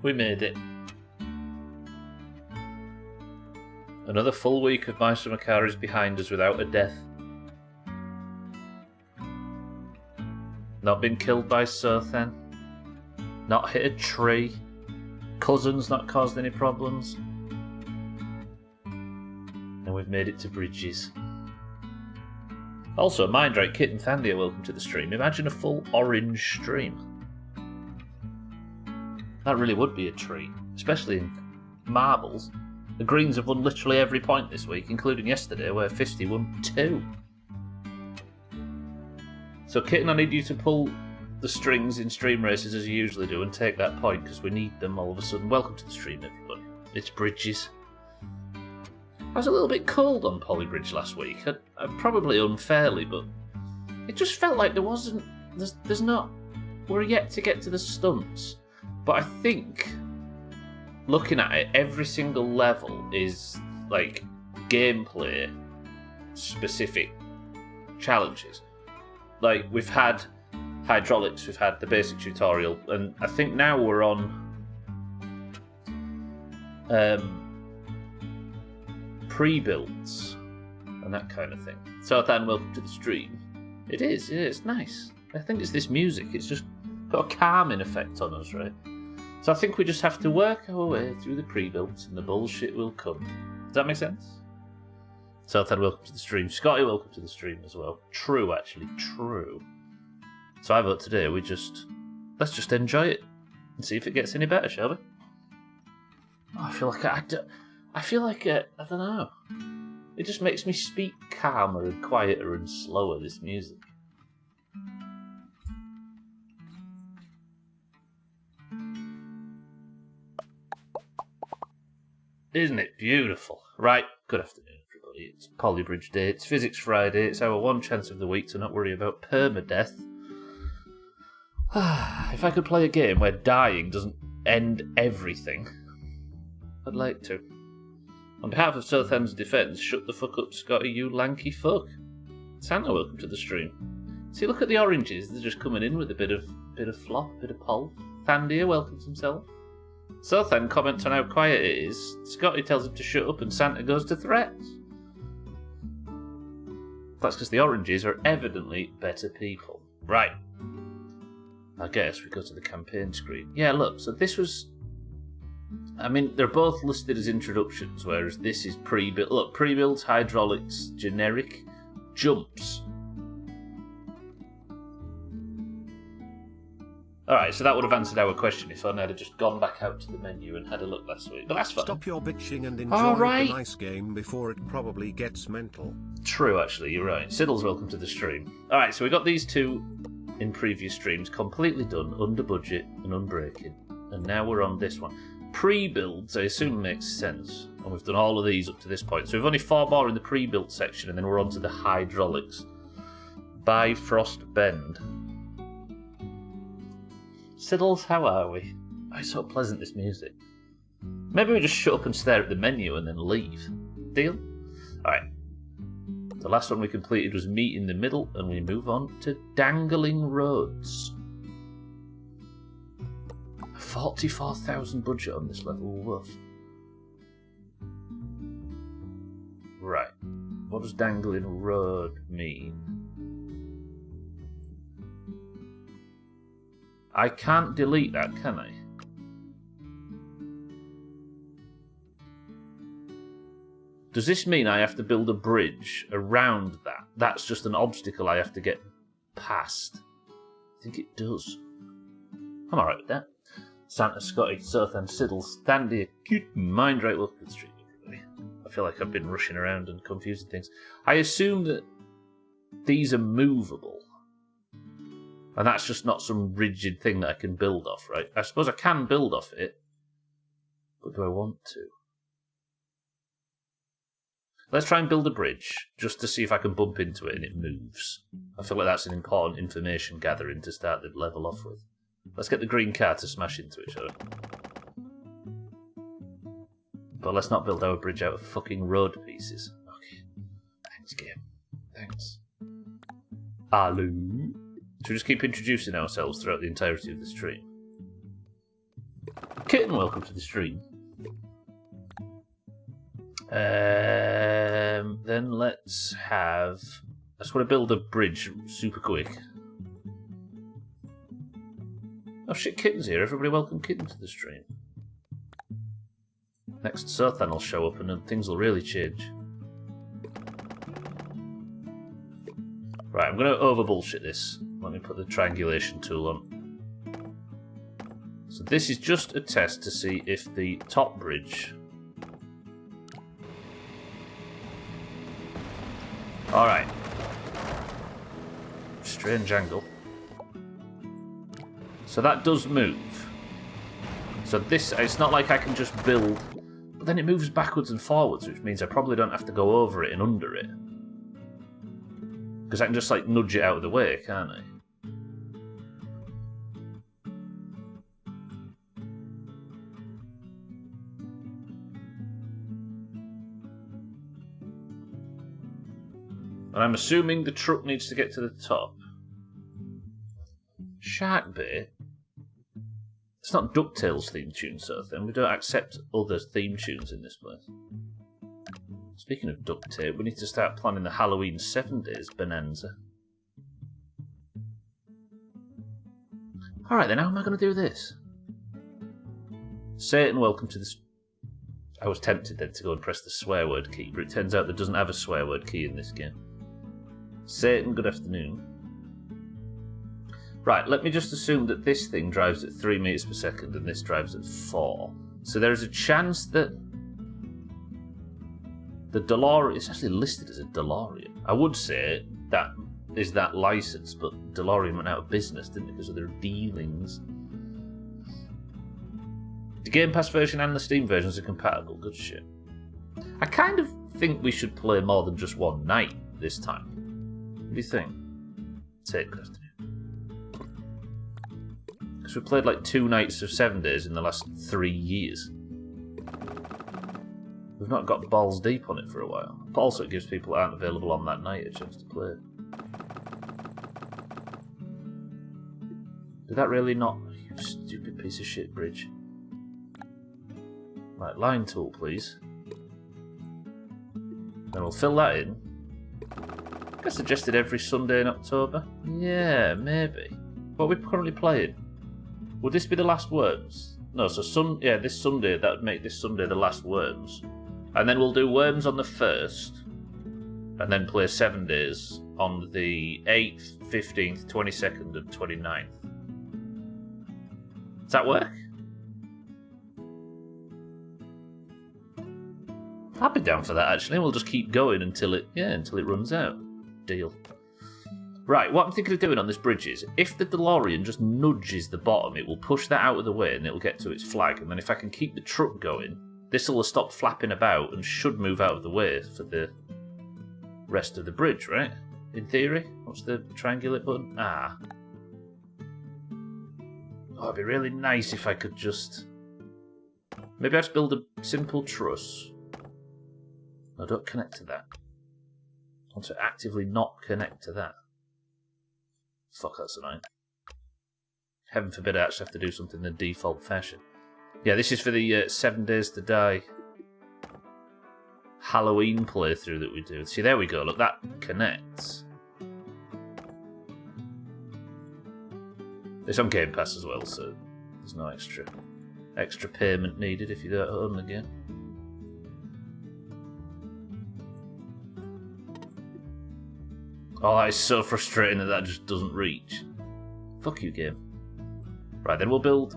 We made it. Another full week of My Summer Car is behind us without a death. Not been killed by Sothen. Not hit a tree. Cousins not caused any problems. And we've made it to Bridges. Also, Mindrake, Kit and Thandia, welcome to the stream. Imagine a full orange stream. That really would be a treat, especially in marbles. The Greens have won literally every point this week, including yesterday, where 50 won 2. So, Kitten, I need you to pull the strings in stream races as you usually do and take that point, because we need them all of a sudden. Welcome to the stream, everybody. It's Bridges. I was a little bit cold on Polybridge last week, probably unfairly, but it just felt like there's not, we're yet to get to the stunts. But I think, looking at it, every single level is like gameplay specific challenges. Like, we've had hydraulics, we've had the basic tutorial, and I think now we're on pre-builds and that kind of thing. So Dan, welcome to the stream. It is nice. I think it's this music, it's just got a calming effect on us, right? So I think we just have to work our way through the pre-builds and the bullshit will come. Does that make sense? So Dan, welcome to the stream. Scotty, welcome to the stream as well. True, actually, true. So I vote today let's just enjoy it and see if it gets any better, shall we? Oh, I feel like I don't know. It just makes me speak calmer and quieter and slower, this music. Isn't it beautiful? Right, good afternoon, everybody. It's Polybridge Day, it's Physics Friday, it's our one chance of the week to not worry about permadeath. If I could play a game where dying doesn't end everything, I'd like to. On behalf of Southam's defence, shut the fuck up, Scotty, you lanky fuck. Santa, welcome to the stream. See, look at the oranges, they're just coming in with a bit of flop, a bit of pulp. Thandia welcomes himself. Sothan comments on how quiet it is. Scotty tells him to shut up and Santa goes to threats. That's because the oranges are evidently better people. Right. I guess we go to the campaign screen. Yeah, look, so this was... I mean, they're both listed as introductions, whereas this is pre-build. Look, pre-builds, hydraulics, generic, jumps. Alright, so that would have answered our question if I had just gone back out to the menu and had a look last week. But that's fine. Stop your bitching and enjoy the nice game before it probably gets mental. True, actually, you're right. Siddle's welcome to the stream. Alright, so we got these two in previous streams, completely done, under budget and unbreaking. And now we're on this one. Pre-builds, I assume, makes sense. And we've done all of these up to this point. So we've only 4 more in the pre-built section, and then we're on to the hydraulics. Bifrost Bend. Siddles, how are we? Oh, it's so pleasant, this music. Maybe we just shut up and stare at the menu and then leave. Deal? Alright. The last one we completed was Meet in the Middle, and we move on to Dangling Roads. 44,000 budget on this level, woof. Right. What does Dangling Road mean? I can't delete that, can I? Does this mean I have to build a bridge around that? That's just an obstacle I have to get past. I think it does. I'm alright with that. Santa, Scotty, Sothan, Siddle, Standy, Cute, Mindrake, welcome to the stream, everybody. I feel like I've been rushing around and confusing things. I assume that these are movable. And that's just not some rigid thing that I can build off, right? I suppose I can build off it. But do I want to? Let's try and build a bridge, just to see if I can bump into it and it moves. I feel like that's an important information gathering to start the level off with. Let's get the green car to smash into it, shall we? But let's not build our bridge out of fucking road pieces. Okay. Thanks, game. Thanks. Hello. So we just keep introducing ourselves throughout the entirety of the stream. Kitten, welcome to the stream. Then let's have... I just want to build a bridge super quick. Oh shit, Kitten's here. Everybody welcome Kitten to the stream. Next Sothan will show up and then things will really change. Right, I'm going to over bullshit this. Let me put the triangulation tool on. So this is just a test to see if the top bridge... Alright. Strange angle. So that does move. So this, it's not like I can just build... But then it moves backwards and forwards, which means I probably don't have to go over it and under it. Because I can just, like, nudge it out of the way, can't I? And I'm assuming the truck needs to get to the top. Shark Bay? It's not DuckTales theme tune sort of thing. We don't accept other theme tunes in this place. Speaking of duct tape, we need to start planning the Halloween 7 Days bonanza. Alright then, how am I going to do this? Satan, welcome to this... I was tempted then to go and press the swear word key, but it turns out there doesn't have a swear word key in this game. Satan, good afternoon. Right, let me just assume that this thing drives at 3 meters per second and this drives at 4. So there is a chance that the DeLorean... It's actually listed as a DeLorean. I would say that is that license, but DeLorean went out of business, didn't it, because of their dealings. The Game Pass version and the Steam versions are compatible. Good shit. I kind of think we should play more than just one night this time. What do you think? Say it, good afternoon. Because we played like 2 nights of 7 days in the last 3 years. We've not got balls deep on it for a while. But also it gives people that aren't available on that night a chance to play. Did that really not... You stupid piece of shit bridge. Right, line tool, please. Then we'll fill that in. I suggested every Sunday in October. Yeah, maybe. What are we currently playing? Would this be the last Worms? No, so this Sunday, that would make this Sunday the last Worms. And then we'll do Worms on the 1st. And then play 7 days on the 8th, 15th, 22nd and 29th. Does that work? I'd be down for that, actually. We'll just keep going until it runs out. Deal. Right, what I'm thinking of doing on this bridge is, if the DeLorean just nudges the bottom, it will push that out of the way and it'll get to its flag. And then if I can keep the truck going, this will stop flapping about and should move out of the way for the rest of the bridge, right? In theory. What's the triangulate button? Ah. Oh, it'd be really nice if I could just... Maybe I just build a simple truss. No, don't connect to that. I want to actively not connect to that. Fuck, that's annoying. Heaven forbid I actually have to do something in the default fashion. Yeah, this is for the 7 Days to Die Halloween playthrough that we do. See, there we go. Look, that connects. It's on Game Pass as well, so there's no extra payment needed if you do it at home again. Oh, that is so frustrating that just doesn't reach. Fuck you, game. Right, then we'll build...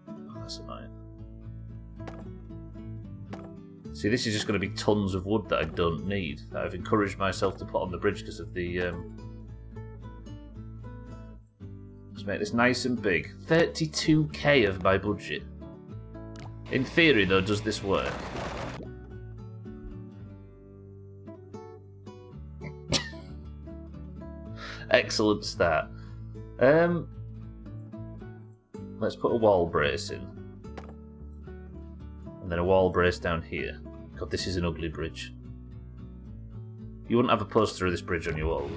Oh, that's annoying. See, this is just going to be tons of wood that I don't need, that I've encouraged myself to put on the bridge because of the... Let's make this nice and big. 32k of my budget. In theory, though, does this work? Excellent start. Let's put a wall brace in. And then a wall brace down here. God, this is an ugly bridge. You wouldn't have a post through this bridge on your walls.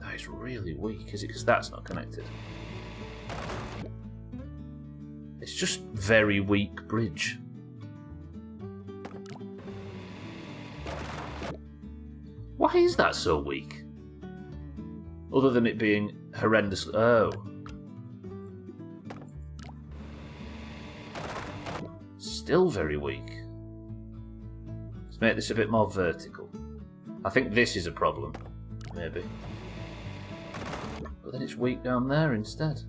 That is really weak, is it? Because that's not connected. It's just very weak bridge. Why is that so weak? Other than it being horrendous. Oh. Still very weak. Let's make this a bit more vertical. I think this is a problem. Maybe. But then it's weak down there instead.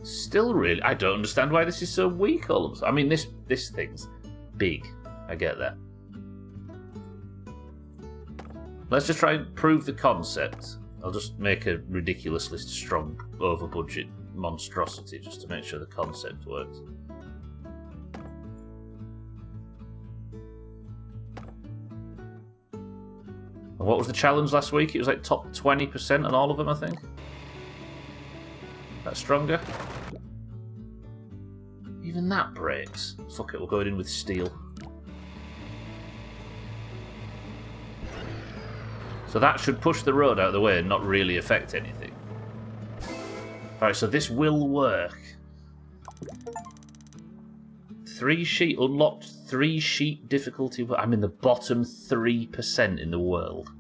Still really... I don't understand why this is so weak all of a sudden. I mean, this thing's big. I get that. Let's just try and prove the concept. I'll just make a ridiculously strong, over-budget monstrosity just to make sure the concept works. And what was the challenge last week? It was like top 20% on all of them, I think. That's stronger. Even that breaks. Fuck it, we're going in with steel. So that should push the road out of the way and not really affect anything. Alright, so this will work. 3 sheet unlocked, 3 sheet difficulty. I'm in the bottom 3% in the world.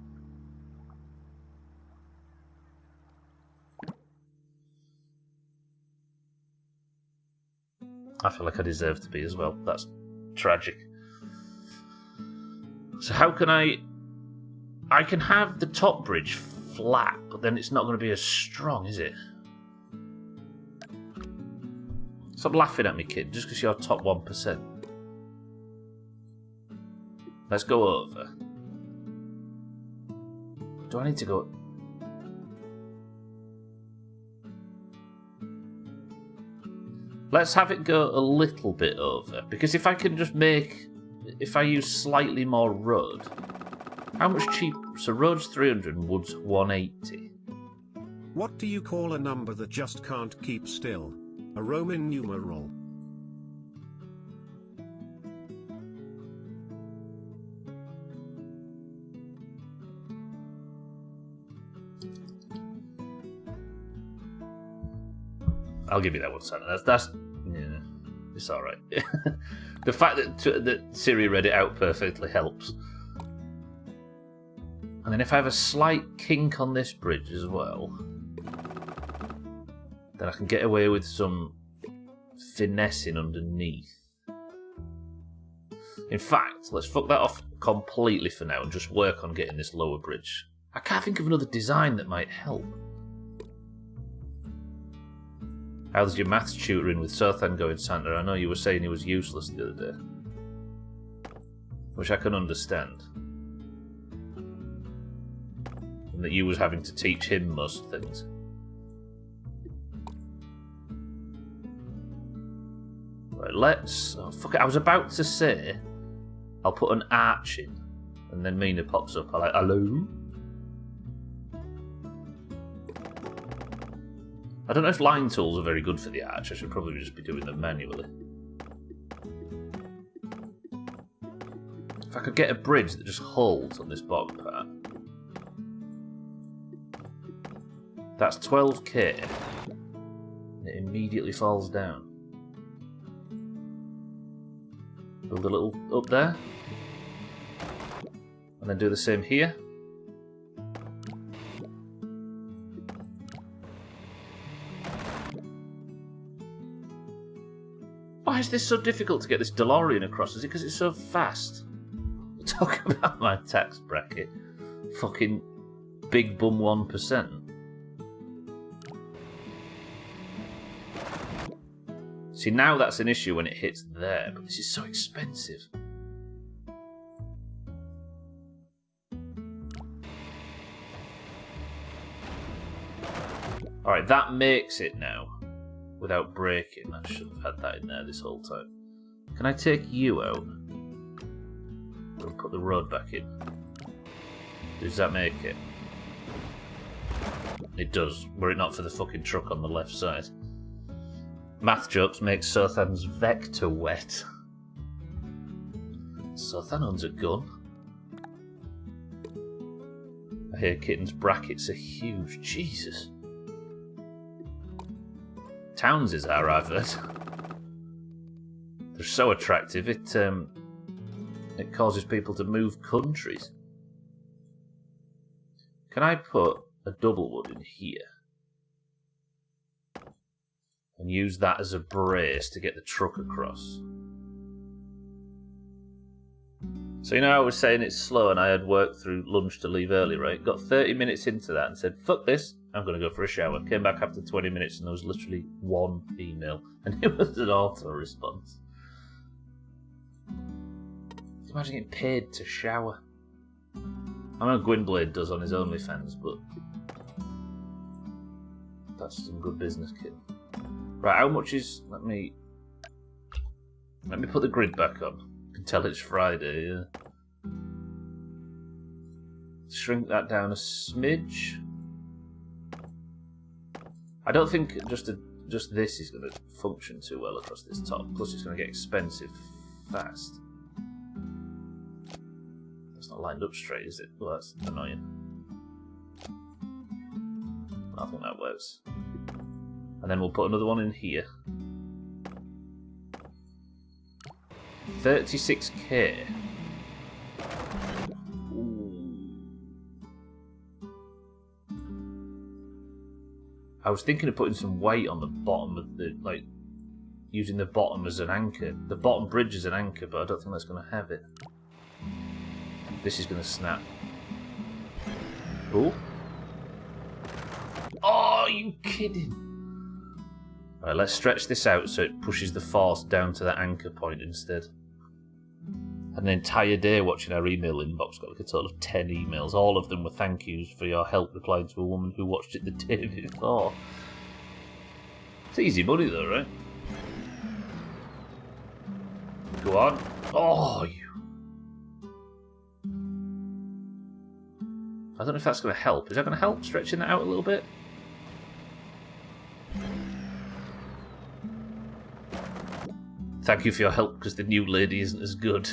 I feel like I deserve to be as well. That's tragic. So how can I can have the top bridge flat, but then it's not going to be as strong, is it? Stop laughing at me, kid, just because you're top 1%. Let's go over. Do I need to go... Let's have it go a little bit over, because if I can just make... If I use slightly more road... How much cheap? So road's 300 and wood's 180. What do you call a number that just can't keep still? A Roman numeral. I'll give you that one, Santa. That's yeah, it's all right. The fact that Siri read it out perfectly helps. And then if I have a slight kink on this bridge as well, then I can get away with some finessing underneath. In fact, let's fuck that off completely for now and just work on getting this lower bridge. I can't think of another design that might help. How's your maths tutoring with Sothan going, Santa? I know you were saying he was useless the other day. Which I can understand. And that you was having to teach him most things. Right, let's... Oh, fuck it. I was about to say I'll put an arch in. And then Mina pops up. I'm like, hello? I don't know if line tools are very good for the arch. I should probably just be doing them manually. If I could get a bridge that just holds on this bottom part. That's 12k. And it immediately falls down. Build a little up there. And then do the same here. Why is this so difficult to get this DeLorean across? Is it because it's so fast? Talk about my tax bracket. Fucking big bum 1%. See, now that's an issue when it hits there, but this is so expensive. Alright, that makes it now. Without breaking. I should have had that in there this whole time. Can I take you out? And put the road back in. Does that make it? It does. Were it not for the fucking truck on the left side. Math jokes make Sothan's vector wet. Sothan owns a gun. I hear Kitten's brackets are huge. Jesus. Towns is our advert. They're so attractive, it causes people to move countries. Can I put a double wood in here? And use that as a brace to get the truck across. So you know I was saying it's slow and I had worked through lunch to leave early, right? Got 30 minutes into that and said, fuck this, I'm going to go for a shower. Came back after 20 minutes and there was literally one email. And it was an auto-response. Imagine getting paid to shower. I know Gwynblade does on his OnlyFans, but that's some good business, kid. Right, how much is... Let me put the grid back on. You can tell it's Friday, yeah. Shrink that down a smidge. I don't think just this is going to function too well across this top. Plus it's going to get expensive fast. It's not lined up straight, is it? Well, that's annoying. I think that works. And then we'll put another one in here. 36k. Ooh. I was thinking of putting some weight on the bottom of the, like, using the bottom as an anchor. The bottom bridge as an anchor, but I don't think that's going to have it. This is going to snap. Oh. Oh, are you kidding? Right, let's stretch this out so it pushes the force down to that anchor point instead. Had an entire day watching our email inbox, got like a total of 10 emails. All of them were thank yous for your help replying to a woman who watched it the day before. It's easy money though, right? Go on. Oh, you. I don't know if that's going to help. Is that going to help stretching that out a little bit? Thank you for your help, because the new lady isn't as good.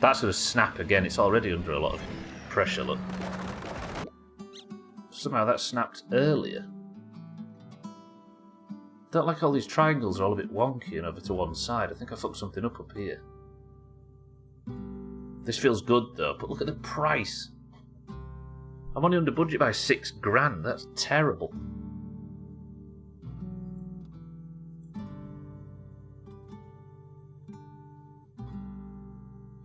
That's going to snap again. It's already under a lot of pressure, look. Somehow that snapped earlier. Don't like all these triangles are all a bit wonky and over to one side. I think I fucked something up here. This feels good though, but look at the price. I'm only under budget by £6,000. That's terrible.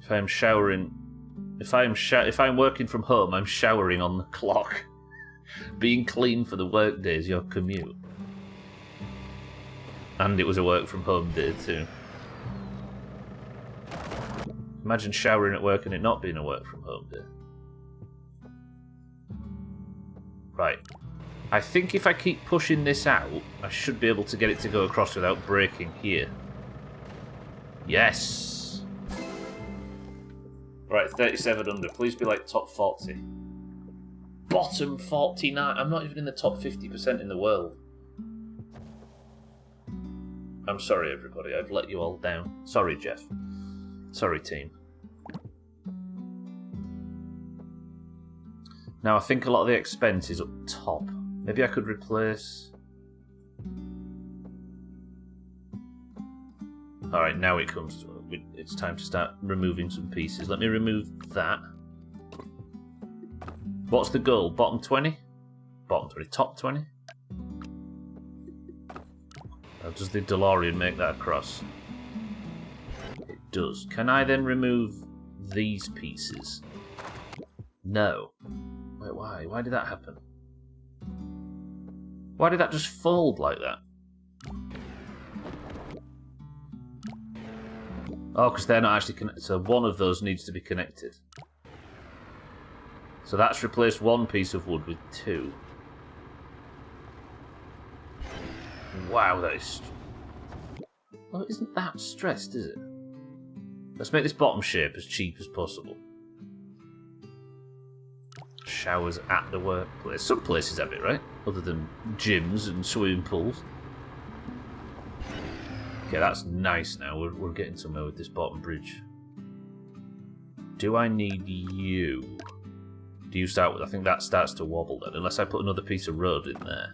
If I'm showering, if I'm working from home, I'm showering on the clock. Being clean for the work day is your commute. And it was a work from home day too. Imagine showering at work and it not being a work from home day. Right. I think if I keep pushing this out, I should be able to get it to go across without breaking here. Yes! Right, 37 under. Please be like top 40. Bottom 49. I'm not even in the top 50% in the world. I'm sorry, everybody. I've let you all down. Sorry, Jeff. Sorry, team. Now, I think a lot of the expense is up top. Maybe I could replace... Alright, now it comes to... It's time to start removing some pieces. Let me remove that. What's the goal? Bottom 20? Bottom 20. Top 20? How does the DeLorean make that across? It does. Can I then remove these pieces? No. Wait, why? Why did that happen? Why did that just fold like that? Oh, because they're not actually connected. So one of those needs to be connected. So that's replaced one piece of wood with two. Wow, that is... Well, it isn't that stressed, is it? Let's make this bottom shape as cheap as possible. Showers at the workplace. Some places have it, right? Other than gyms and swimming pools. Okay, that's nice now. We're getting somewhere with this bottom bridge. Do I need you? Do you start with? I think that starts to wobble then, unless I put another piece of road in there.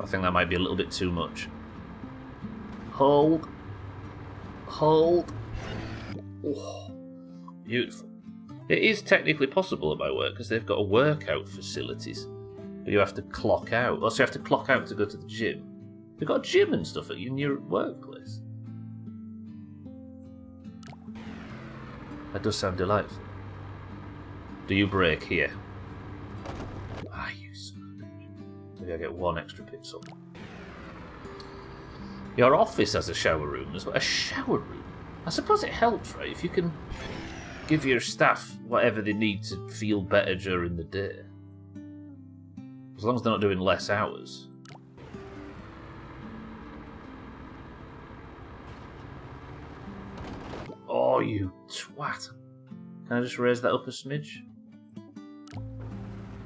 I think that might be a little bit too much. Hold. Hold. Oh, beautiful. It is technically possible at my work because they've got a workout facilities. But you have to clock out. Also, you have to clock out to go to the gym. They've got a gym and stuff in your workplace. That does sound delightful. Do you break here? Ah, you son of a bitch. Maybe I get one extra pixel. Your office has a shower room as well. A shower room? I suppose it helps, right? If you can give your staff whatever they need to feel better during the day. As long as they're not doing less hours. Oh, you twat. Can I just raise that up a smidge?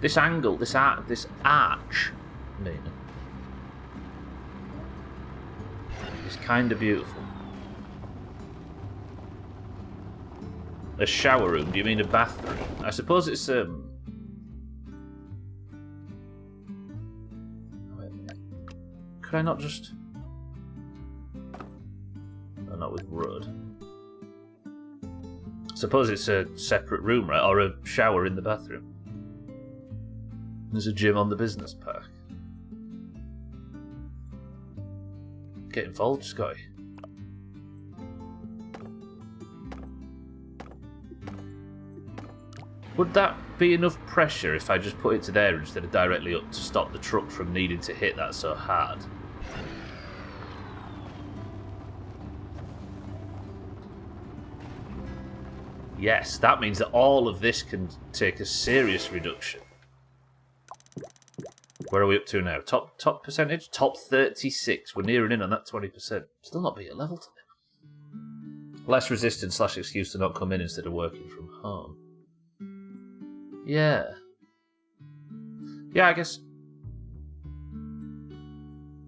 This angle, this arch, Nina, is kind of beautiful. A shower room? Do you mean a bathroom? I suppose it's Wait a minute. Could I not just? No, not with wood. Suppose it's a separate room, right? Or a shower in the bathroom. There's a gym on the business park. Get involved, Scotty. Would that be enough pressure if I just put it to there instead of directly up to stop the truck from needing to hit that so hard? Yes, that means that all of this can take a serious reduction. Where are we up to now? Top percentage? Top 36. We're nearing in on that 20%. Still not be at level today. Less resistance / excuse to not come in instead of working from home. Yeah. Yeah, I guess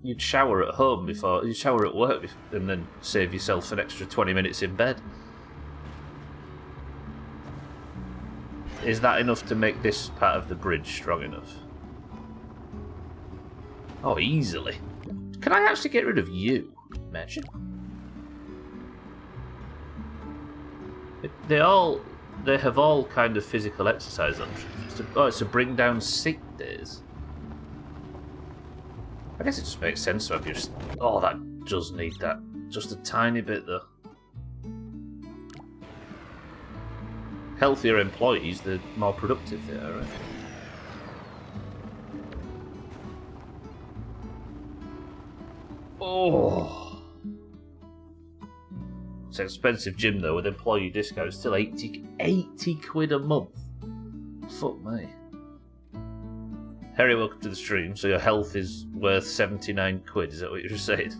you'd shower at home before you'd shower at work and then save yourself an extra 20 minutes in bed. Is that enough to make this part of the bridge strong enough? Oh, easily. Can I actually get rid of you? Imagine. They have all kind of physical exercise options. It's to bring down sick days. I guess it just makes sense to have your... Oh, that does need that. Just a tiny bit, though. Healthier employees, the more productive they are, right? Oh. It's an expensive gym, though, with employee discount. It's still 80 quid a month. Fuck me. Harry, welcome to the stream. So your health is worth 79 quid, is that what you just said?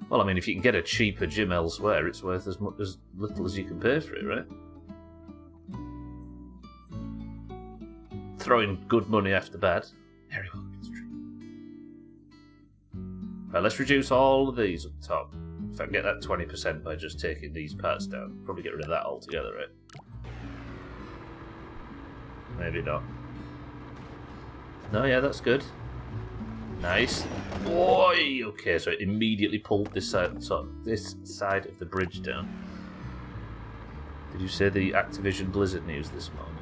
Well, I mean, if you can get a cheaper gym elsewhere, it's worth as little as you can pay for it, right? Throwing good money after bad. Harry, welcome to the stream. Right, let's reduce all of these up top. If I can get that 20% by just taking these parts down, probably get rid of that altogether, right? Maybe not. No, yeah, that's good. Nice. Boy! Okay, so it immediately pulled this side of the bridge down. Did you say the Activision Blizzard news this morning?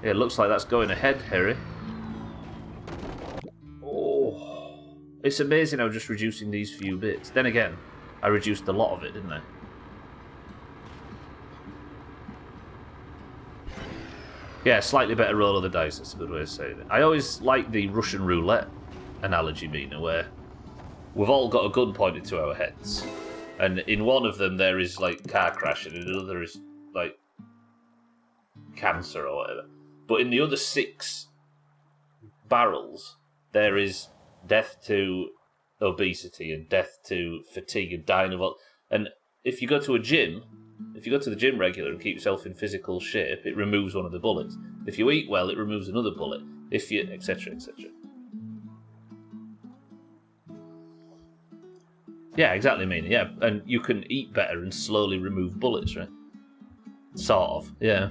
Yeah, it looks like that's going ahead, Harry. Oh, it's amazing how just reducing these few bits. Then again, I reduced a lot of it, didn't I? Yeah, slightly better roll of the dice, that's a good way of saying it. I always like the Russian roulette analogy, Mina, where we've all got a gun pointed to our heads. And in one of them there is, like, car crash, and in another is, like, cancer or whatever. But in the other 6 barrels, there is death to obesity and death to fatigue and dying of all. And if you go to a gym, If you go to the gym regular and keep yourself in physical shape, it removes one of the bullets. If you eat well, it removes another bullet. If you... etc, etc. Yeah, exactly, Mina. Yeah, and you can eat better and slowly remove bullets, right? Sort of, yeah.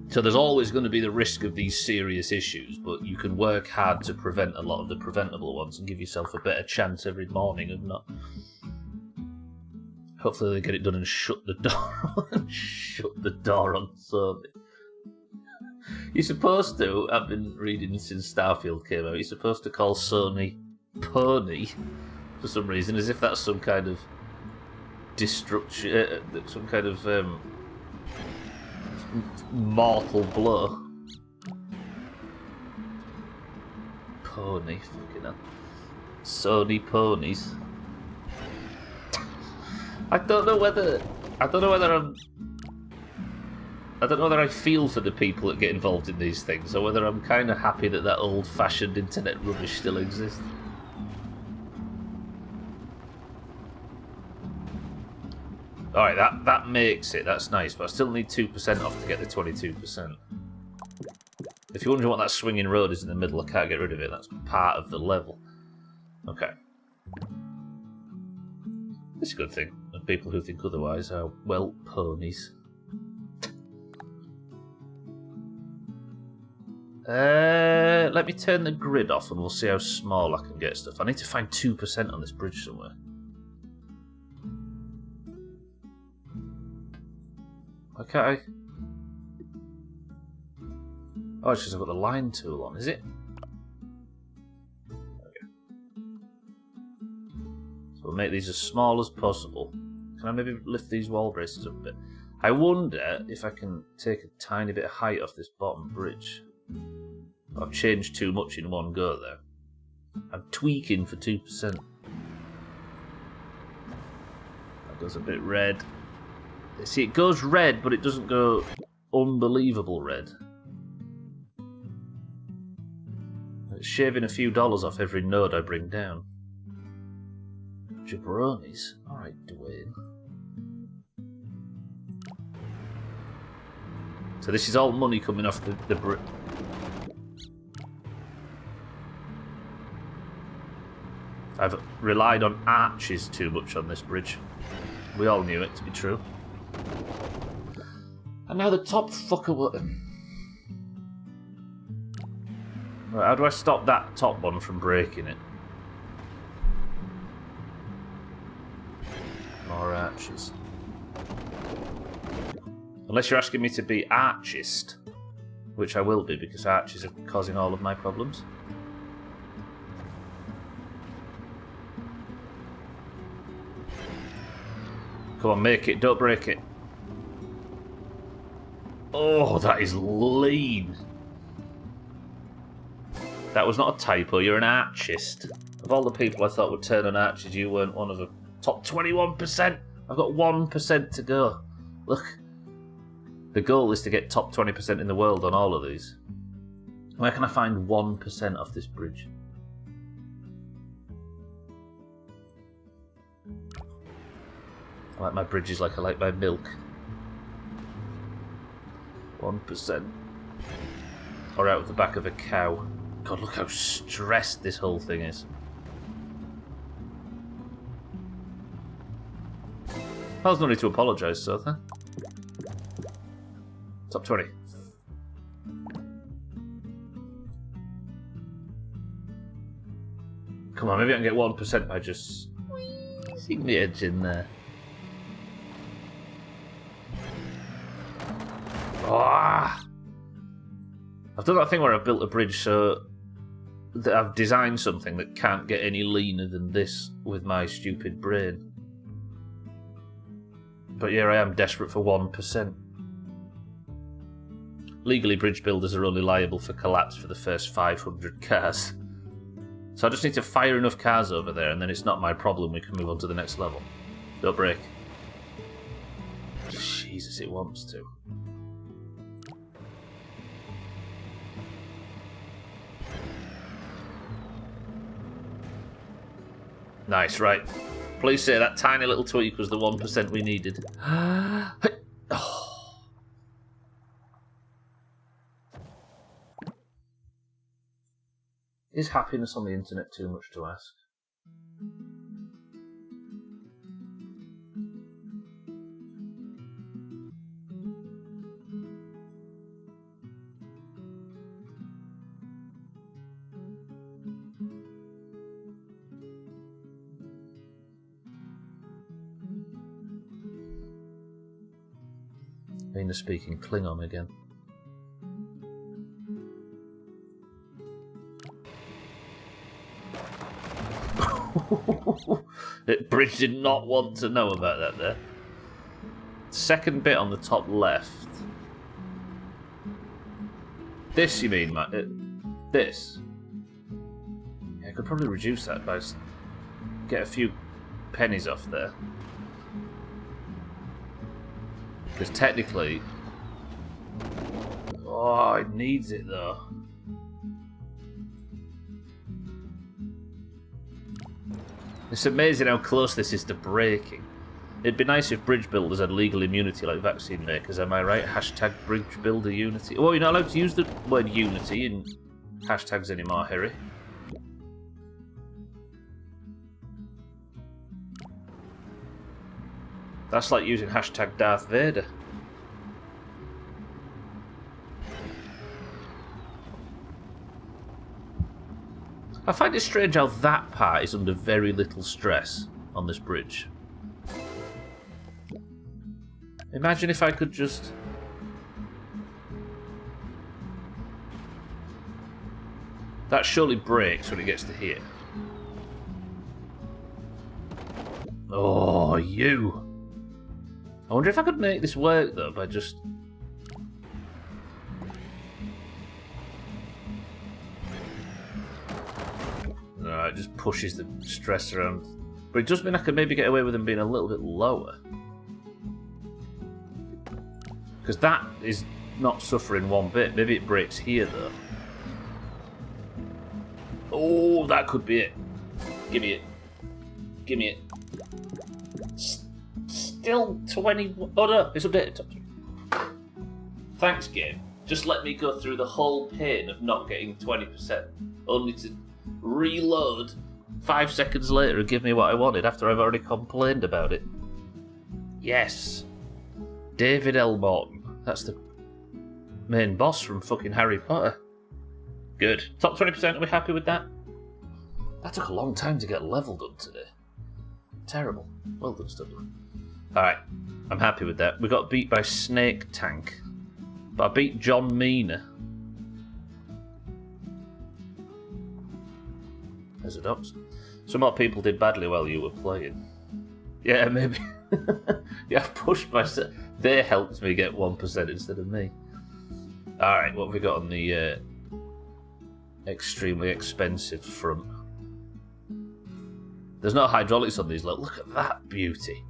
So there's always going to be the risk of these serious issues, but you can work hard to prevent a lot of the preventable ones and give yourself a better chance every morning of not... Hopefully they get it done and shut the door shut the door on Sony. You're supposed to, I've been reading since Starfield came out, you're supposed to call Sony Pony for some reason, as if that's some kind of destruction, some kind of mortal blow. Pony, fucking hell. Sony ponies. I don't know whether I feel for the people that get involved in these things, or whether I'm kind of happy that old-fashioned internet rubbish still exists. Alright, that makes it. That's nice, but I still need 2% off to get the 22%. If you're wondering what that swinging road is in the middle, I can't get rid of it. That's part of the level. Okay. It's a good thing. And people who think otherwise are, well, ponies. Let me turn the grid off and we'll see how small I can get stuff. I need to find 2% on this bridge somewhere. Why can't I? Oh, it's because I've got the line tool on, is it? Okay. So we'll make these as small as possible. Can I maybe lift these wall braces up a bit? I wonder if I can take a tiny bit of height off this bottom bridge. I've changed too much in one go there. I'm tweaking for 2%. That goes a bit red. See, it goes red, but it doesn't go unbelievable red. It's shaving a few dollars off every node I bring down. Jabronis. Alright, Dwayne. So this is all money coming off the brick. I've relied on arches too much on this bridge. We all knew it to be true. And now the top fucker will... Right, how do I stop that top one from breaking it? More arches. Unless you're asking me to be archist, which I will be because arches are causing all of my problems. Come on, make it, don't break it. Oh, that is lean. That was not a typo, you're an archist. Of all the people I thought would turn on arches, you weren't one of them. Top 21%! I've got 1% to go. Look. The goal is to get top 20% in the world on all of these. Where can I find 1% off this bridge? I like my bridges like I like my milk. 1%. Or out of the back of a cow. God, look how stressed this whole thing is. I was no need to apologise, Sotha. Top 20. Come on, maybe I can get 1% by just squeezing the edge in there. Oh! I've done that thing where I've built a bridge so that I've designed something that can't get any leaner than this with my stupid brain. But here I am, desperate for 1%. Legally, bridge builders are only liable for collapse for the first 500 cars. So I just need to fire enough cars over there, and then it's not my problem. We can move on to the next level. Don't break. Jesus, it wants to. Nice, right. Please say that tiny little tweak was the 1% we needed. Oh. Is happiness on the internet too much to ask? Mina speaking Klingon again. Bridge did not want to know about that there. Second bit on the top left. This, you mean, Matt? This? Yeah, I could probably reduce that by get a few pennies off there. Because technically... Oh, it needs it though. It's amazing how close this is to breaking. It'd be nice if bridge builders had legal immunity like vaccine makers, am I right? Hashtag bridge builder unity. Oh, you're not allowed to use the word unity in hashtags anymore, Harry. That's like using hashtag Darth Vader. I find it strange how that part is under very little stress on this bridge. Imagine if I could just... That surely breaks when it gets to here. Oh, you! I wonder if I could make this work though by just... No, it just pushes the stress around. But it does mean I could maybe get away with them being a little bit lower. Because that is not suffering one bit. Maybe it breaks here though. Oh, that could be it. Give me it. Give me it. Still 20... Oh no, it's updated. Thanks, game. Just let me go through the whole pain of not getting 20%. Only to reload 5 seconds later and give me what I wanted after I've already complained about it. Yes. David L. Morton. That's the main boss from fucking Harry Potter. Good. Top 20%, are we happy with that? That took a long time to get level done today. Terrible. Well done, Studley. Alright, I'm happy with that. We got beat by Snake Tank. But I beat John Mina. There's a dox. Some more people did badly while you were playing. Yeah, maybe. Yeah, I've pushed myself. They helped me get 1% instead of me. Alright, what have we got on the extremely expensive front? There's no hydraulics on these. Look at that beauty.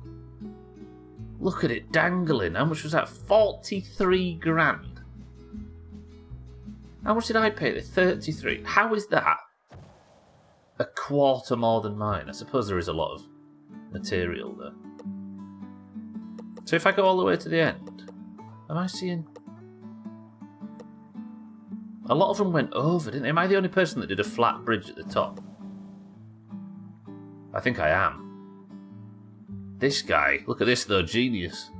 Look at it dangling. How much was that? 43 grand. How much did I pay? 33. How is that a quarter more than mine? I suppose there is a lot of material there. So if I go all the way to the end, am I seeing... A lot of them went over, didn't they? Am I the only person that did a flat bridge at the top? I think I am. This guy, look at this though, genius.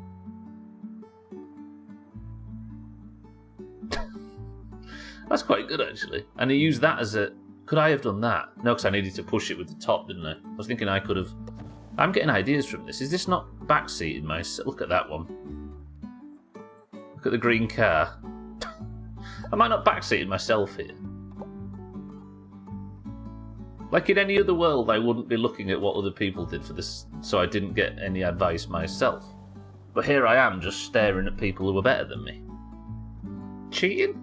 That's quite good actually. And he used that as a... Could I have done that? No, because I needed to push it with the top, didn't I? I was thinking I could have... I'm getting ideas from this. Is this not backseating myself? Look at that one. Look at the green car. Am I not backseating myself here? Like in any other world, I wouldn't be looking at what other people did for this, so I didn't get any advice myself. But here I am, just staring at people who were better than me. Cheating?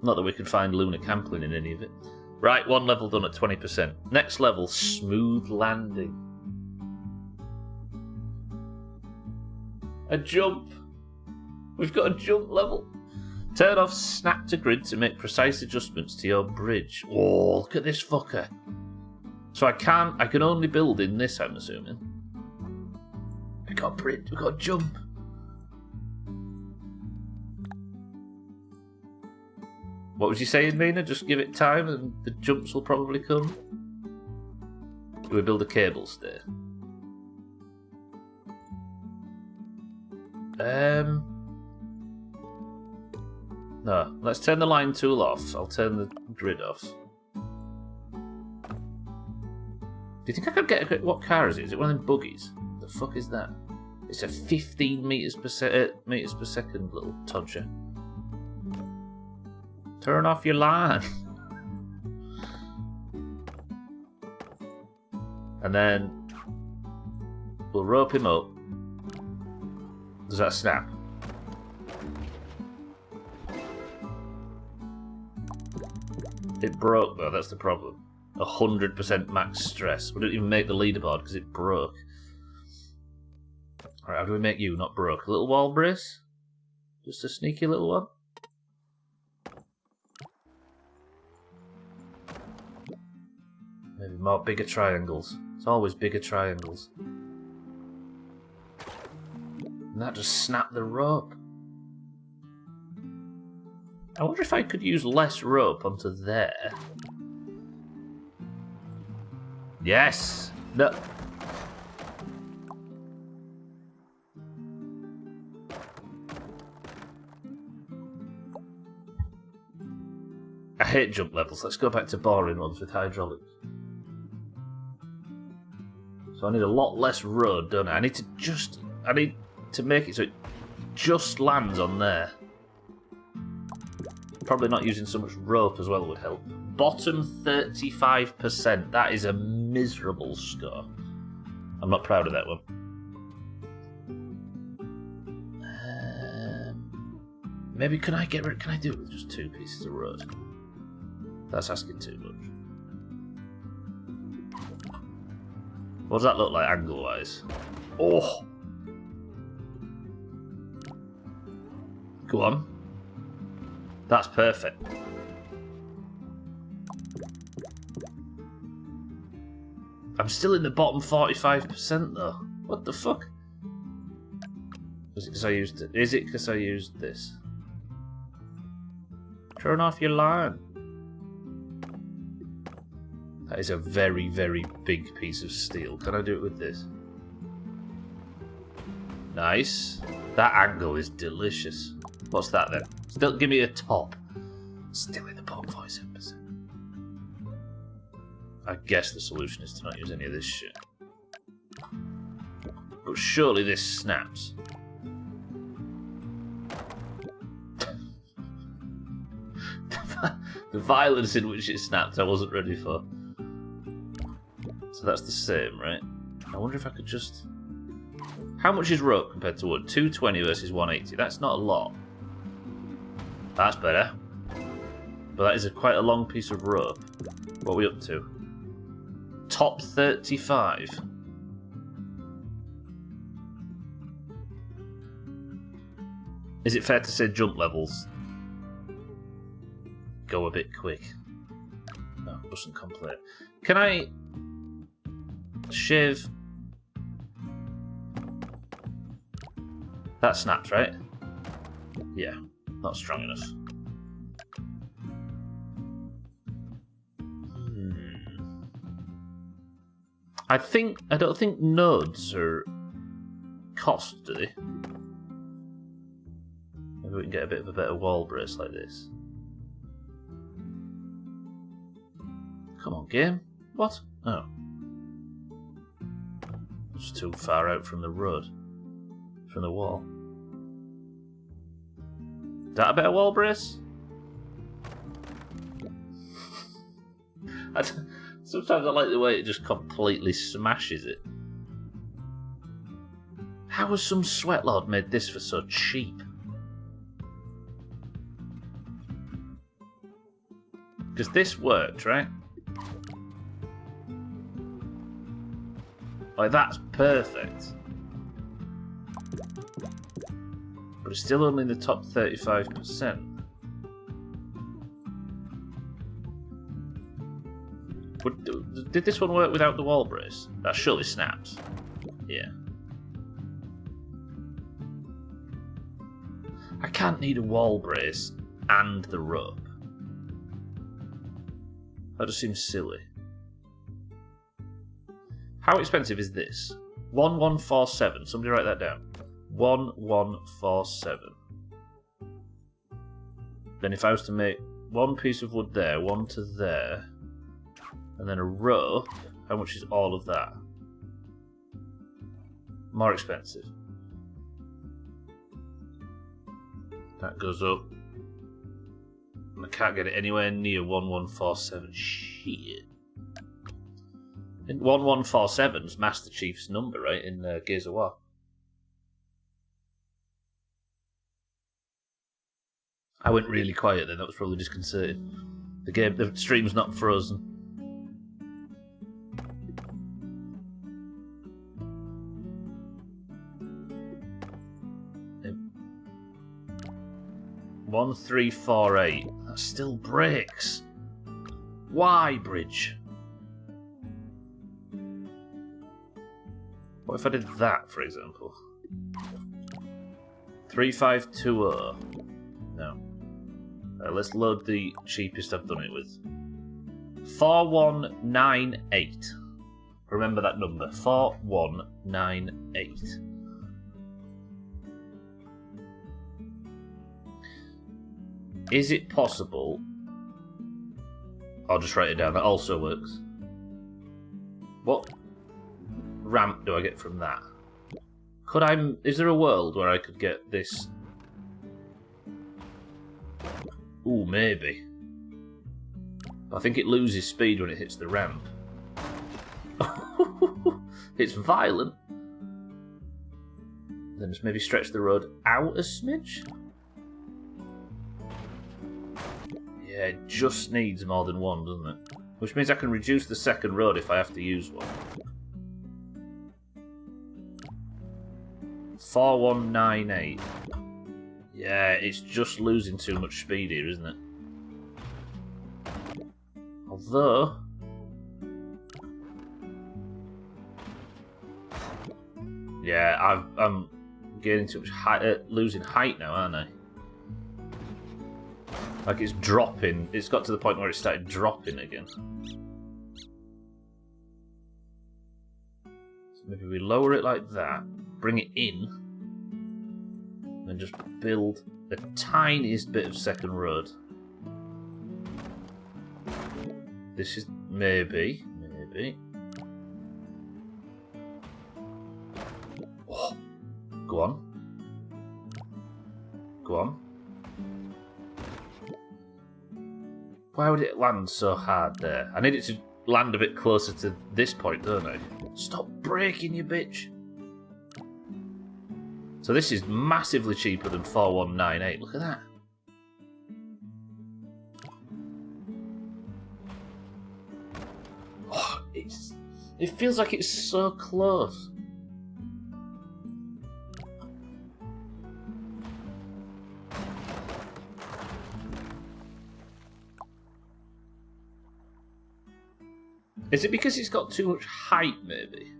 Not that we could find Luna Camplin in any of it. Right, one level done at 20%. Next level, smooth landing. A jump. We've got a jump level. Turn off snap to grid to make precise adjustments to your bridge. Oh, look at this fucker. So I can only build in this, I'm assuming. We got bridge, we got jump. What was you saying, Mina? Just give it time and the jumps will probably come? Do we build a cable stay? No, let's turn the line tool off. I'll turn the grid off. Do you think I could get what car is it? Is it one of them buggies? The fuck is that? It's a 15 meters per second little todger. Turn off your line. And then we'll rope him up. Does that snap? It broke though, that's the problem. 100% max stress. We didn't even make the leaderboard because it broke. Alright, how do we make you not broke? A little wall brace? Just a sneaky little one? Maybe more bigger triangles. It's always bigger triangles. And that just snapped the rope. I wonder if I could use less rope onto there. Yes! No. I hate jump levels. Let's go back to boring ones with hydraulics. So I need a lot less road, don't I? I need to make it so it just lands on there. Probably not using so much rope as well would help. Bottom 35%. That is a miserable score. I'm not proud of that one. Maybe can I do it with just 2 pieces of road? That's asking too much. What does that look like angle-wise? Oh! Go on. That's perfect. I'm still in the bottom 45% though. What the fuck? Is it because I used it? Is it because I used this? Turn off your line. That is a very, very big piece of steel. Can I do it with this? Nice. That angle is delicious. What's that then? Still give me a top. Still in the bottom 47%. I guess the solution is to not use any of this shit. But surely this snaps. The violence in which it snapped I wasn't ready for. So that's the same, right? I wonder if I could just... How much is rope compared to wood? 220 versus 180. That's not a lot. That's better. But that is quite a long piece of rope. What are we up to? Top 35. Is it fair to say jump levels go a bit quick? No, mustn't complain. Can I shave? That snaps, right? Yeah, not strong enough. I don't think nodes are cost, do they? Maybe we can get a bit of a better wall brace like this. Come on, game. What? Oh. It's too far out from the road. From the wall. Is that a better wall brace? Sometimes I like the way it just completely smashes it. How has some sweatlord made this for so cheap? Because this worked, right? Like, that's perfect. But it's still only in the top 35%. Did this one work without the wall brace? That surely snaps. Yeah. I can't need a wall brace and the rope. That just seems silly. How expensive is this? 1147. Somebody write that down. 1147. Then if I was to make one piece of wood there, one to there, and then a rope, how much is all of that? More expensive. That goes up. And I can't get it anywhere near 1147. Shit. 1147's Master Chief's number, right, in Gears of War. I went really quiet then, that was probably disconcerting. The stream's not frozen. Yep. 1348. That still breaks. Why, Bridge? What if I did that, for example? 3520. No. Let's load the cheapest I've done it with. 4198. Remember that number. 4198. Is it possible... I'll just write it down. That also works. What ramp do I get from that? Could I... Is there a world where I could get this... Ooh, maybe. I think it loses speed when it hits the ramp. It's violent. Then just maybe stretch the road out a smidge? Yeah, it just needs more than one, doesn't it? Which means I can reduce the second road if I have to use one. 4198. Yeah, it's just losing too much speed here, isn't it? Although... Yeah, I'm gaining too much height, losing height now, aren't I? Like it's dropping. It's got to the point where it started dropping again. So maybe we lower it like that, bring it in, and just build the tiniest bit of second road. This is maybe. Oh, go on. Why would it land so hard there? I need it to land a bit closer to this point, don't I? Stop breaking, you bitch. So this is massively cheaper than 4198. Look at that. Oh, it feels like it's so close. Is it because it's got too much height, maybe?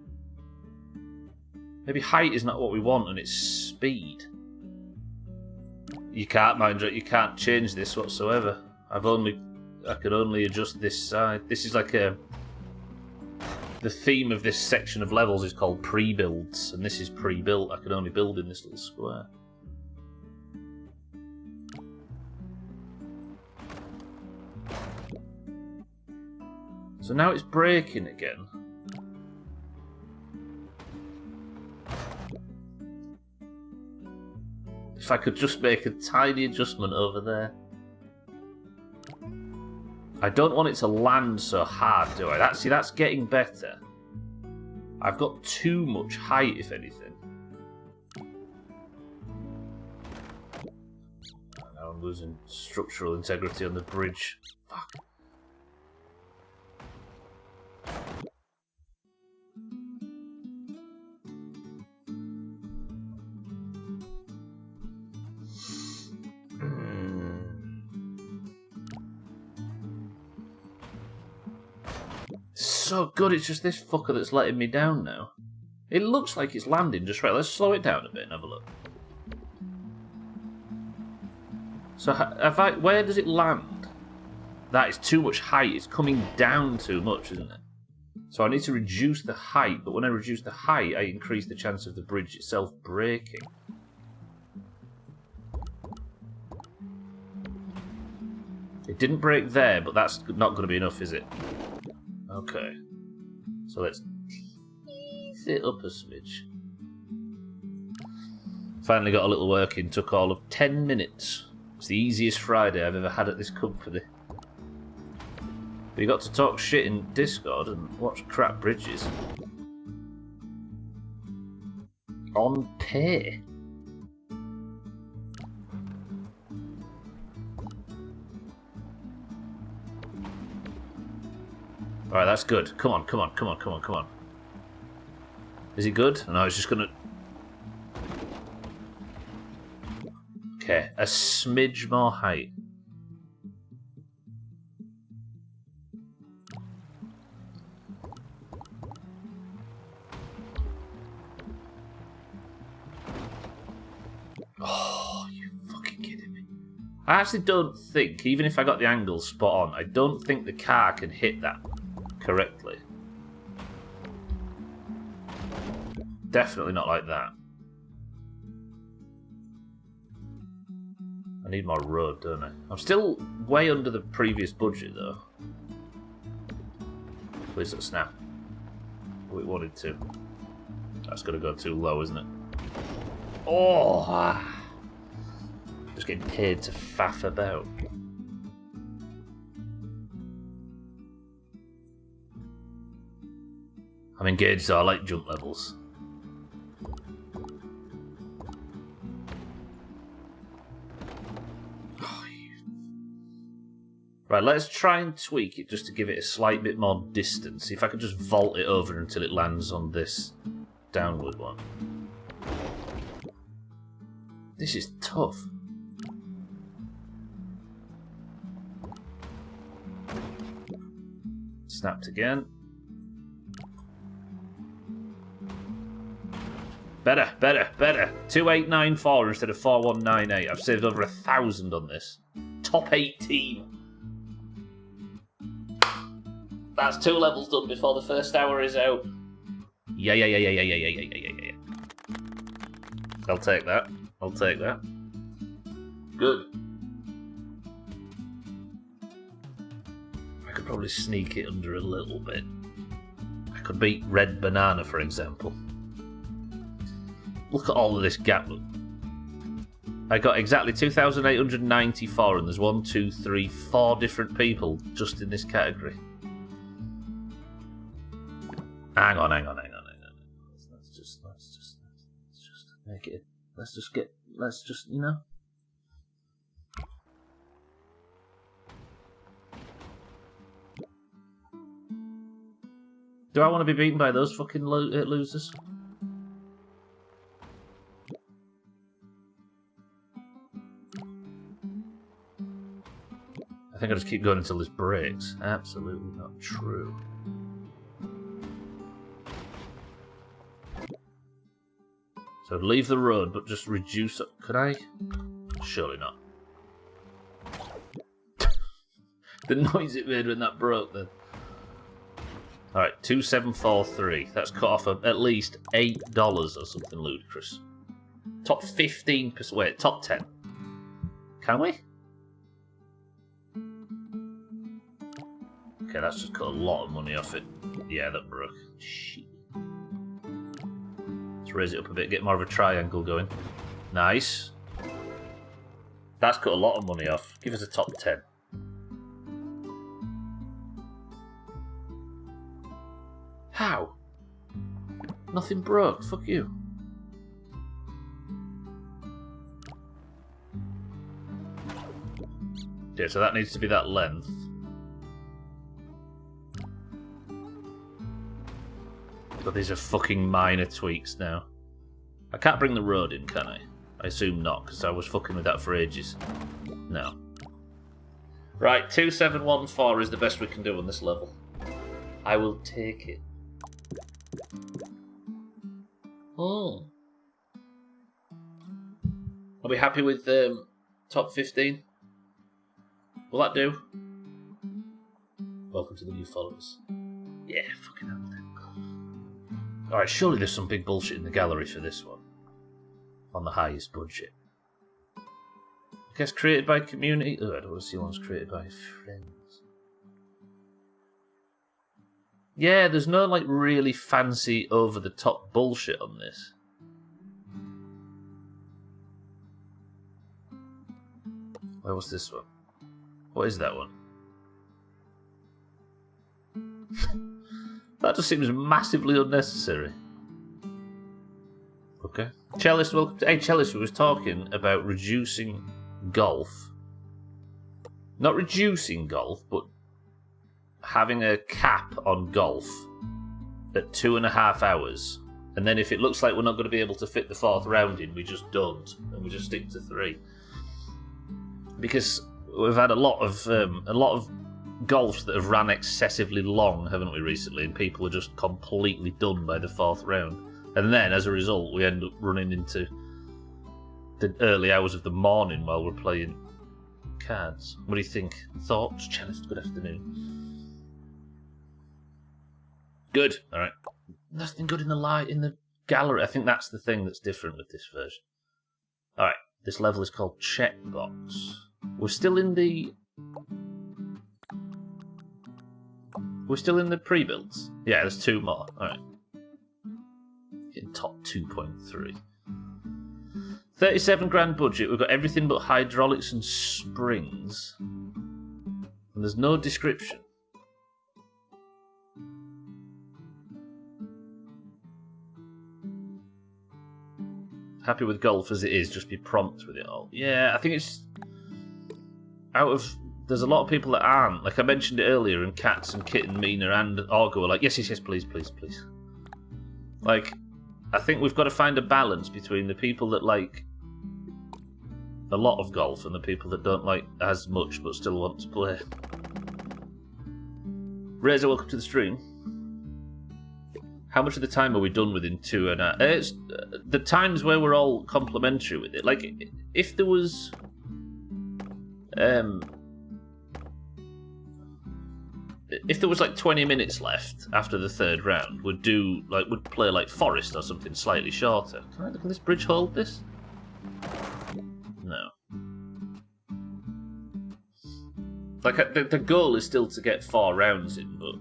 Maybe height is not what we want and it's speed. You can't, mind you, you can't change this whatsoever. I can only adjust this side. This is like the theme of this section of levels is called pre-builds, and this is pre-built. I can only build in this little square. So now it's breaking again. If I could just make a tiny adjustment over there. I don't want it to land so hard, do I? That's getting better. I've got too much height, if anything. Now I'm losing structural integrity on the bridge. Fuck. so good, it's just this fucker that's letting me down now. It looks like it's landing just right. Let's slow it down a bit and have a look. So, where does it land? That is too much height. It's coming down too much, isn't it? So I need to reduce the height, but when I reduce the height, I increase the chance of the bridge itself breaking. It didn't break there, but that's not going to be enough, is it? Okay. So let's ease it up a smidge. Finally got a little work in. Took all of 10 minutes. It's the easiest Friday I've ever had at this company. But you got to talk shit in Discord and watch crap bridges. On pay. Alright, that's good. Come on, come on, come on, come on, come on. Is he good? No, I was just gonna... Okay, a smidge more height. Oh, you fucking kidding me. I actually don't think, even if I got the angle spot on, I don't think the car can hit that correctly. Definitely not like that. I need more road, don't I? I'm still way under the previous budget, though. Please don't snap. We wanted to. That's going to go too low, isn't it? Oh! Just getting paid to faff about. I'm engaged, though. I like jump levels. Right, let's try and tweak it just to give it a slight bit more distance. See if I can just vault it over until it lands on this downward one. This is tough. Snapped again. Better, better, better. 2894 instead of 4198. I've saved over 1,000 on this. Top 18. That's 2 levels done before the first hour is out. Yeah. I'll take that. I'll take that. Good. I could probably sneak it under a little bit. I could beat Red Banana, for example. Look at all of this gap. I got exactly 2,894 and there's 1, 2, 3, 4 different people just in this category. Hang on. Let's just make it. Let's just, you know. Do I want to be beaten by those fucking losers? I think I'll just keep going until this breaks. Absolutely not true. So leave the road, but just reduce it. Could I? Surely not. The noise it made when that broke then. Alright, 2743. That's cut off at least $8 or something ludicrous. Top 15%. Wait, top 10. Can we? Okay, that's just cut a lot of money off it. Yeah, that broke. Shit. Let's raise it up a bit, get more of a triangle going. Nice. That's cut a lot of money off. Give us a top 10. How? Nothing broke. Fuck you. Yeah, so that needs to be that length. But these are fucking minor tweaks now. I can't bring the road in, can I? I assume not, because I was fucking with that for ages. No. Right, 2714 is the best we can do on this level. I will take it. Oh. Are we happy with top 15? Will that do? Welcome to the new followers. Yeah, fucking hell. Alright, surely there's some big bullshit in the gallery for this one. On the highest budget. I guess created by community. Oh, I don't want to see ones created by friends. Yeah, there's no like really fancy over the top bullshit on this. Where was this one? What is that one? That just seems massively unnecessary. Okay. Cellist, welcome to... Hey, Cellist, we was talking about reducing golf. Not reducing golf, but having a cap on golf at 2.5 hours. And then if it looks like we're not going to be able to fit the 4th round in, we just don't. And we just stick to 3. Because we've had a lot of golfs that have ran excessively long, haven't we, recently? And people are just completely done by the 4th round. And then, as a result, we end up running into the early hours of the morning while we're playing cards. What do you think? Thoughts? Cellist, good afternoon. Good. All right. Nothing good in the gallery. I think that's the thing that's different with this version. All right. This level is called Checkbox. We're still in the pre-builds. Yeah, there's 2 more. All right. In top 2.3. 37 grand budget. We've got everything but hydraulics and springs. And there's no description. Happy with golf as it is, just be prompt with it all. Yeah, I think it's... There's a lot of people that aren't. Like I mentioned it earlier, and Cats and Kitten, Mina and Argo are like, yes, please. Like, I think we've got to find a balance between the people that like a lot of golf and the people that don't like as much but still want to play. Razor, welcome to the stream. How much of the time are we done within 2.5? It's the times where we're all complimentary with it. Like, if there was... if there was like 20 minutes left after the 3rd round, we'd play like Forest or something slightly shorter. Can this bridge hold this? No. Like the goal is still to get 4 rounds in, but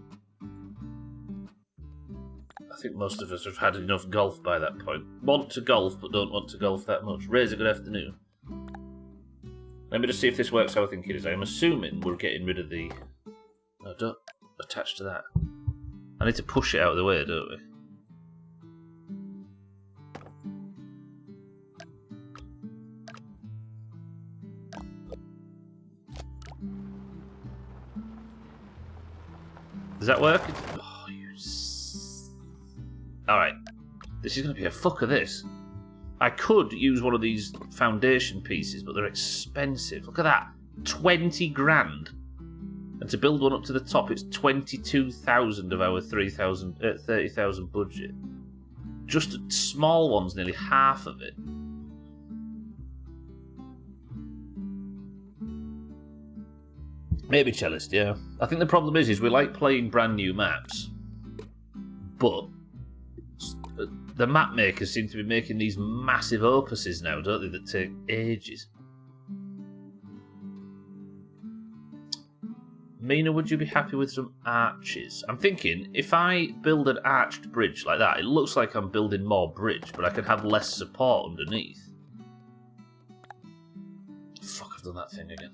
I think most of us have had enough golf by that point. Want to golf, but don't want to golf that much. Razor, good afternoon. Let me just see if this works how I think it is. I'm assuming we're getting rid of the... No, don't attach to that. I need to push it out of the way, don't we? Does that work? Oh, you... Alright. This is going to be a fuck of this. I could use one of these foundation pieces, but they're expensive. Look at that. 20 grand. And to build one up to the top, it's 22,000 of our 30,000 budget. Just small ones, nearly half of it. Maybe Cellist, yeah. I think the problem is we like playing brand new maps, but the map makers seem to be making these massive opuses now, don't they, that take ages. Mina, would you be happy with some arches? I'm thinking, if I build an arched bridge like that, it looks like I'm building more bridge, but I could have less support underneath. Fuck, I've done that thing again.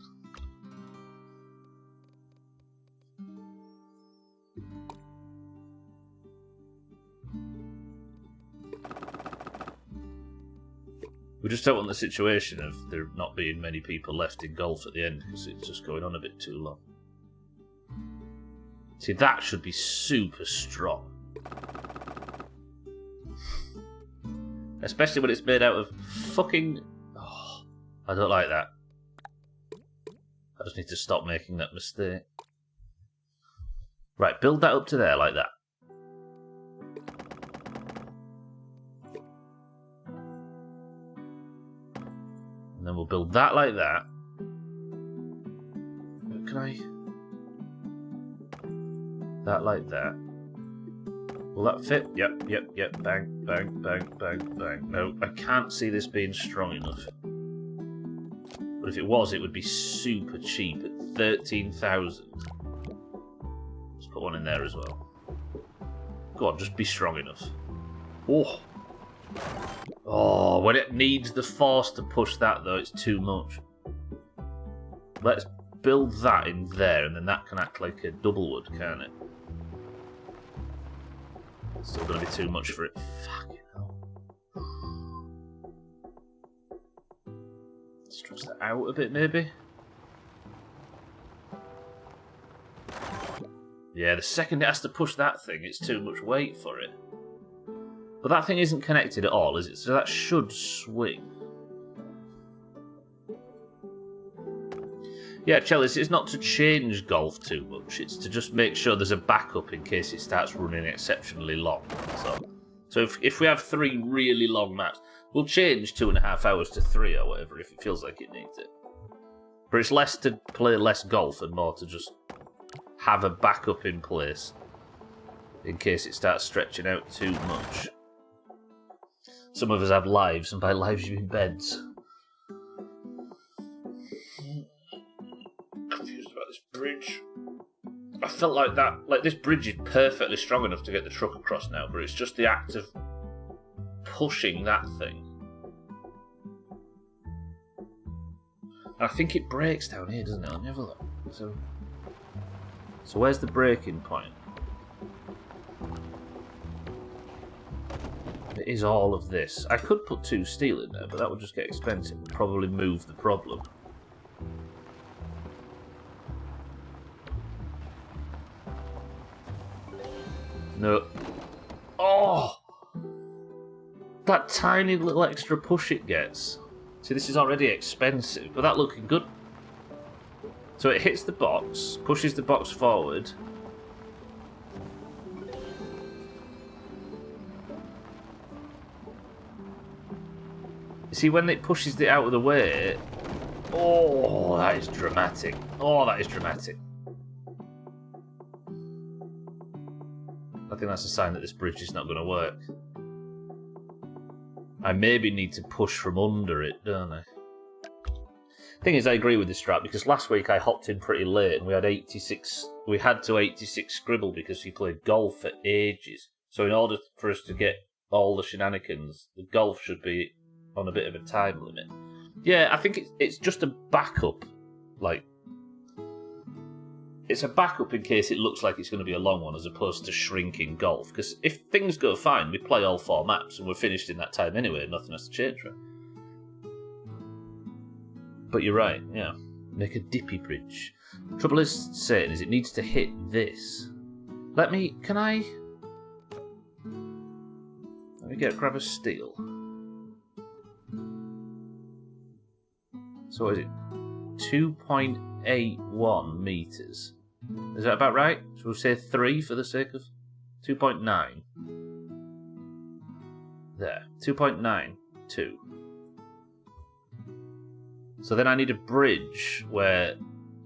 We just don't want the situation of there not being many people left in golf at the end, because it's just going on a bit too long. See, that should be super strong. Especially when it's made out of fucking... Oh, I don't like that. I just need to stop making that mistake. Right, build that up to there like that. And then we'll build that like that. Can I... That like that. Will that fit? Yep. Bang, bang, bang, bang, bang. No, I can't see this being strong enough. But if it was, it would be super cheap at 13,000. Let's put one in there as well. Go on, just be strong enough. Oh! Oh, when it needs the force to push that, though, it's too much. Let's build that in there, and then that can act like a double wood, can't it? It's still going to be too much for it. Fucking hell. Stretch that out a bit, maybe? Yeah, the second it has to push that thing, it's too much weight for it. But that thing isn't connected at all, is it? So that should swing. Yeah, Chelsea, it's not to change golf too much. It's to just make sure there's a backup in case it starts running exceptionally long. So if we have 3 really long maps, we'll change 2.5 hours to 3 or whatever if it feels like it needs it. But it's less to play less golf and more to just have a backup in place in case it starts stretching out too much. Some of us have lives, and by lives you mean beds. Confused about this bridge. I felt like that, like this bridge is perfectly strong enough to get the truck across now, but it's just the act of pushing that thing. And I think it breaks down here, doesn't it? Let me have a look. So where's the breaking point? It is all of this. I could put 2 steel in there, but that would just get expensive and probably move the problem. No. Oh! That tiny little extra push it gets. See, this is already expensive, but that looking good. So it hits the box, pushes the box forward. You see, when it pushes it out of the way... Oh, that is dramatic. Oh, that is dramatic. I think that's a sign that this bridge is not going to work. I maybe need to push from under it, don't I? Thing is, I agree with this strat, because last week I hopped in pretty late and we had 86... We had to 86 scribble because he played golf for ages. So in order for us to get all the shenanigans, the golf should be on a bit of a time limit. Yeah, I think it's just a backup. Like, it's a backup in case it looks like it's going to be a long one as opposed to shrinking golf. Because if things go fine, we play all 4 maps and we're finished in that time anyway. Nothing has to change, right? But you're right, yeah. Make a dippy bridge. Trouble is saying is it needs to hit this. Let me grab a steel. So what is it? 2.81 meters. Is that about right? Should we say 3 for the sake of 2.9? There. 2.92. So then I need a bridge where,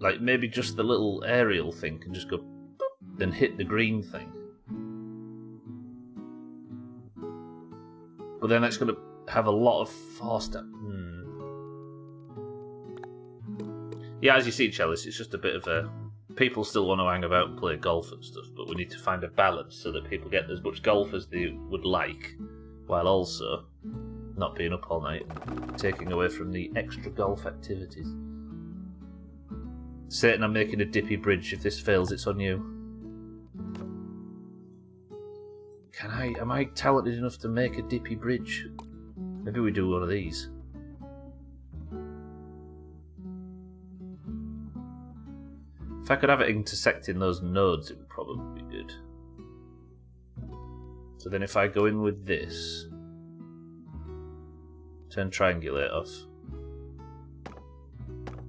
like, maybe just the little aerial thing can just go boop, and hit the green thing. But then that's going to have a lot of force down. Yeah, as you see, Chalice, it's just a bit of a... People still want to hang about and play golf and stuff, but we need to find a balance so that people get as much golf as they would like, while also not being up all night, taking away from the extra golf activities. Satan, I'm making a dippy bridge. If this fails, it's on you. Am I talented enough to make a dippy bridge? Maybe we do one of these. If I could have it intersecting those nodes, it would probably be good. So then if I go in with this, turn triangulate off.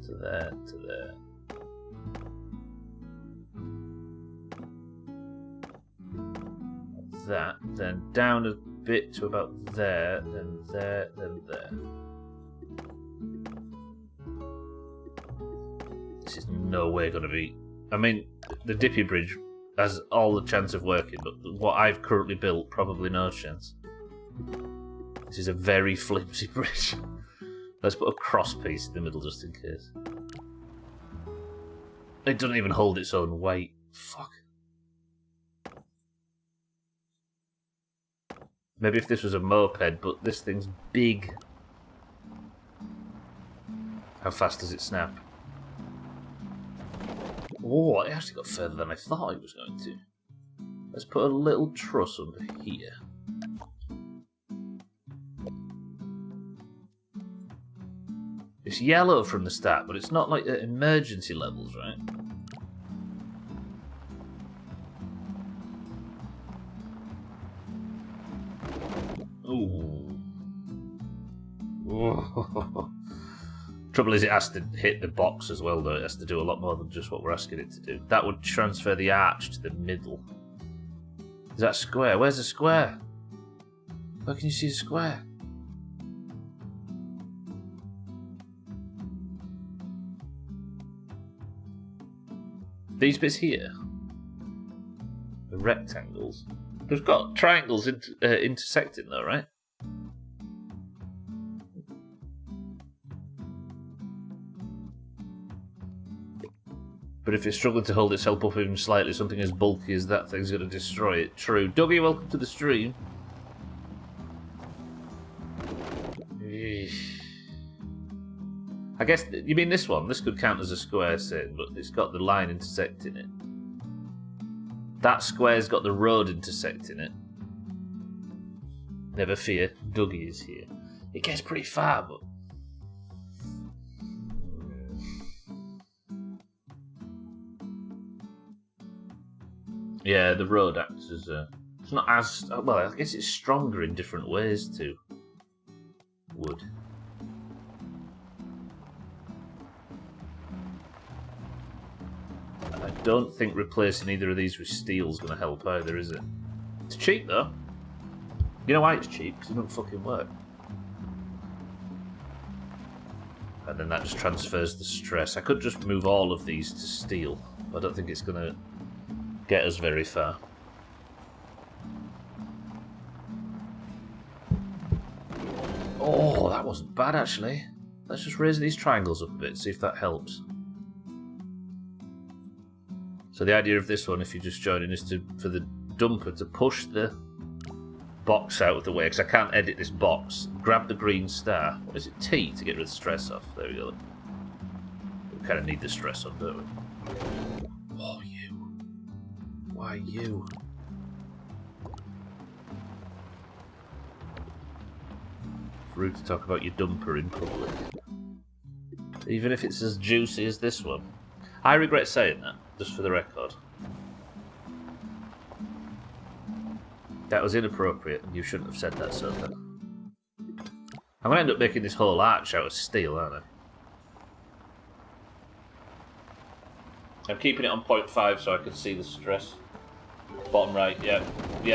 To there, to there. that, then down a bit to about there, then there, then there. This is no way going to be... I mean, the Dippy Bridge has all the chance of working, but what I've currently built, probably no chance. This is a very flimsy bridge. Let's put a cross piece in the middle just in case. It doesn't even hold its own weight. Fuck. Maybe if this was a moped, but this thing's big. How fast does it snap? Oh, it actually got further than I thought it was going to. Let's put a little truss under here. It's yellow from the start, but it's not like at emergency levels, right? Ooh. Whoa. Trouble is, it has to hit the box as well, though. It has to do a lot more than just what we're asking it to do. That would transfer the arch to the middle. Is that square? Where's the square? Where can you see the square? These bits here? The rectangles? They've got triangles intersecting, though, right? But if it's struggling to hold itself up even slightly, something as bulky as that thing's going to destroy it. True. Dougie, welcome to the stream. I guess, you mean this one? This could count as a square, say, but it's got the line intersecting it. That square's got the road intersecting it. Never fear, Dougie is here. It gets pretty far, but... Yeah, the road acts as a... It's not as... Well, I guess it's stronger in different ways to wood. I don't think replacing either of these with steel is going to help either, is it? It's cheap, though. You know why it's cheap? Because it doesn't fucking work. And then that just transfers the stress. I could just move all of these to steel. I don't think it's going to get us very far. Oh, that wasn't bad, actually. Let's just raise these triangles up a bit, see if that helps. So the idea of this one, if you're just joining, is for the dumper to push the box out of the way, because I can't edit this box. Grab the green star. What is it? T to get rid of the stress off. There we go. We kind of need the stress on, don't we? Oh, you. Why you? It's rude to talk about your dumper in public. Even if it's as juicy as this one. I regret saying that, just for the record. That was inappropriate, and you shouldn't have said that, Sofa. I'm going to end up making this whole arch out of steel, aren't I? I'm keeping it on 0.5 so I can see the stress. Bottom right, yeah. We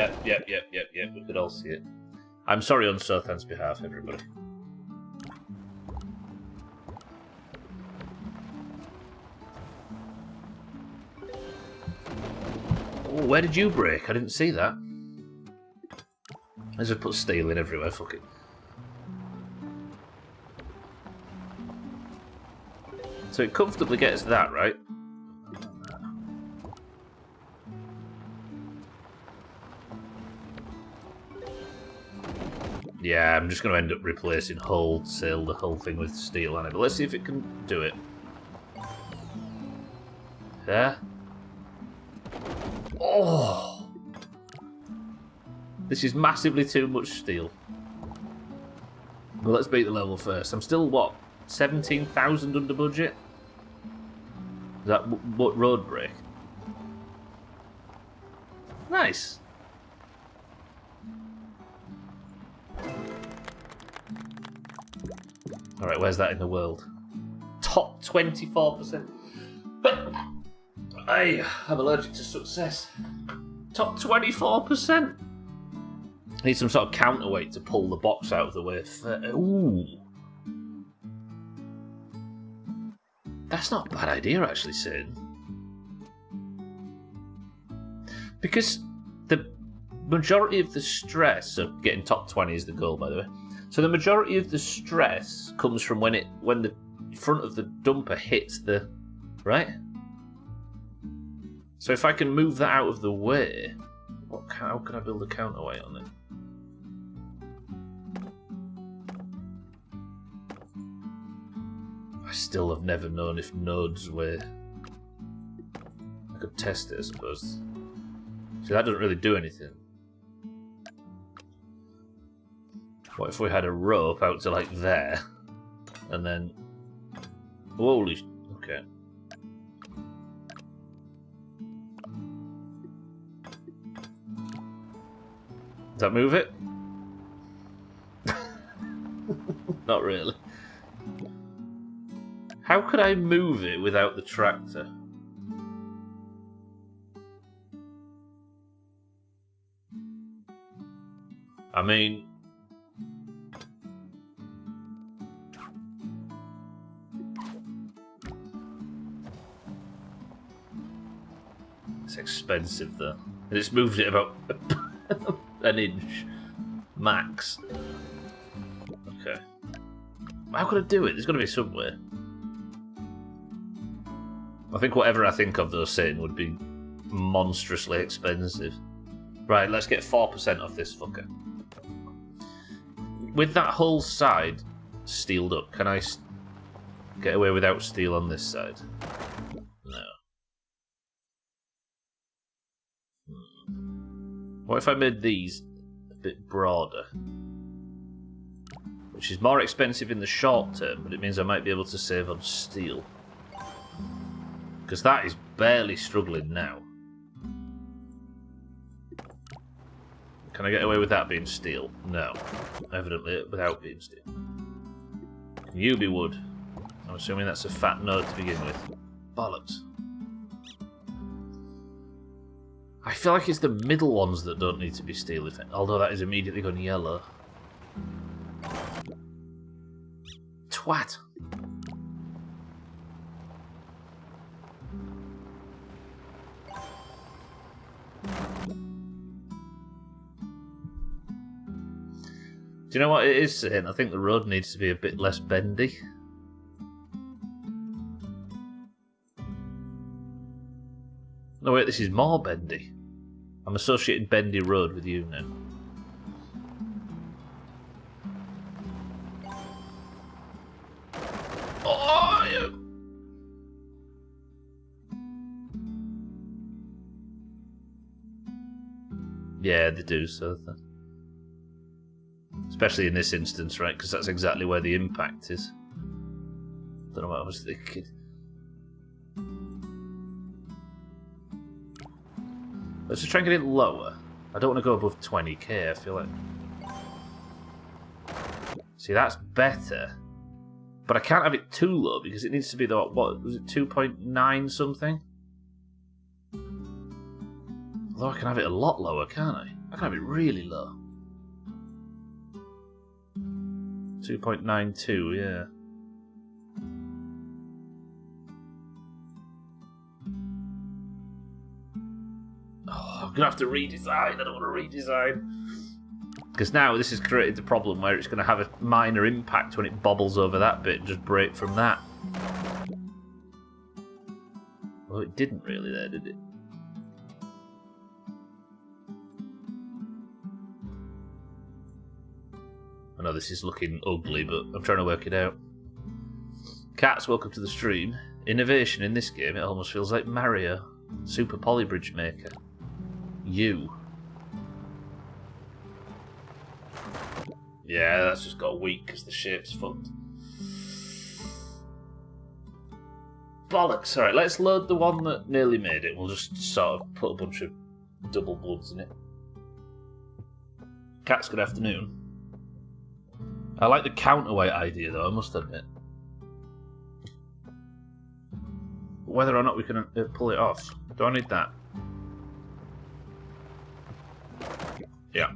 could all see it. I'm sorry on Sothan's behalf, everybody. Oh, where did you break? I didn't see that. Let's just put steel in everywhere, fuck it. So it comfortably gets that, right? Yeah, I'm just going to end up replacing wholesale the whole thing with steel on it. But let's see if it can do it. There. Oh! This is massively too much steel. But let's beat the level first. I'm still, what, 17,000 under budget? Is that what road break? Nice. Alright, where's that in the world? Top 24%. I'm allergic to success. Top 24%. I need some sort of counterweight to pull the box out of the way. Ooh. That's not a bad idea, actually, Sid. Because the majority of the stress of getting top 20 is the goal, by the way. So the majority of the stress comes from when the front of the dumper hits the... Right? So if I can move that out of the way, how can I build a counterweight on it? I still have never known if nodes were... I could test it, I suppose. See, that doesn't really do anything. What if we had a rope out to, like, there? And then... Holy... Okay. Does that move it? Not really. How could I move it without the tractor? I mean... It's expensive though. And it's moved it about an inch. Max. Okay. How could I do it? There's got to be somewhere. I think whatever I think of, though, saying would be monstrously expensive. Right, let's get 4% off this fucker. With that whole side steeled up, can I get away without steel on this side? No. What if I made these a bit broader? Which is more expensive in the short term, but it means I might be able to save on steel. Because that is barely struggling now. Can I get away with that being steel? No. Evidently without being steel. Can you be wood? I'm assuming that's a fat node to begin with. Bollocks. I feel like it's the middle ones that don't need to be steel, although that is immediately gone yellow. Twat. Do you know what it is saying? I think the road needs to be a bit less bendy. No wait, this is more bendy. I'm associating bendy road with you now. Oh, yeah. Yeah, they do, so... Especially in this instance, right? Because that's exactly where the impact is. Don't know what I was thinking. Let's just try and get it lower. I don't want to go above 20k, I feel like... See, that's better. But I can't have it too low because it needs to be the... What was it, 2.9 something? Although I can have it a lot lower, can't I? I can have it really low. 2.92, yeah. Oh, I'm gonna have to redesign. I don't want to redesign. Because now this has created the problem where it's going to have a minor impact when it bobbles over that bit and just break from that. Well, it didn't really there, did it? I know this is looking ugly, but I'm trying to work it out. Cats, welcome to the stream. Innovation in this game, it almost feels like Mario. Super Polybridge Maker. You. Yeah, that's just got weak because the shape's fucked. Bollocks. Alright, let's load the one that nearly made it. We'll just sort of put a bunch of double bloods in it. Cats, good afternoon. I like the counterweight idea, though, I must admit. Whether or not we can pull it off. Do I need that? Yeah.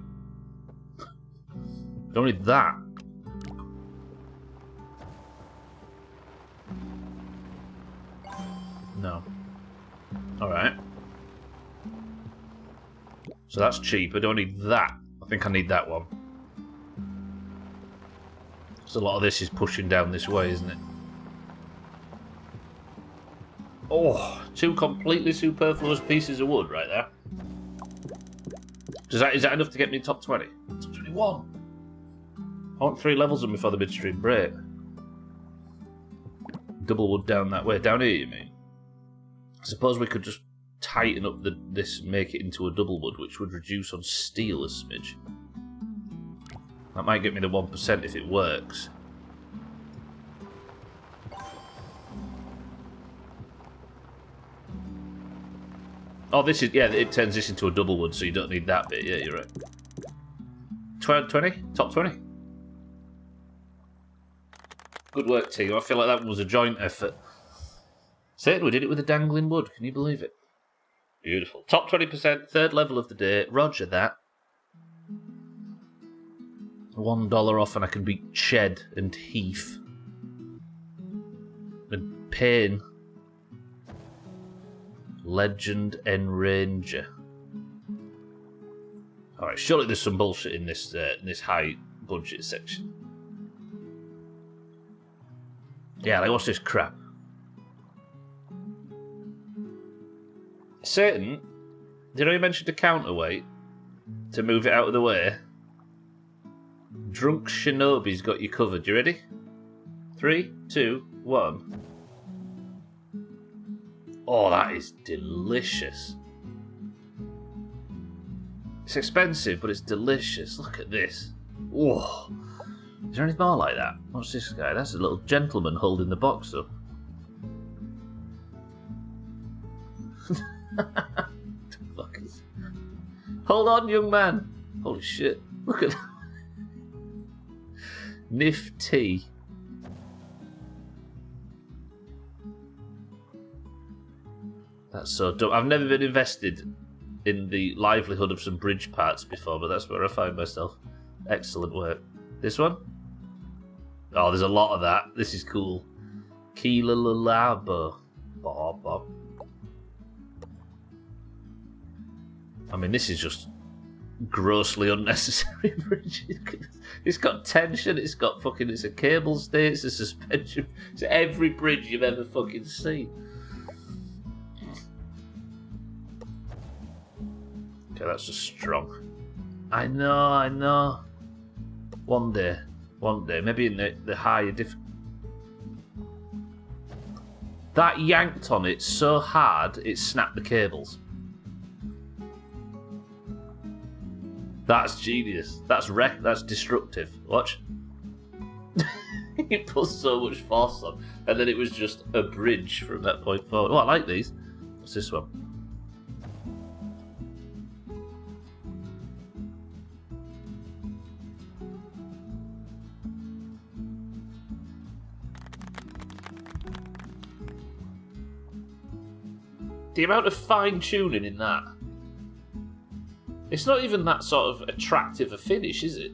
Don't need that. No. Alright. So that's cheap. I don't need that. I think I need that one. So a lot of this is pushing down this way, isn't it? Oh, 2 completely superfluous pieces of wood right there. Is that enough to get me top 20? Top 21. I want 3 levels of them before the midstream break. Double wood down that way. Down here, you mean? I suppose we could just tighten up this and make it into a double wood, which would reduce on steel a smidge. That might get me the 1% if it works. Oh, this is... Yeah, it turns this into a double wood, so you don't need that bit. Yeah, you're right. 20? Top 20? Good work, team. I feel like that one was a joint effort. Satan, we did it with a dangling wood. Can you believe it? Beautiful. Top 20%, 3rd level of the day. Roger that. $1 off and I can beat Shed and Heath. And Pain. Legend and Ranger. Alright, surely there's some bullshit in this high budget section. Yeah, like what's this crap? Satan, did I mention to counterweight? To move it out of the way? Drunk Shinobi's got you covered. You ready? 3, 2, 1. Oh, that is delicious. It's expensive, but it's delicious. Look at this. Whoa. Is there anything more like that? What's this guy? That's a little gentleman holding the box up. Fuck is... Hold on, young man. Holy shit. Look at that. Nifty. That's so dumb. I've never been invested in the livelihood of some bridge parts before, but that's where I find myself. Excellent work. This one? Oh, there's a lot of that. This is cool. Keelalabo. Bob. I mean, this is just grossly unnecessary bridge. It's got tension, it's a cable stay, it's a suspension. It's every bridge you've ever fucking seen. Okay, that's just strong. I know. One day. Maybe in the higher That yanked on it so hard, it snapped the cables. That's genius. That's destructive. Watch. He put so much force on, and then it was just a bridge from that point forward. Oh, I like these. What's this one? The amount of fine-tuning in that. It's not even that sort of attractive a finish, is it?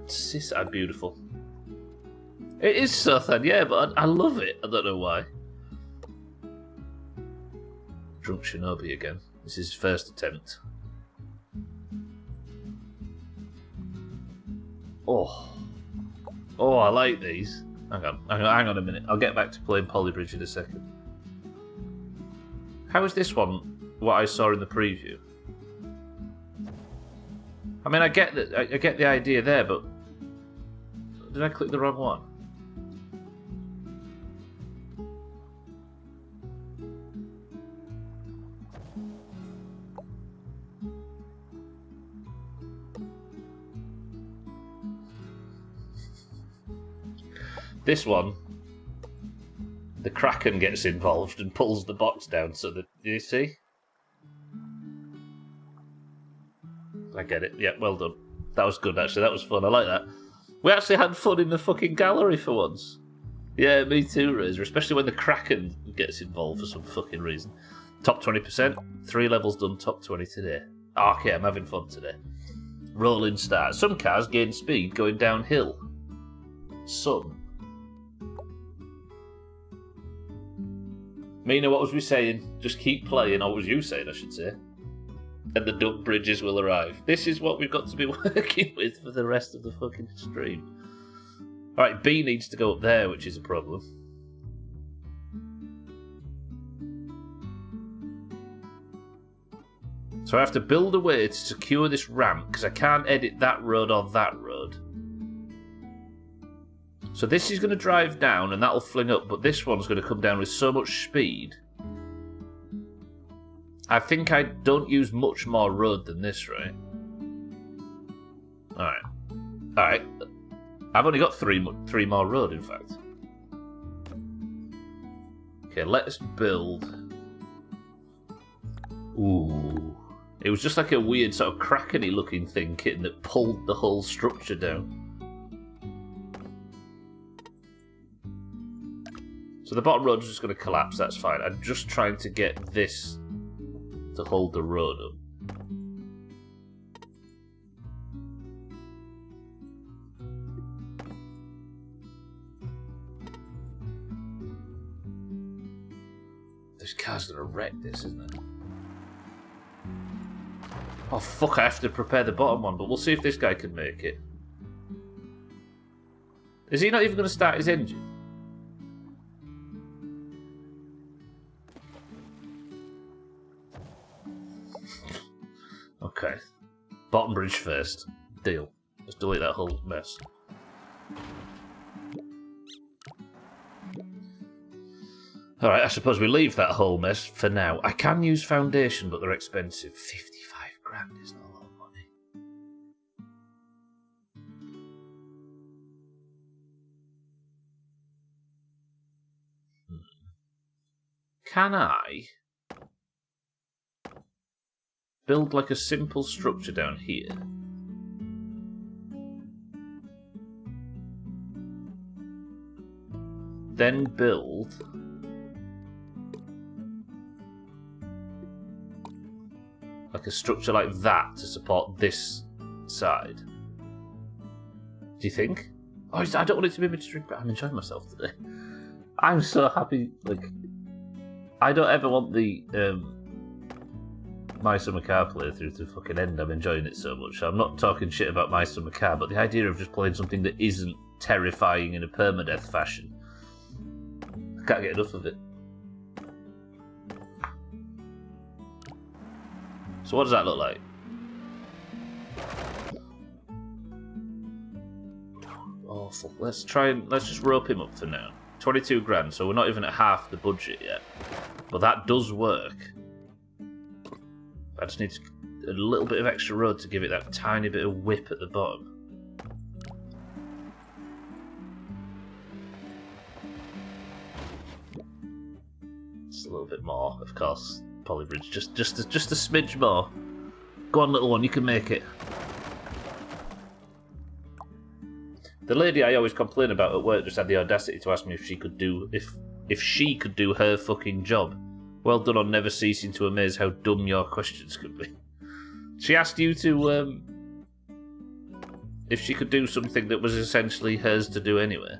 It's beautiful. It is so thin, yeah, but I love it. I don't know why. Drunk Shinobi again. This is his first attempt. Oh, I like these. Hang on a minute. I'll get back to playing Polybridge in a second. How is this one what I saw in the preview? I mean, I get the idea there, but did I click the wrong one? This one, the Kraken gets involved and pulls the box down so that... Do you see? I get it. Yeah, well done. That was good, actually. That was fun. I like that. We actually had fun in the fucking gallery for once. Yeah, me too, Razor. Especially when the Kraken gets involved for some fucking reason. Top 20%. 3 levels done, top 20 today. Okay, I'm having fun today. Rolling stars. Some cars gain speed going downhill. Some. Mina, what was we saying? Just keep playing, or what was you saying, I should say? And the duck bridges will arrive. This is what we've got to be working with for the rest of the fucking stream. Alright, B needs to go up there, which is a problem. So I have to build a way to secure this ramp, because I can't edit that road or that road. So this is going to drive down, and that'll fling up, but this one's going to come down with so much speed. I think I don't use much more road than this, right? Alright. Alright. I've only got three more road, in fact. Okay, let's build... Ooh. It was just like a weird sort of Kraken-y looking thing, kitten, that pulled the whole structure down. So the bottom road is just going to collapse, that's fine. I'm just trying to get this to hold the road up. This car's going to wreck this, isn't it? Oh fuck, I have to prepare the bottom one, but we'll see if this guy can make it. Is he not even going to start his engine? Okay. Bottom bridge first. Deal. Let's delete that whole mess. Alright, I suppose we leave that whole mess for now. I can use foundation, but they're expensive. 55 grand is not a lot of money. Can I build like a simple structure down here? Then build like a structure like that to support this side. Do you think? Oh, I don't want it to be a midstream, but I'm enjoying myself today. I'm so happy. Like, I don't ever want the My Summer Car playthrough to fucking end. I'm enjoying it so much. I'm not talking shit about My Summer Car, but the idea of just playing something that isn't terrifying in a permadeath fashion, I can't get enough of it. So what does that look like? Oh fuck, let's just rope him up for now. 22 grand, so we're not even at half the budget yet. But that does work. I just need a little bit of extra road to give it that tiny bit of whip at the bottom. Just a little bit more, of course. Polybridge, just a smidge more. Go on, little one, you can make it. The lady I always complain about at work just had the audacity to ask me if she could do her fucking job. Well done on never ceasing to amaze how dumb your questions could be. She asked you to if she could do something that was essentially hers to do anyway.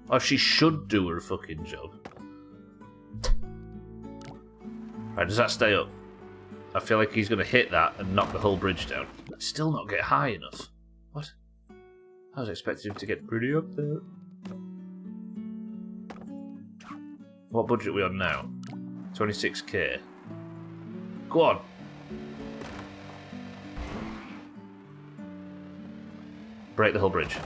Or if she should do her fucking job. Right, does that stay up? I feel like he's going to hit that and knock the whole bridge down. But still not get high enough. What? I was expecting him to get pretty up there. What budget are we on now? 26k. Go on. Break the whole bridge.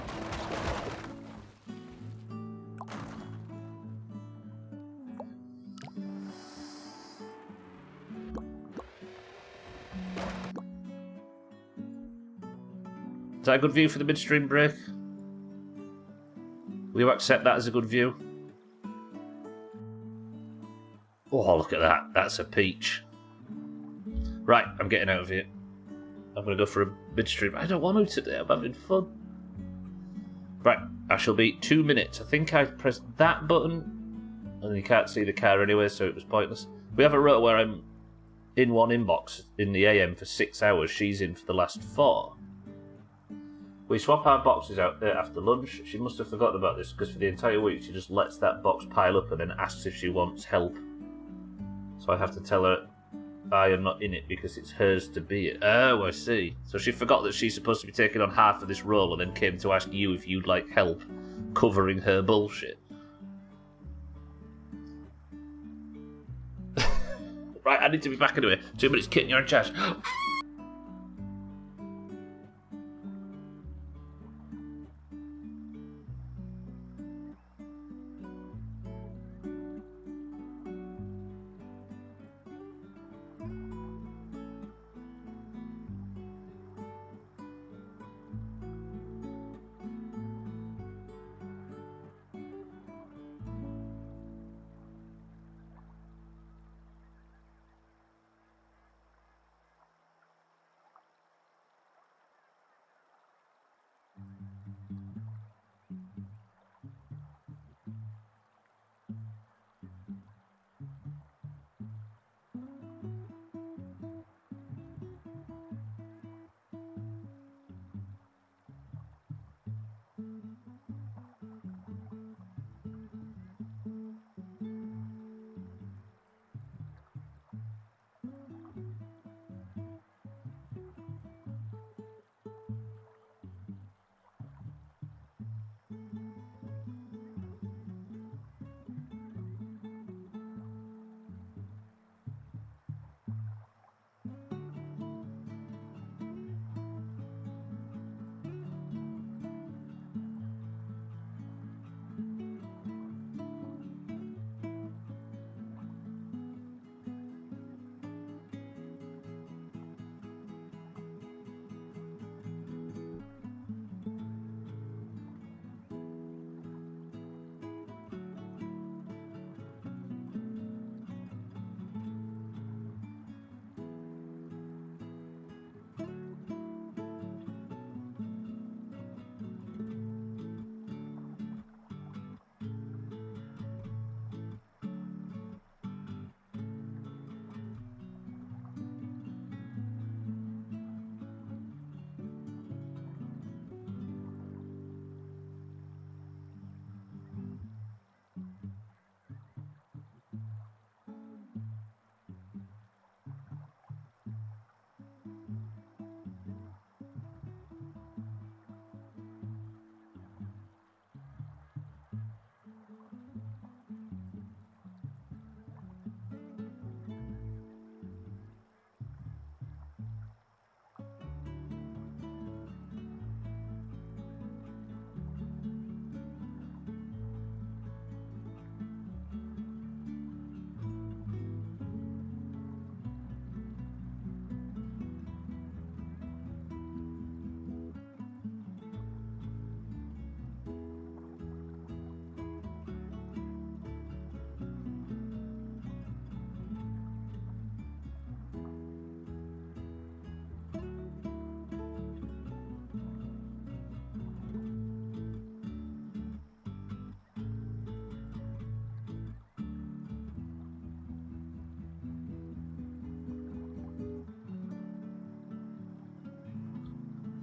Is that a good view for the midstream break? Will you accept that as a good view? Oh, look at that. That's a peach. Right, I'm getting out of here. I'm going to go for a midstream. I don't want to today. I'm having fun. Right, I shall be 2 minutes. I think I pressed that button, and you can't see the car anyway, so it was pointless. We have a rota where I'm in one inbox in the AM for 6 hours. She's in for the last 4. We swap our boxes out after lunch. She must have forgotten about this because for the entire week she just lets that box pile up and then asks if she wants help. So I have to tell her I am not in it because it's hers to be it. Oh, I see. So she forgot that she's supposed to be taking on half of this role and then came to ask you if you'd like help covering her bullshit. Right, I need to be back anyway. 2 minutes, Kit, you're in charge.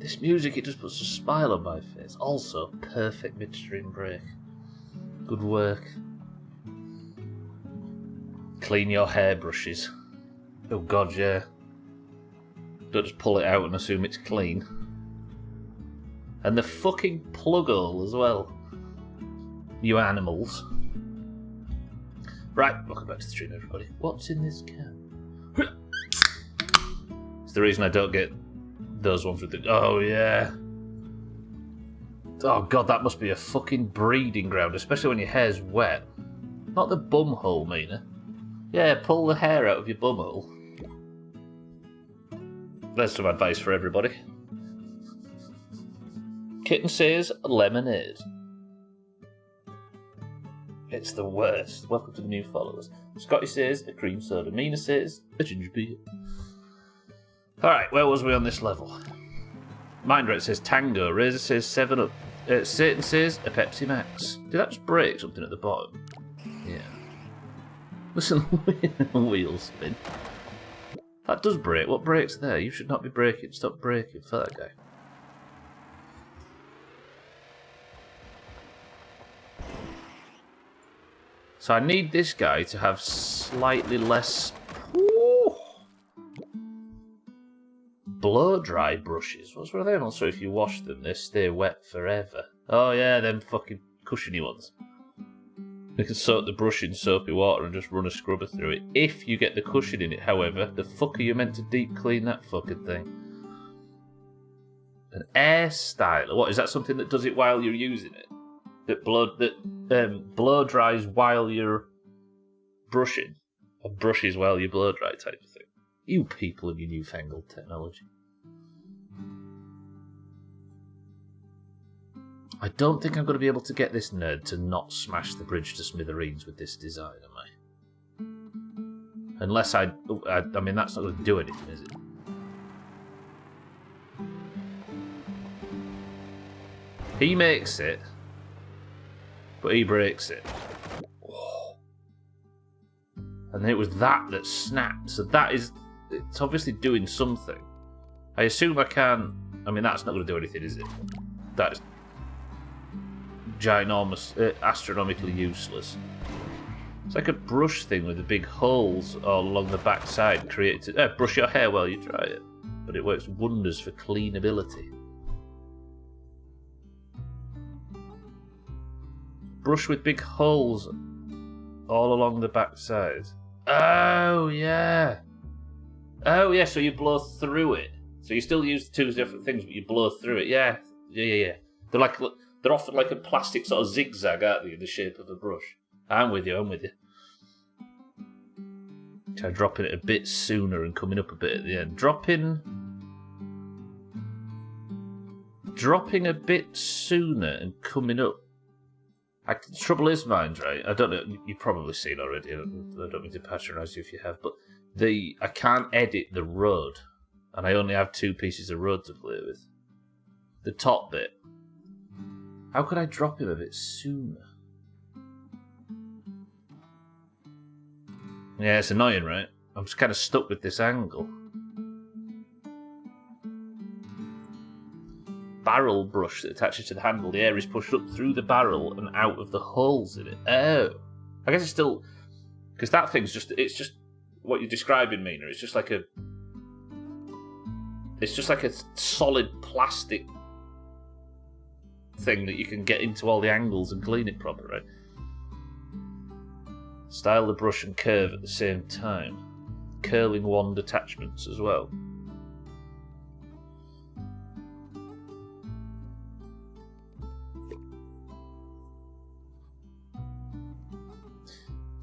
This music, it just puts a smile on my face. Also, perfect midstream break. Good work. Clean your hairbrushes. Oh god, yeah. Don't just pull it out and assume it's clean. And the fucking plug hole as well. You animals. Right, welcome back to the stream, everybody. What's in this can? It's the reason I don't get those ones with the... Oh, yeah. Oh, God, that must be a fucking breeding ground, especially when your hair's wet. Not the bum hole, Mina. Yeah, pull the hair out of your bum hole. There's some advice for everybody. Kitten says lemonade. It's the worst. Welcome to the new followers. Scotty says a cream soda. Mina says a ginger beer. Alright, where was we on this level? Mindrat says Tango. Razor says 7-Up. Satan says a Pepsi Max. Did that just break something at the bottom? Yeah. Listen, the wheels spin. That does brake. What brakes there? You should not be braking. Stop braking for that guy. So I need this guy to have slightly less blow-dry brushes. What's wrong with them? Also, if you wash them, they stay wet forever. Oh yeah, them fucking cushiony ones. You can soak the brush in soapy water and just run a scrubber through it. If you get the cushion in it, however, the fuck are you meant to deep clean that fucking thing? An air styler. What, is that something that does it while you're using it? That blow dries while you're brushing? Or brushes while you blow dry type of thing? You people and your newfangled technology. I don't think I'm going to be able to get this nerd to not smash the bridge to smithereens with this design, am I? Unless I mean, that's not going to do anything, is it? He makes it, but he breaks it. Oh. And it was that snapped, so it's obviously doing something. I assume I can... I mean, that's not going to do anything, is it? That is ginormous, astronomically useless. It's like a brush thing with the big holes all along the back side created to brush your hair while you dry it. But it works wonders for cleanability. Brush with big holes all along the back side. Oh, yeah. Oh, yeah, so you blow through it. So you still use two different things, but you blow through it. Yeah. They're often like a plastic sort of zigzag, aren't they, in the shape of a brush. I'm with you. Try dropping it a bit sooner and coming up a bit at the end. Dropping a bit sooner and coming up. The trouble is, mind, right? I don't know, you've probably seen already. I don't mean to patronise you if you have, but I can't edit the road, and I only have two pieces of road to play with. The top bit. How could I drop him a bit sooner? Yeah, it's annoying, right? I'm just kind of stuck with this angle. Barrel brush that attaches to the handle. The air is pushed up through the barrel and out of the holes in it. Oh. I guess it's still... Because that thing's just... It's just what you're describing, Mina. It's just like a solid plastic thing that you can get into all the angles and clean it proper, right? Style the brush and curve at the same time. Curling wand attachments as well.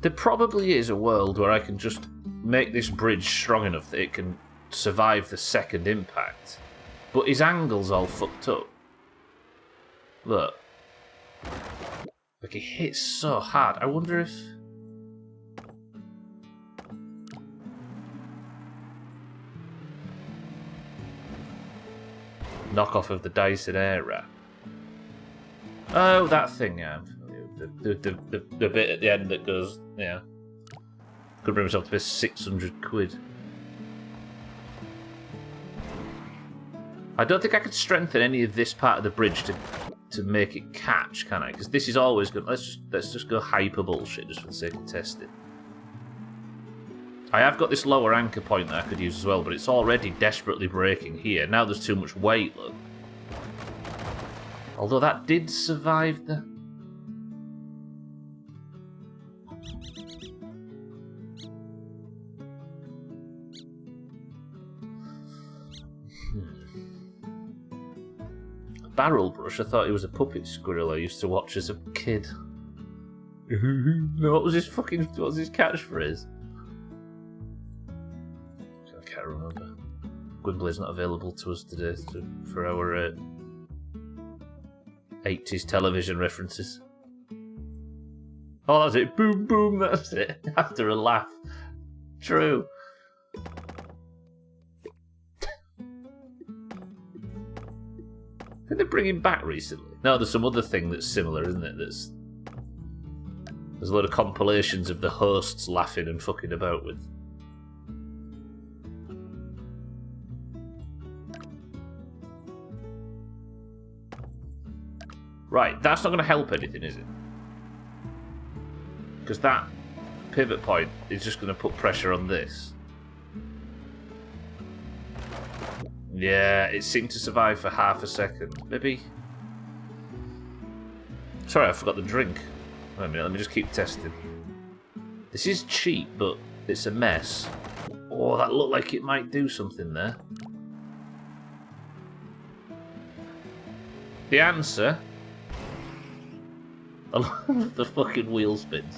There probably is a world where I can just make this bridge strong enough that it can survive the second impact. But his angle's all fucked up. Look. Like, he hits so hard. I wonder if... Knockoff of the Dyson Air Wrap. Oh, that thing, yeah. The bit at the end that goes, yeah. Could bring myself to pay 600 quid. I don't think I could strengthen any of this part of the bridge to make it catch, can I? Because this is always good. Let's just go hyper bullshit just for the sake of testing. I have got this lower anchor point that I could use as well, but it's already desperately breaking here. Now there's too much weight, look. Although that did survive the... Barrel brush? I thought he was a puppet squirrel I used to watch as a kid. What was his catchphrase? I can't remember. Gwimbly's not available to us today for our 80s television references. Oh, that's it. Boom, boom, that's it. After a laugh. True. Did they bring him back recently? No, there's some other thing that's similar, isn't it? There's a lot of compilations of the hosts laughing and fucking about with. Right, that's not going to help anything, is it? Because that pivot point is just going to put pressure on this. Yeah, it seemed to survive for half a second. Maybe... Sorry, I forgot the drink. Wait a minute, let me just keep testing. This is cheap, but it's a mess. Oh, that looked like it might do something there. The answer... I love the fucking wheel spins.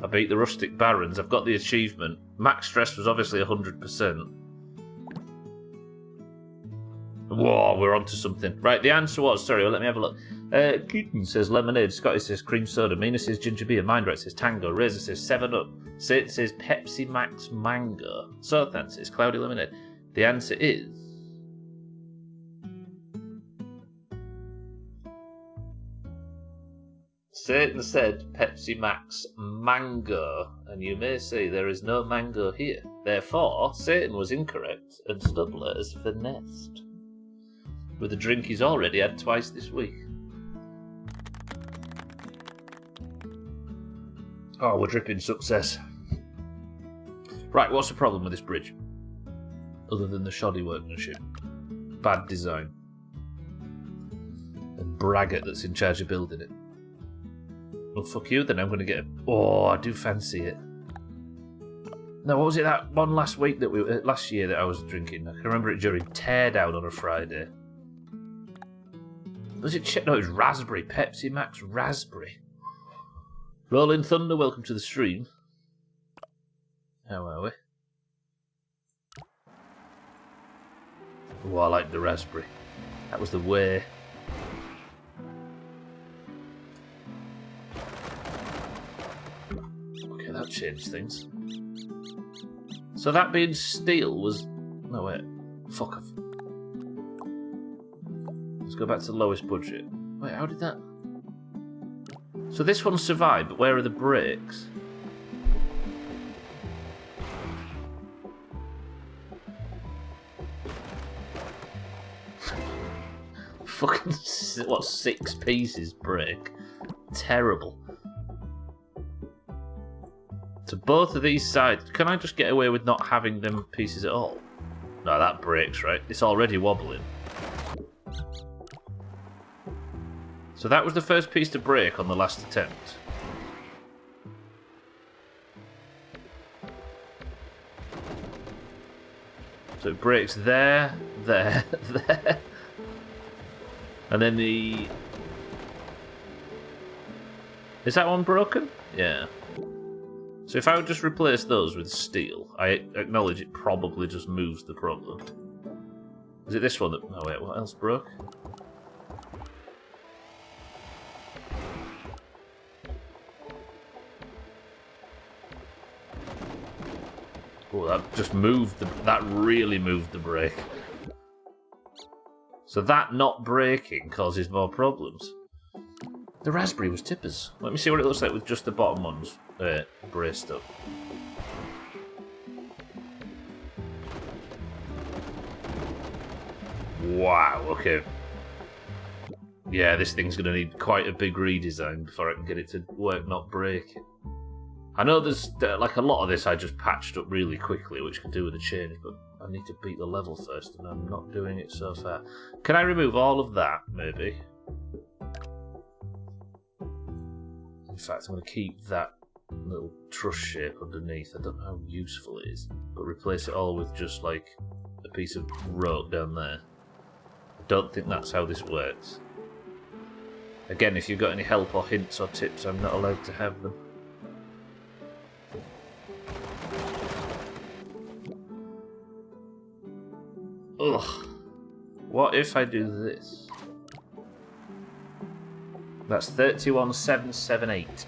I beat the Rustic Barons. I've got the achievement. Max stress was obviously 100%. Whoa, we're onto something. Right, the answer was... Sorry, let me have a look. Keaton says lemonade. Scotty says cream soda. Mina says ginger beer. Mindrat says tango. Razor says 7-Up. Satan says Pepsi Max Mango. Sothan says cloudy lemonade. The answer is... Satan said Pepsi Max Mango, and you may say there is no mango here. Therefore, Satan was incorrect, and Stubbler has finessed. With a drink he's already had twice this week. Oh, we're dripping success. Right, what's the problem with this bridge? Other than the shoddy workmanship. Bad design. And Braggart that's in charge of building it. Well, fuck you, then I'm going to get... Oh, I do fancy it. No, what was it, that one last week that last year that I was drinking? I can remember it during Teardown on a Friday. Was it... No, it was Raspberry. Pepsi Max Raspberry. Rolling Thunder, welcome to the stream. How are we? Oh, I like the raspberry. That was the way. Okay, that changed things. So that being steel was... No, wait. Fuck off. Let's go back to the lowest budget. Wait, how did that... So this one survived, but where are the brakes? Fucking, what, 6 pieces break? Terrible. To both of these sides, can I just get away with not having them pieces at all? No, that breaks, right? It's already wobbling. So that was the first piece to break on the last attempt. So it breaks there, there, there. And then the... Is that one broken? Yeah. So if I would just replace those with steel, I acknowledge it probably just moves the problem. Is it this one that... Oh wait, what else broke? Oh, that just moved the... That really moved the brake. So that not breaking causes more problems. The raspberry was tippers. Let me see what it looks like with just the bottom ones braced up. Wow, okay. Yeah, this thing's going to need quite a big redesign before I can get it to work, not break it. I know there's, like, a lot of this I just patched up really quickly, which can do with the change, but I need to beat the level first, and I'm not doing it so far. Can I remove all of that, maybe? In fact, I'm going to keep that little truss shape underneath. I don't know how useful it is, but replace it all with just, like, a piece of rope down there. I don't think that's how this works. Again, if you've got any help or hints or tips, I'm not allowed to have them. Ugh. What if I do this? That's 31,778.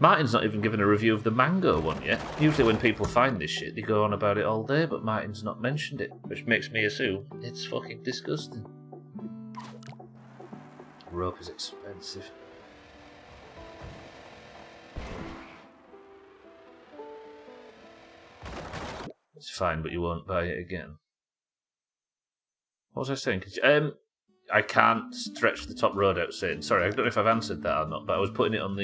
Martin's not even given a review of the mango one yet. Usually when people find this shit, they go on about it all day, but Martin's not mentioned it, which makes me assume it's fucking disgusting. Rope is expensive. It's fine, but you won't buy it again. What was I saying? I can't stretch the top road out saying, sorry, I don't know if I've answered that or not, but I was putting it on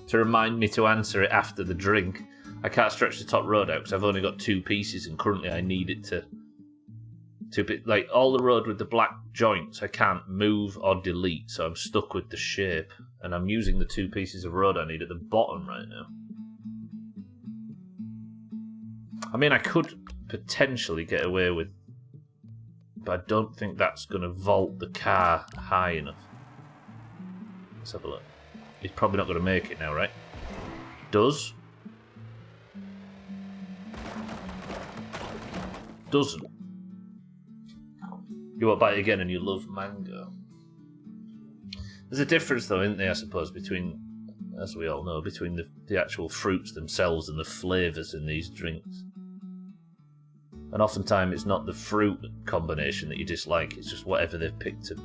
to remind me to answer it after the drink. I can't stretch the top road out because I've only got 2 pieces and currently I need it to be, like, all the road with the black joints I can't move or delete, so I'm stuck with the shape, and I'm using the 2 pieces of road I need at the bottom right now. I mean, I could potentially get away with, but I don't think that's going to vault the car high enough. Let's have a look. He's probably not going to make it now, right? Does. Doesn't. You won't buy it again and you love mango. There's a difference, though, isn't there, I suppose, between, as we all know, between the actual fruits themselves and the flavours in these drinks. And oftentimes it's not the fruit combination that you dislike, it's just whatever they've picked to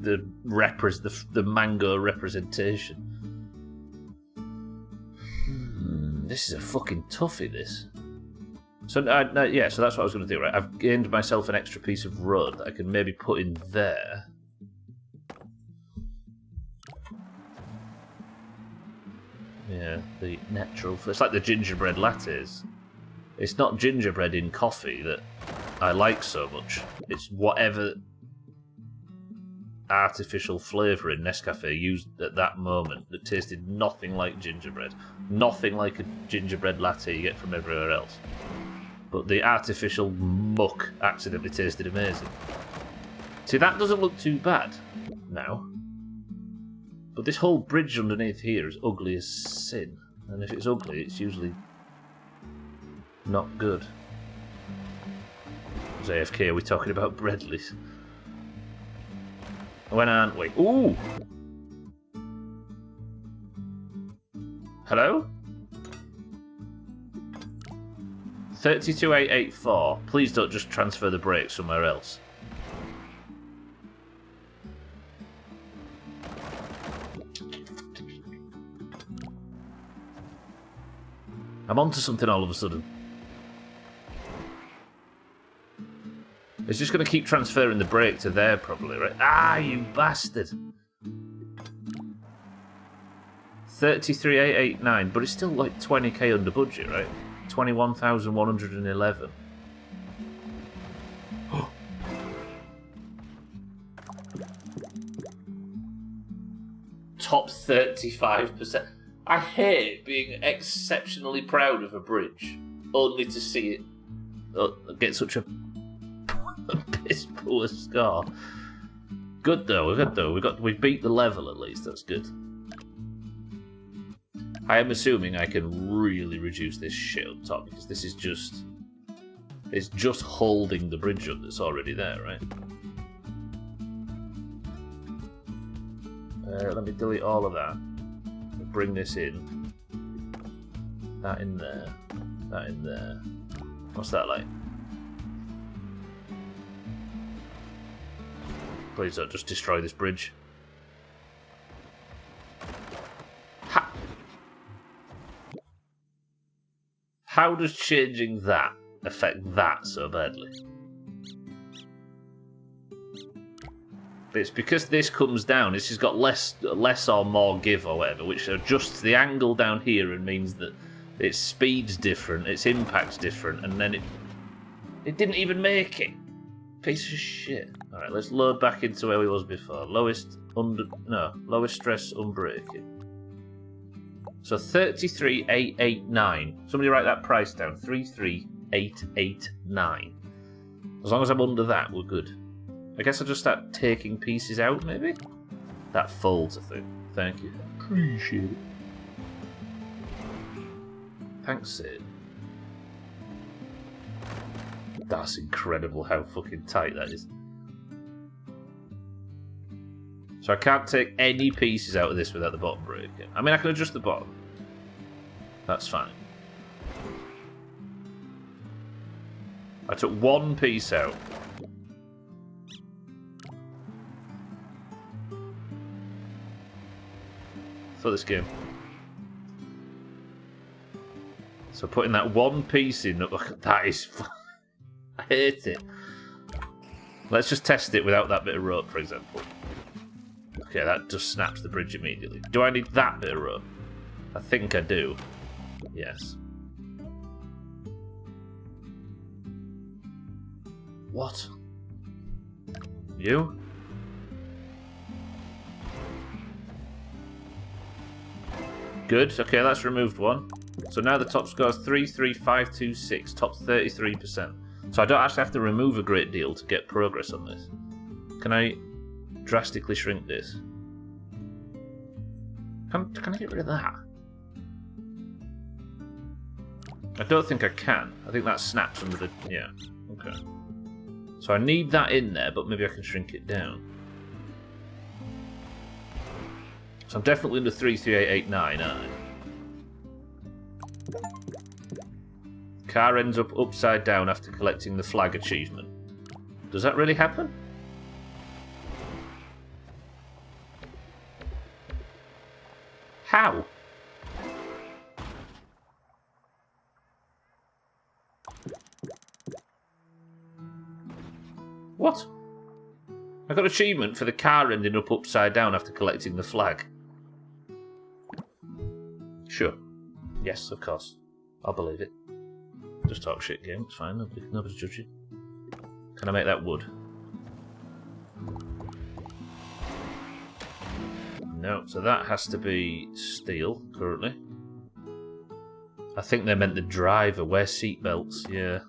the mango representation. This is a fucking toughie, this. So yeah, so that's what I was going to do, right? I've gained myself an extra piece of road that I can maybe put in there. Yeah, the natural... It's like the gingerbread lattes. It's not gingerbread in coffee that I like so much. It's whatever artificial flavour in Nescafe used at that moment that tasted nothing like gingerbread. Nothing like a gingerbread latte you get from everywhere else. But the artificial muck accidentally tasted amazing. See, that doesn't look too bad now. But this whole bridge underneath here is ugly as sin. And if it's ugly, it's usually not good. As AFK, are we talking about Breadleys? When aren't we? Ooh! Hello? 32884. Please don't just transfer the brake somewhere else. I'm onto something all of a sudden. It's just going to keep transferring the brake to there, probably, right? Ah, you bastard! 33889, but it's still like 20k under budget, right? 21,111. Top 35%. I hate being exceptionally proud of a bridge, only to see it get such a piss poor score. Good though, we beat the level at least. That's good. I am assuming I can really reduce this shit up top because this is it's just holding the bridge up that's already there, right? Let me delete all of that. Bring this in. That in there. That in there. What's that like? Please don't just destroy this bridge. Ha! How does changing that affect that so badly? It's because this comes down. This has got less or more give or whatever, which adjusts the angle down here and means that its speed's different, its impact's different, and then it didn't even make it. Piece of shit. All right, let's load back into where we was before. Lowest stress unbreaking. So 33,889. Somebody write that price down. 33,889. As long as I'm under that, we're good. I guess I'll just start taking pieces out, maybe? That folds, I think. Thank you. Appreciate it. Thanks, Sid. That's incredible how fucking tight that is. So I can't take any pieces out of this without the bottom breaking. I mean, I can adjust the bottom. That's fine. I took one piece out. For this game. So putting that one piece in, that is... I hate it. Let's just test it without that bit of rope, for example. Okay, that just snaps the bridge immediately. Do I need that bit of rope? I think I do. Yes. What? You? Good. Okay, that's removed one. So now the top score is 33526, top 33%. So I don't actually have to remove a great deal to get progress on this. Can I drastically shrink this? Can I get rid of that? I don't think I can. I think that snaps under the... Yeah, okay. So I need that in there, but maybe I can shrink it down. So I'm definitely under 33889, aren't I? Car ends up upside down after collecting the flag achievement. Does that really happen? How? What? I got achievement for the car ending up upside down after collecting the flag. Sure. Yes, of course. I'll believe it. Just talk shit game, it's fine, nobody's judging. Can I make that wood? No, so that has to be steel, currently. I think they meant the driver, wear seatbelts, yeah.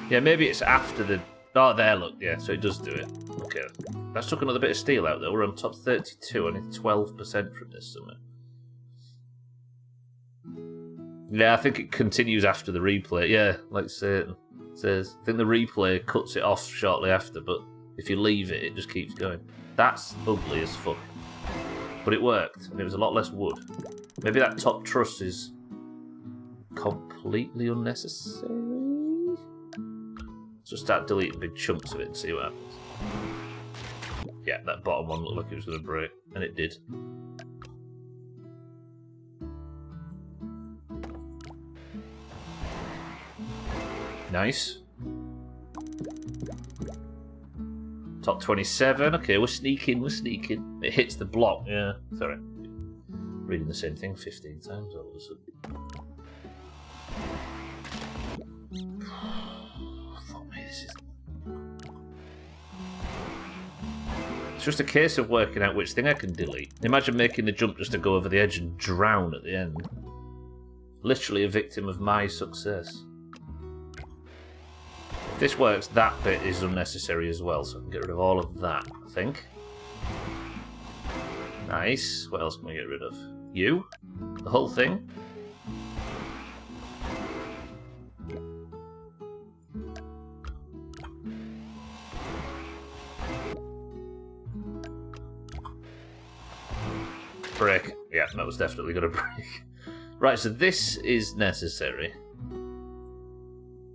Yeah, maybe it's after the... Oh, there, look, yeah, so it does do it. Okay, that's took another bit of steel out, though. We're on top 32, I need 12% from this somewhere. Yeah, I think it continues after the replay. Yeah, like Satan says. I think the replay cuts it off shortly after, but if you leave it, it just keeps going. That's ugly as fuck. But it worked, and it was a lot less wood. Maybe that top truss is completely unnecessary? Let's just start deleting big chunks of it and see what happens. Yeah, that bottom one looked like it was going to break, and it did. Nice. Top 27. Okay, we're sneaking, we're sneaking. It hits the block. Yeah, sorry. Reading the same thing 15 times all of a sudden. Fuck me, this is... It's just a case of working out which thing I can delete. Imagine making the jump just to go over the edge and drown at the end. Literally a victim of my success. If this works, that bit is unnecessary as well, so I can get rid of all of that, I think. Nice. What else can we get rid of? You? The whole thing? Break. Yeah, that was definitely going to break. Right, so this is necessary.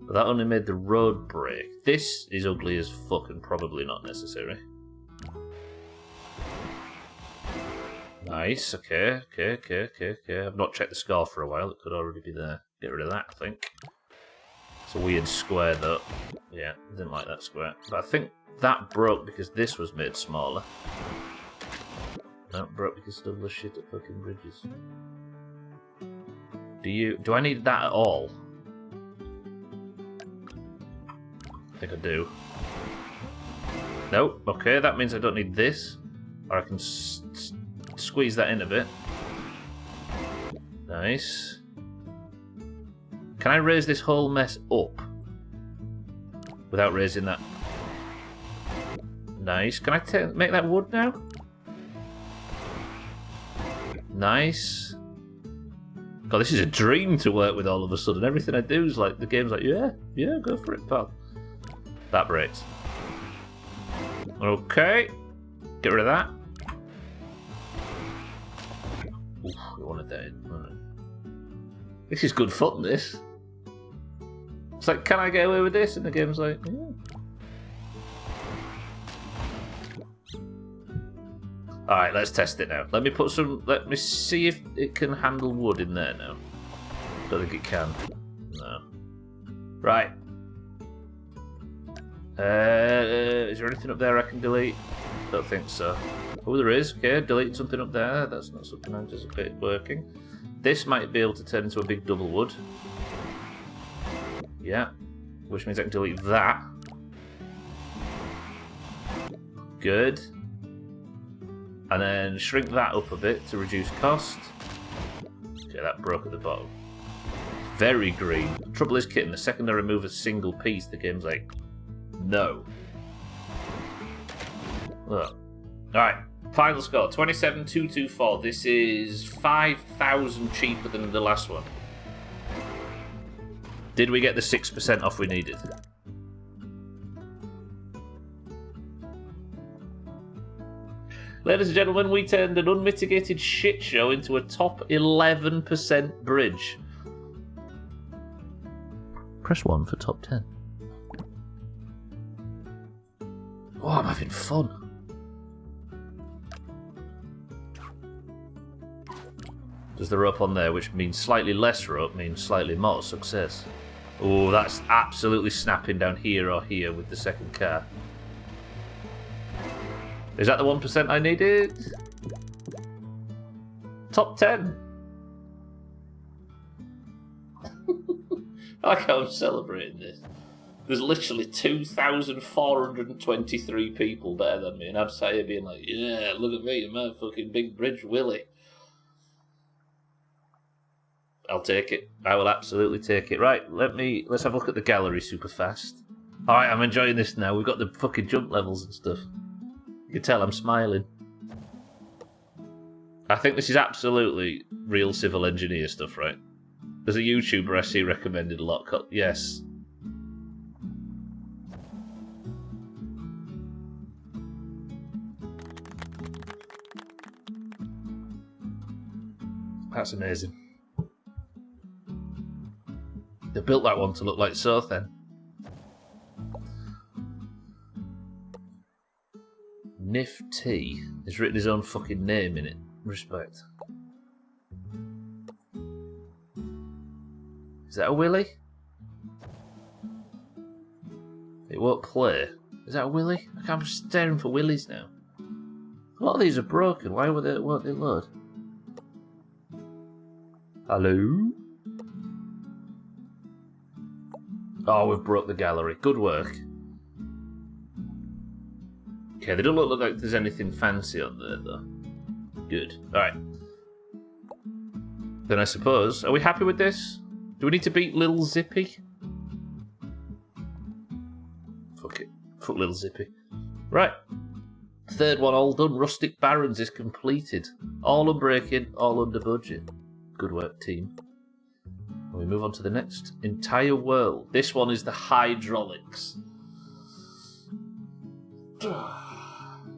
But that only made the road break. This is ugly as fuck and probably not necessary. Nice, okay. I've not checked the score for a while, it could already be there. Get rid of that, I think. It's a weird square though. Yeah, didn't like that square. But I think that broke because this was made smaller. That broke because of the shit at fucking bridges. Do I need that at all? I think I do. Nope. Okay, that means I don't need this. Or I can squeeze that in a bit. Nice. Can I raise this whole mess up? Without raising that. Nice. Can I make that wood now? Nice. God, this is a dream to work with all of a sudden. Everything I do is like, the game's like, yeah, go for it, pal. That breaks. Okay. Get rid of that. Oof, we wanted that in. This is good fun, this. It's like, can I get away with this? And the game's like, Alright, let's test it now. Let me see if it can handle wood in there now. Don't think it can. No. Right. Is there anything up there I can delete? Don't think so. Oh, there is. Okay, delete something up there. That's not something I anticipated working. This might be able to turn into a big double wood. Yeah. Which means I can delete that. Good. And then shrink that up a bit to reduce cost. Okay, that broke at the bottom. Very green. Trouble is, kitten, the second I remove a single piece, the game's like, no. Look. Alright, final score, 27,224. This is 5,000 cheaper than the last one. Did we get the 6% off we needed? Ladies and gentlemen, we turned an unmitigated shit show into a top 11% bridge. Press 1 for top 10. Oh, I'm having fun. There's the rope on there, which means slightly less rope means slightly more success. Oh, that's absolutely snapping down here or here with the second car. Is that the 1% I needed? Top 10. I like how I'm celebrating this. There's literally 2,423 people better than me, and I'm sat here being like, yeah, look at me, my fucking big bridge Willy. I'll take it. I will absolutely take it. Right, let's have a look at the gallery super fast. Alright, I'm enjoying this now. We've got the fucking jump levels and stuff. You can tell I'm smiling. I think this is absolutely real civil engineer stuff, right? There's a YouTuber I see recommended a lot. Yes. That's amazing. They built that one to look like so thin. Nifty has written his own fucking name in it. Respect. Is that a Willy? It won't play. Is that a Willy? I'm staring for Willies now. A lot of these are broken. Why won't they load? Hello? Oh, we've broke the gallery. Good work. Okay, they don't look like there's anything fancy on there, though. Good. Alright. Then I suppose... Are we happy with this? Do we need to beat Little Zippy? Fuck it. Fuck Little Zippy. Right. Third one all done. Rustic Barons is completed. All unbreaking, all under budget. Good work, team. And we move on to the next entire world. This one is the hydraulics.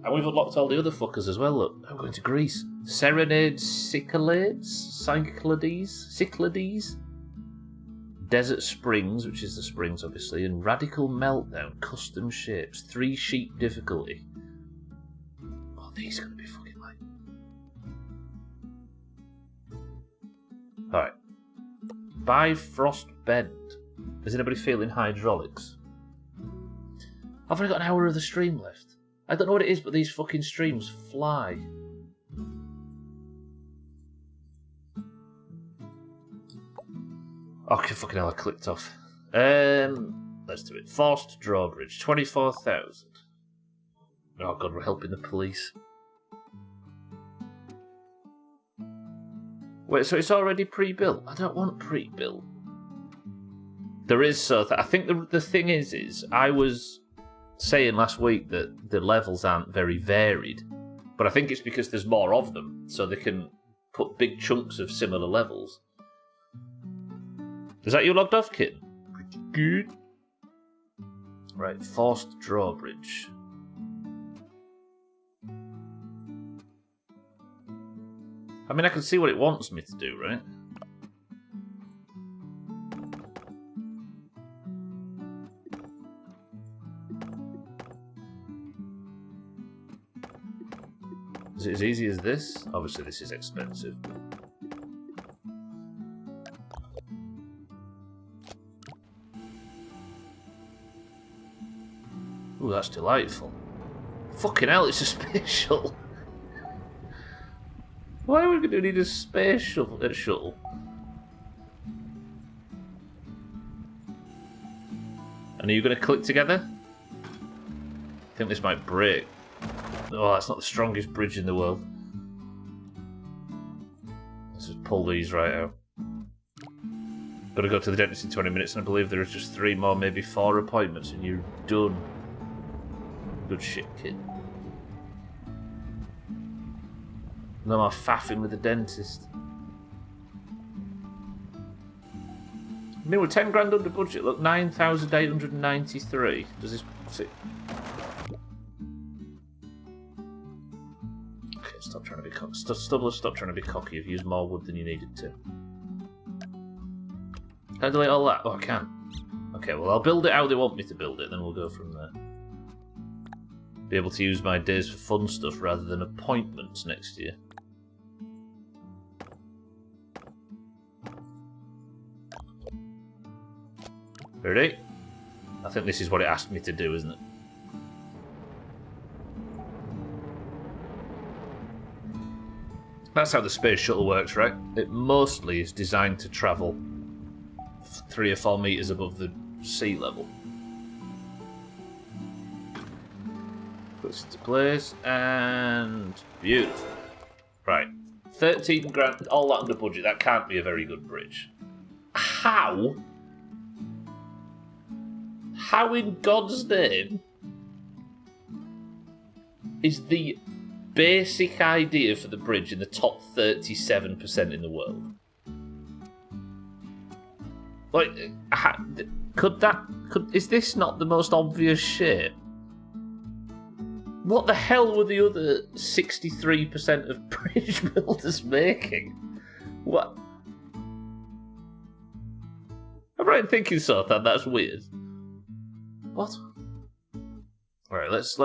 And we've unlocked all the other fuckers as well, look. I'm going to Greece. Serenade Cyclades? Desert Springs, which is the springs, obviously, and Radical Meltdown, custom shapes, 3 sheet difficulty. Oh, these are going to be fucking light. Alright. Bifrost Bend. Is anybody feeling hydraulics? I've only got an hour of the stream left. I don't know what it is, but these fucking streams fly. Okay, fucking hell, I clicked off. Let's do it. Forced drawbridge, 24,000. Oh god, we're helping the police. Wait, so it's already pre-built? I don't want pre-built. There is so I think the thing is I was saying last week that the levels aren't very varied, but I think it's because there's more of them, so they can put big chunks of similar levels. Is that you logged off, kid? Pretty good. Right, forced drawbridge. I mean, I can see what it wants me to do, right? Is it as easy as this? Obviously this is expensive. Ooh, that's delightful. Fucking hell, it's a space shuttle. Why are we going to need a space shuttle? And are you going to click together? I think this might break. Oh, that's not the strongest bridge in the world. Let's just pull these right out. Gotta go to the dentist in 20 minutes, and I believe there is just 3 more, maybe 4 appointments, and you're done. Good shit, kid. No more faffing with the dentist. I mean, we're 10 grand under budget. Look, 9,893. Does this fit? Okay, stop trying to be cocky. Stop trying to be cocky. You've used more wood than you needed to. Can I delete all that? Oh, I can. Okay, well, I'll build it how they want me to build it, then we'll go from there. Be able to use my days for fun stuff rather than appointments next year. Ready? I think this is what it asked me to do, isn't it? That's how the space shuttle works, right? It mostly is designed to travel 3 or 4 meters above the sea level. Put this into place, and beautiful. Right, 13 grand, all that under budget. That can't be a very good bridge. How? How in God's name is the basic idea for the bridge in the top 37% in the world? Like, is this not the most obvious shape? What the hell were the other 63% of bridge builders making? What? I'm right in thinking so, that's weird. What? Alright, let's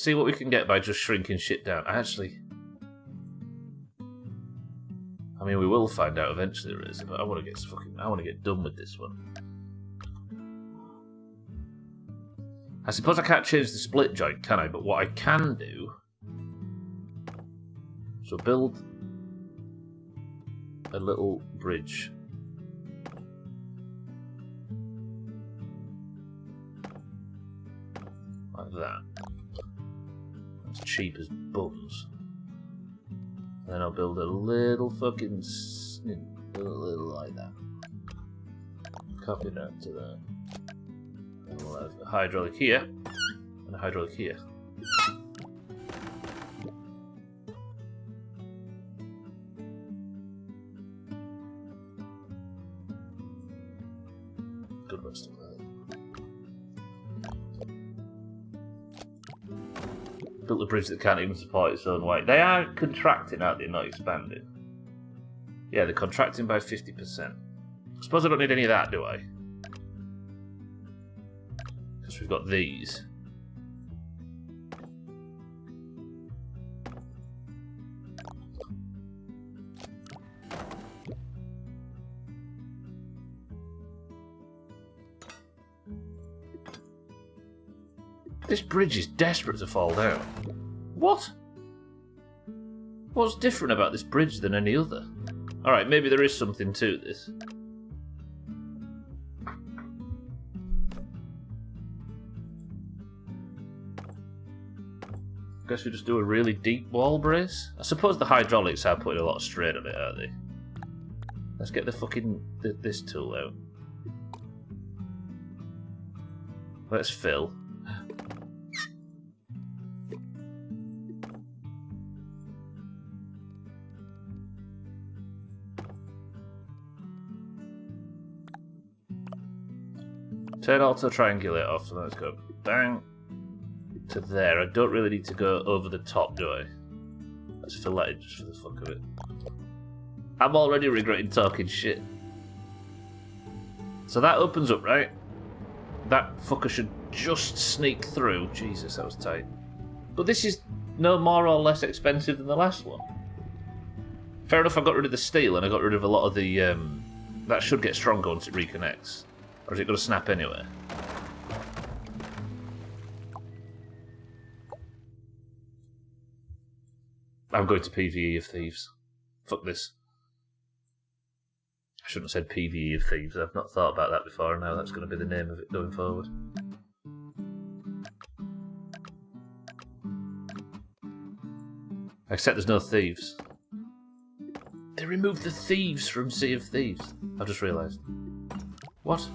see what we can get by just shrinking shit down. I mean, we will find out eventually, Razor, but I want to get done with this one. I suppose I can't change the split joint, can I? But what I can do... So build a little bridge. Like that. That's cheap as bums. Then I'll build a little fucking... a little like that. Copy that to that. And we'll have a hydraulic here, and a hydraulic here. Good rest of that. Built a bridge that can't even support its own weight. They are contracting, aren't they? Not expanding. Yeah, they're contracting by 50%. I suppose I don't need any of that, do I? Because we've got these. This bridge is desperate to fall down. What? What's different about this bridge than any other? Alright, maybe there is something to this. Guess we just do a really deep wall brace? I suppose the hydraulics are putting a lot of strain on it, aren't they? Let's get the fucking... this tool out. Let's fill. Turn auto triangulate off, so let's go bang to there. I don't really need to go over the top, do I? Let's fill that in just for the fuck of it. I'm already regretting talking shit. So that opens up, right? That fucker should just sneak through. Jesus, that was tight. But this is no more or less expensive than the last one. Fair enough, I got rid of the steel and I got rid of a lot of the... that should get stronger once it reconnects. Or is it going to snap anyway? I'm going to PvE of Thieves. Fuck this. I shouldn't have said PvE of Thieves. I've not thought about that before, and now that's going to be the name of it going forward. Except there's no thieves. They removed the thieves from Sea of Thieves. I've just realised. What?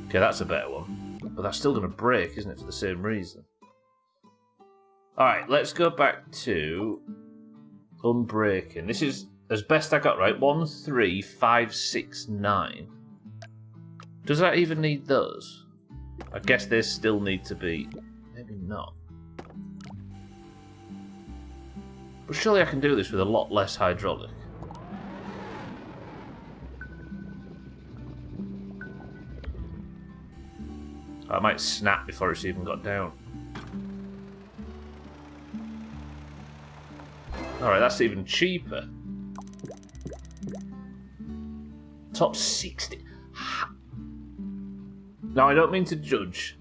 Okay, that's a better one. But that's still going to break, isn't it, for the same reason? Alright, let's go back to Unbreaking. This is, as best I got right, 1, 3, 5, 6, 9. Does that even need those? I guess they still need to be... Maybe not. But surely I can do this with a lot less hydraulic. I might snap before it's even got down. Alright, that's even cheaper. Top 60. Now, I don't mean to judge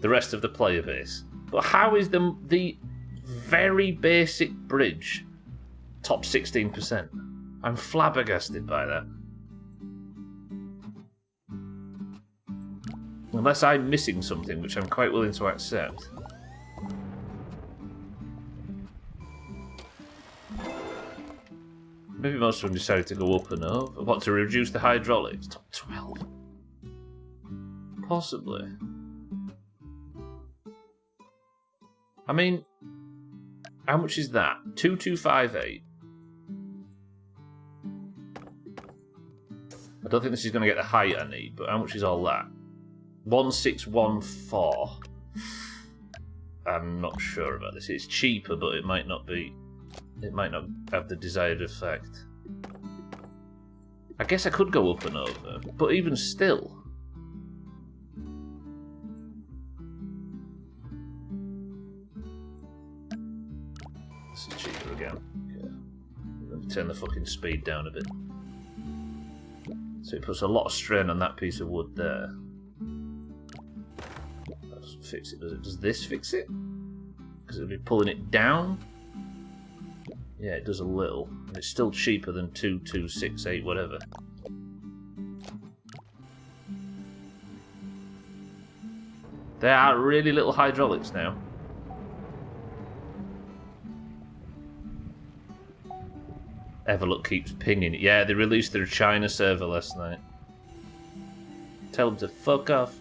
the rest of the player base, but how is the very basic bridge top 16%? I'm flabbergasted by that. Unless I'm missing something, which I'm quite willing to accept. Maybe most of them decided to go up and over. What, to reduce the hydraulics? Top 12? Possibly. I mean, how much is that? 2258. I don't think this is going to get the height I need, but how much is all that? 1614. I'm not sure about this. It's cheaper, but it might not be. It might not have the desired effect. I guess I could go up and over, but even still. This is cheaper again. Okay. I'm going to turn the fucking speed down a bit. So it puts a lot of strain on that piece of wood there. That doesn't fix it, does it? Does this fix it? Because it'll be pulling it down? Yeah, it does a little. And it's still cheaper than 2268, whatever. There are really little hydraulics now. Everlook keeps pinging it. Yeah, they released their China server last night. Tell them to fuck off.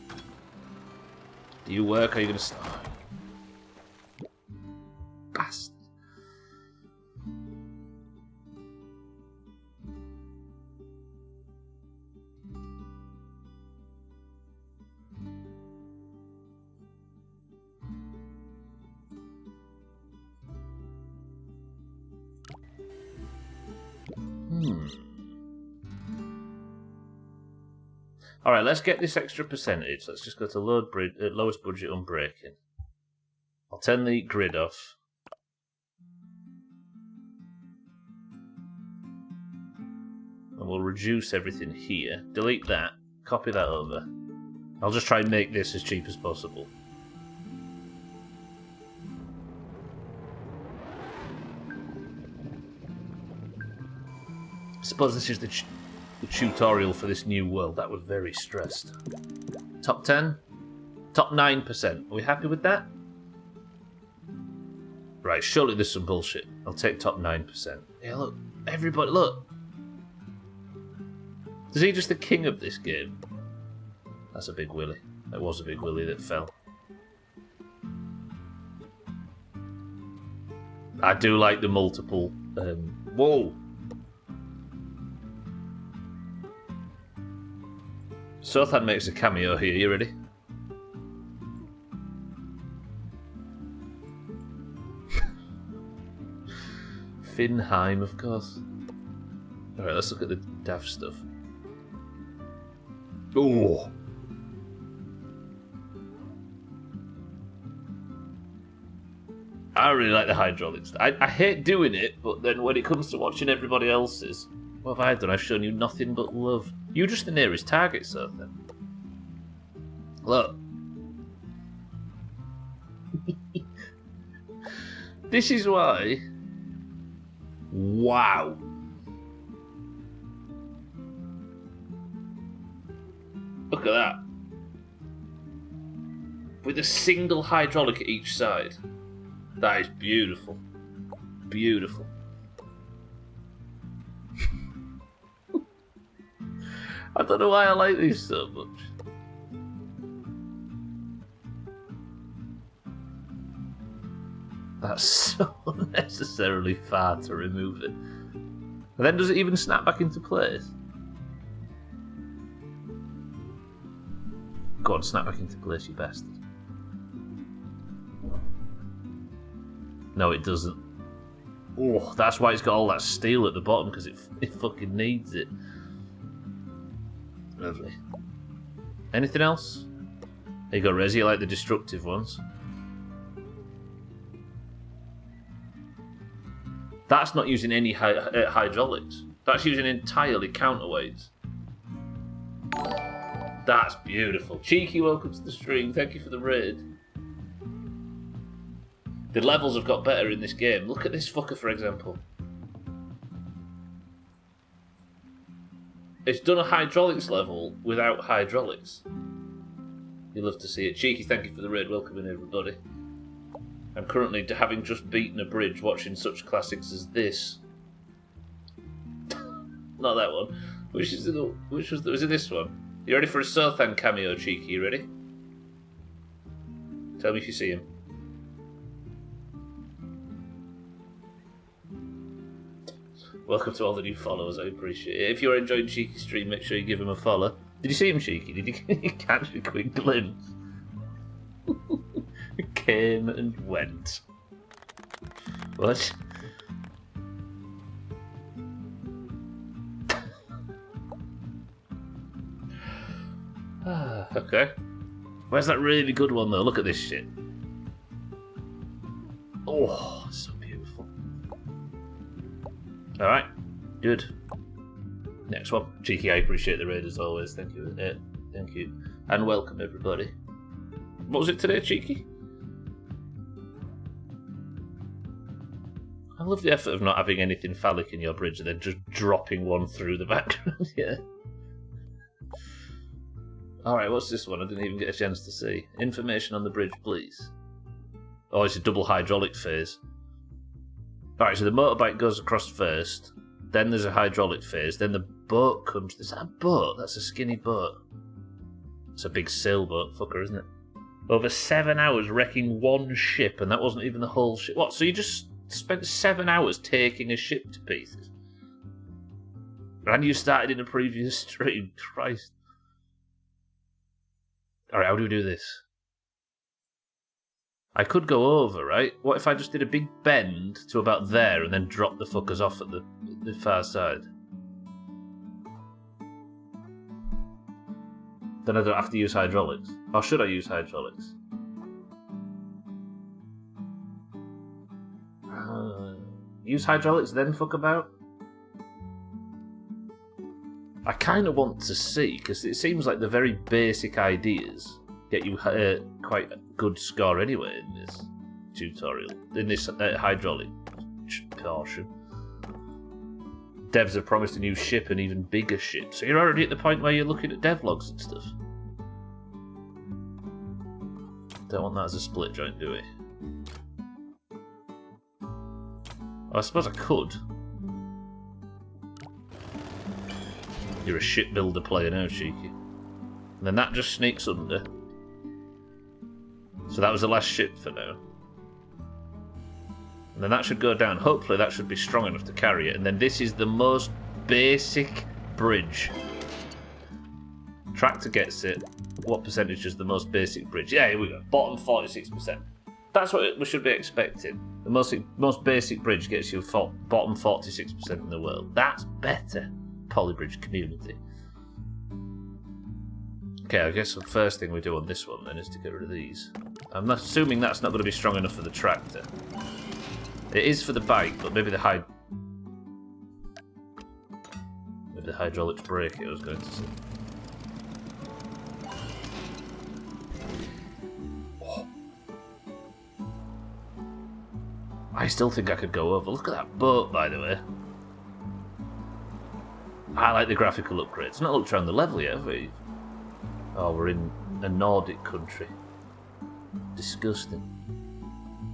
Do you work or are you going to start? Bastard. Alright, let's get this extra percentage. Let's just go to lowest budget Unbreaking. I'll turn the grid off. And we'll reduce everything here. Delete that. Copy that over. I'll just try and make this as cheap as possible. I suppose this is the tutorial for this new world. That was very stressed. Top 10? Top 9%. Are we happy with that? Right, surely there's some bullshit. I'll take top 9%. Yeah, look. Everybody, look. Is he just the king of this game? That's a big willy. That was a big willy that fell. I do like the multiple... whoa! Sothan makes a cameo here, you ready? Finheim, of course. Alright, let's look at the daft stuff. Oh! I really like the hydraulics. I hate doing it, but then when it comes to watching everybody else's, what have I done? I've shown you nothing but love. You're just the nearest target, sir, then. Look. This is why... Wow. Look at that. With a single hydraulic at each side. That is beautiful. Beautiful. I don't know why I like these so much. That's so unnecessarily far to remove it. And then does it even snap back into place? Go on, snap back into place, you bastard. No, it doesn't. Oh, that's why it's got all that steel at the bottom, because it fucking needs it. Lovely. Anything else? There you go, Resi, you like the destructive ones. That's not using any hydraulics. That's using entirely counterweights. That's beautiful. Cheeky, welcome to the stream. Thank you for the raid. The levels have got better in this game. Look at this fucker, for example. It's done a hydraulics level without hydraulics. You'll love to see it. Cheeky, thank you for the raid. Welcome in, everybody. I'm currently, having just beaten a bridge, watching such classics as this. Not that one. Was it this one? You ready for a Sothan cameo, Cheeky? You ready? Tell me if you see him. Welcome to all the new followers, I appreciate it. If you're enjoying Cheeky's stream, make sure you give him a follow. Did you see him, Cheeky? Did you catch a quick glimpse? Came and went. What? Okay. Where's that really good one, though? Look at this shit. Oh, so beautiful. Alright, good. Next one. Cheeky, I appreciate the raid as always. Thank you. Thank you. And welcome, everybody. What was it today, Cheeky? I love the effort of not having anything phallic in your bridge and then just dropping one through the background. Yeah. Alright, what's this one? I didn't even get a chance to see. Information on the bridge, please. Oh, it's a double hydraulic phase. Alright, so the motorbike goes across first, then there's a hydraulic phase, then the boat comes... Is that a boat? That's a skinny boat. It's a big sailboat fucker, isn't it? Over 7 hours wrecking one ship, and that wasn't even the whole ship. What, so you just spent 7 hours taking a ship to pieces? And you started in a previous stream. Christ. Alright, how do we do this? I could go over, right? What if I just did a big bend to about there and then drop the fuckers off at the far side? Then I don't have to use hydraulics. Or should I use hydraulics? Use hydraulics, then fuck about? I kind of want to see, because it seems like the very basic ideas get you quite a good score anyway in this tutorial, in this hydraulic portion. Devs have promised a new ship, an even bigger ship, so you're already at the point where you're looking at devlogs and stuff. Don't want that as a split joint, do we? Oh, I suppose I could. You're a shipbuilder player now, Cheeky. And then that just sneaks under. So that was the last ship for now. And then that should go down. Hopefully that should be strong enough to carry it. And then this is the most basic bridge. Tractor gets it. What percentage is the most basic bridge? Yeah, here we go. Bottom 46%. That's what we should be expecting. The most basic bridge gets you bottom 46% in the world. That's better. Polybridge community. Okay, I guess the first thing we do on this one then is to get rid of these. I'm not assuming that's not going to be strong enough for the tractor. It is for the bike, but maybe the hydraulics break it, I was going to say. Oh. I still think I could go over. Look at that boat, by the way. I like the graphical upgrade. It's not looked around the level yet, have we? Oh, we're in a Nordic country. Disgusting.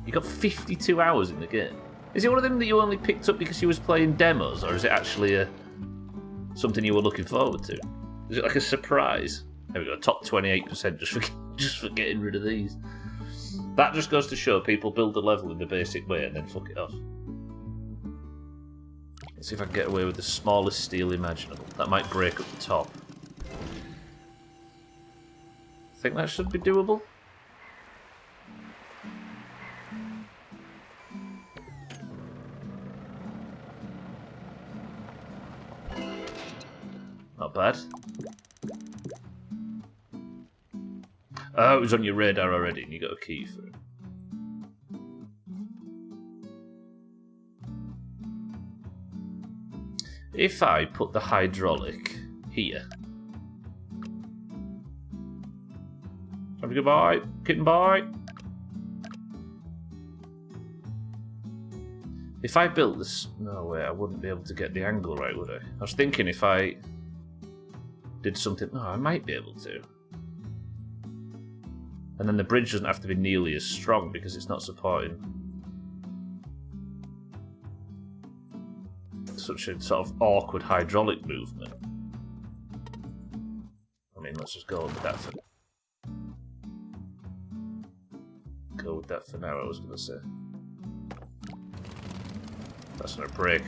You got 52 hours in the game. Is it one of them that you only picked up because you was playing demos, or is it actually something you were looking forward to? Is it like a surprise? There we go, top 28% just for getting rid of these. That just goes to show people build the level in the basic way and then fuck it off. Let's see if I can get away with the smallest steel imaginable. That might break up the top. I think that should be doable. Not bad. Oh, it was on your radar already and you got a key for it. If I put the hydraulic here. Have a good bye, kitten bye. If I built this... No, wait, I wouldn't be able to get the angle right, would I? I was thinking if I did something... No, I might be able to. And then the bridge doesn't have to be nearly as strong because it's not supporting such a sort of awkward hydraulic movement. I mean, let's just go with that for... Go with that for now, I was going to say. That's gonna break.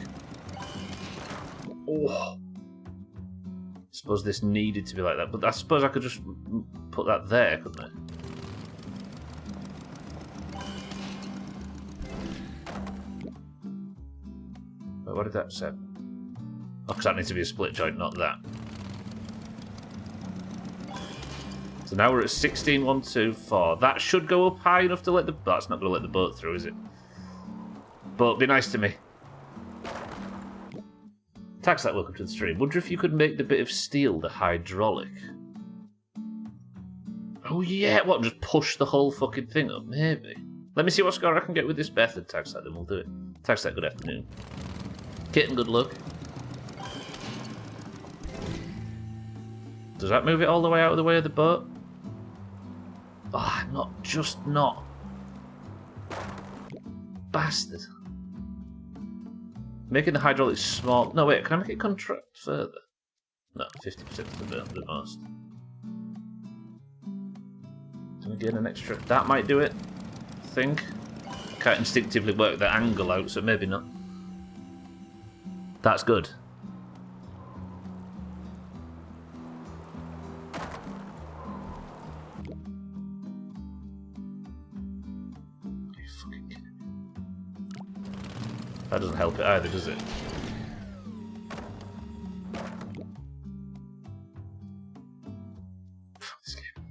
Oh! I suppose this needed to be like that, but I suppose I could just put that there, couldn't I? Wait, what did that say? Oh, because that needs to be a split joint, not that. So now we're at 16, 1, 2, 4. That should go up high enough to let the... That's not going to let the boat through, is it? But be nice to me. Tax that, welcome to the stream. Wonder if you could make the bit of steel the hydraulic. Oh yeah, what, just push the whole fucking thing up? Maybe. Let me see what score I can get with this method. Tax that, then we'll do it. Tax that, good afternoon. Kitten, good luck. Does that move it all the way out of the way of the boat? Ah, oh, not. Bastard. Making the hydraulics small. No, wait, can I make it contract further? No, 50% of the most. Can I gain an extra? That might do it, I think. I can't instinctively work the angle out, so maybe not. That's good. That doesn't help it either, does it? This game.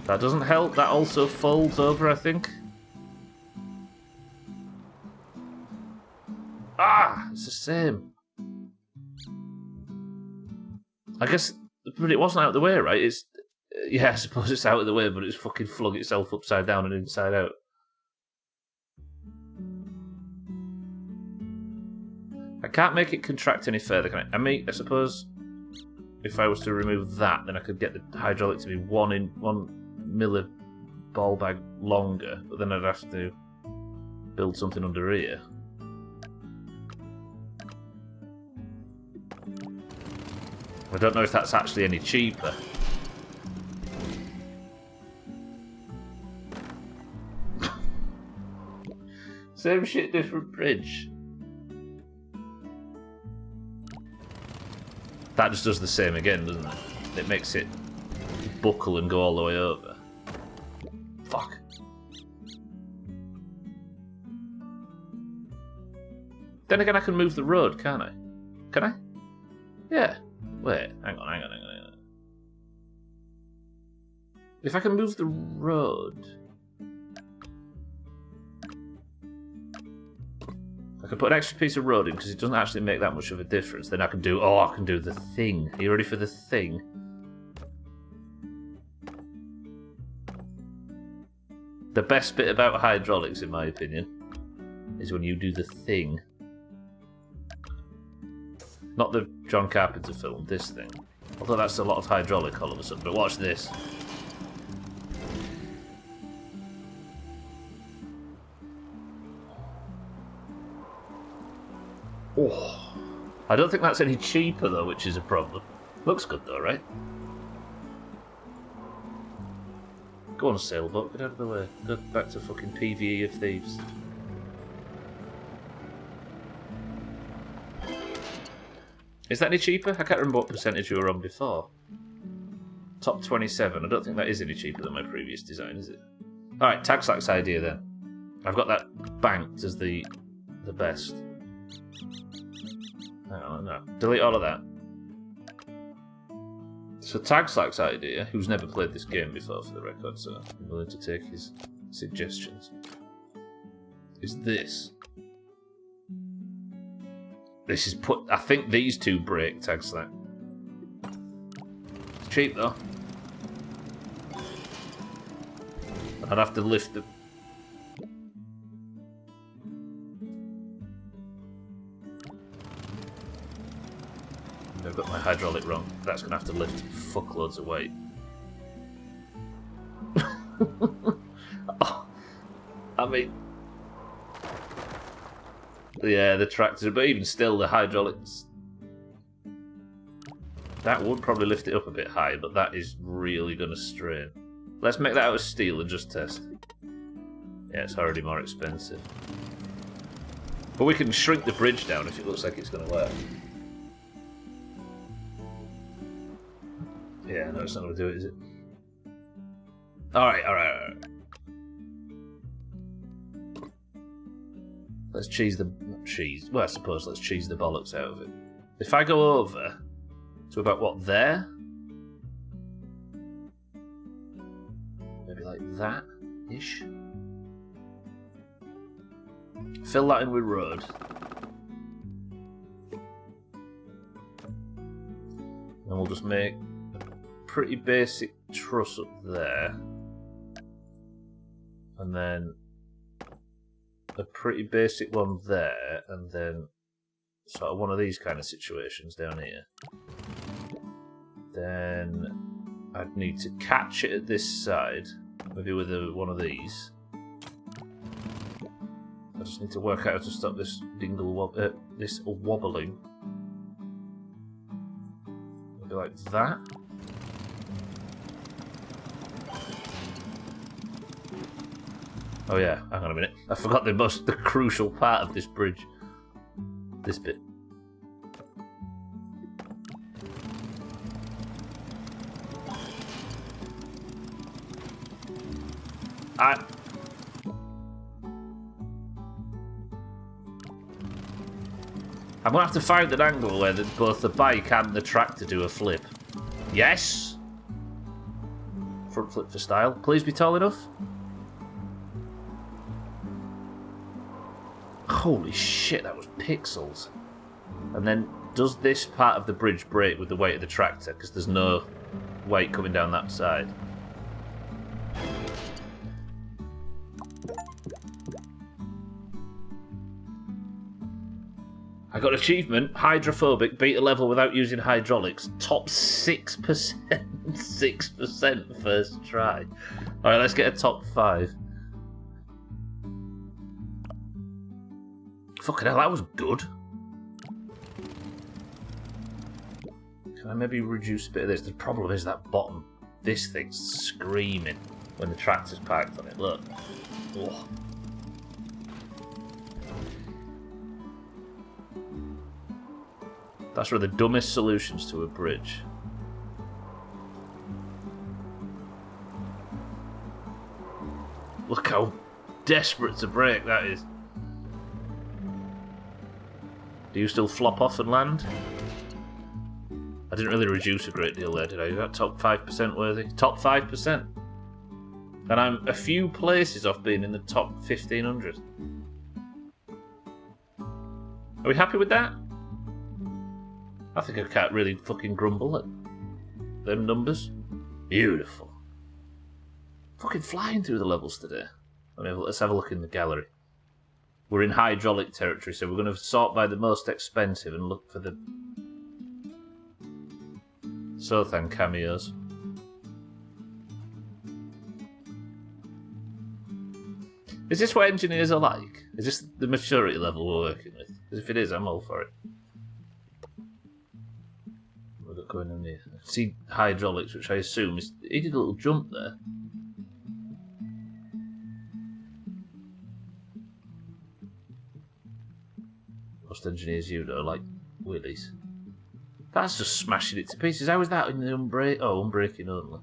That doesn't help. That also folds over, I think. Ah! It's the same. I guess... But it wasn't out of the way, right? It's... Yeah, I suppose it's out of the way, but it's fucking flung itself upside down and inside out. I can't make it contract any further, can I? I suppose if I was to remove that, then I could get the hydraulic to be 1 milli ball bag longer, but then I'd have to build something under here. I don't know if that's actually any cheaper. Same shit, different bridge. That just does the same again, doesn't it? It makes it buckle and go all the way over. Fuck. Then again, I can move the road, can't I? Can I? Yeah. Wait, hang on. If I can move the road... I can put an extra piece of road in because it doesn't actually make that much of a difference. Then I can do... Oh, I can do the thing. Are you ready for the thing? The best bit about hydraulics, in my opinion, is when you do the thing. Not the John Carpenter film, this thing. Although that's a lot of hydraulic all of a sudden. But watch this. Oh, I don't think that's any cheaper though, which is a problem. Looks good though, right? Go on, sailboat, get out of the way. Go back to fucking PvE of Thieves. Is that any cheaper? I can't remember what percentage you were on before. Top 27. I don't think that is any cheaper than my previous design, is it? Alright, Tagslack's idea then. I've got that banked as the best. Hang on, no. Delete all of that. So Tagslack's idea, who's never played this game before for the record, so I'm willing to take his suggestions, is this. This is put... I think these two break Tagslack. It's cheap though. I'd have to lift the... I've got my hydraulic wrong. That's going to have to lift fuckloads of weight. Oh, I mean... Yeah, the tractor, but even still, the hydraulics... That would probably lift it up a bit high, but that is really going to strain. Let's make that out of steel and just test. Yeah, it's already more expensive. But we can shrink the bridge down if it looks like it's going to work. Yeah, no, it's not going to do it, is it? Alright. Let's cheese the... Well, I suppose let's cheese the bollocks out of it. If I go over to about, what, there? Maybe like that-ish? Fill that in with road. And we'll just make a pretty basic truss up there. And then a pretty basic one there, and then sort of one of these kind of situations down here. Then I'd need to catch it at this side, maybe with one of these. I just need to work out how to stop this this wobbling. Maybe like that. Oh yeah, hang on a minute. I forgot the crucial part of this bridge. This bit. I'm gonna have to find an angle where both the bike and the tractor do a flip. Yes! Front flip for style. Please be tall enough. Holy shit, that was pixels. And then, does this part of the bridge break with the weight of the tractor? Because there's no weight coming down that side. I got achievement, hydrophobic, beat a level without using hydraulics. Top 6%. 6% first try. Alright, let's get a top 5. Fucking hell, that was good. Can I maybe reduce a bit of this? The problem is that bottom. This thing's screaming when the tractor's parked on it. Look. Ugh. That's one of the dumbest solutions to a bridge. Look how desperate to break that is. Do you still flop off and land? I didn't really reduce a great deal there, did I? That top 5% worthy? Top 5%. And I'm a few places off being in the top 1500. Are we happy with that? I think I can't really fucking grumble at them numbers. Beautiful. Fucking flying through the levels today. Let's have a look in the gallery. We're in hydraulic territory, so we're going to sort by the most expensive and look for the Sothan cameos. Is this what engineers are like? Is this the maturity level we're working with? Because if it is, I'm all for it. We've got going in here. See hydraulics, which I assume is... He did a little jump there. Most engineers you know are like willies. That's just smashing it to pieces. How is that in the unbreaking only?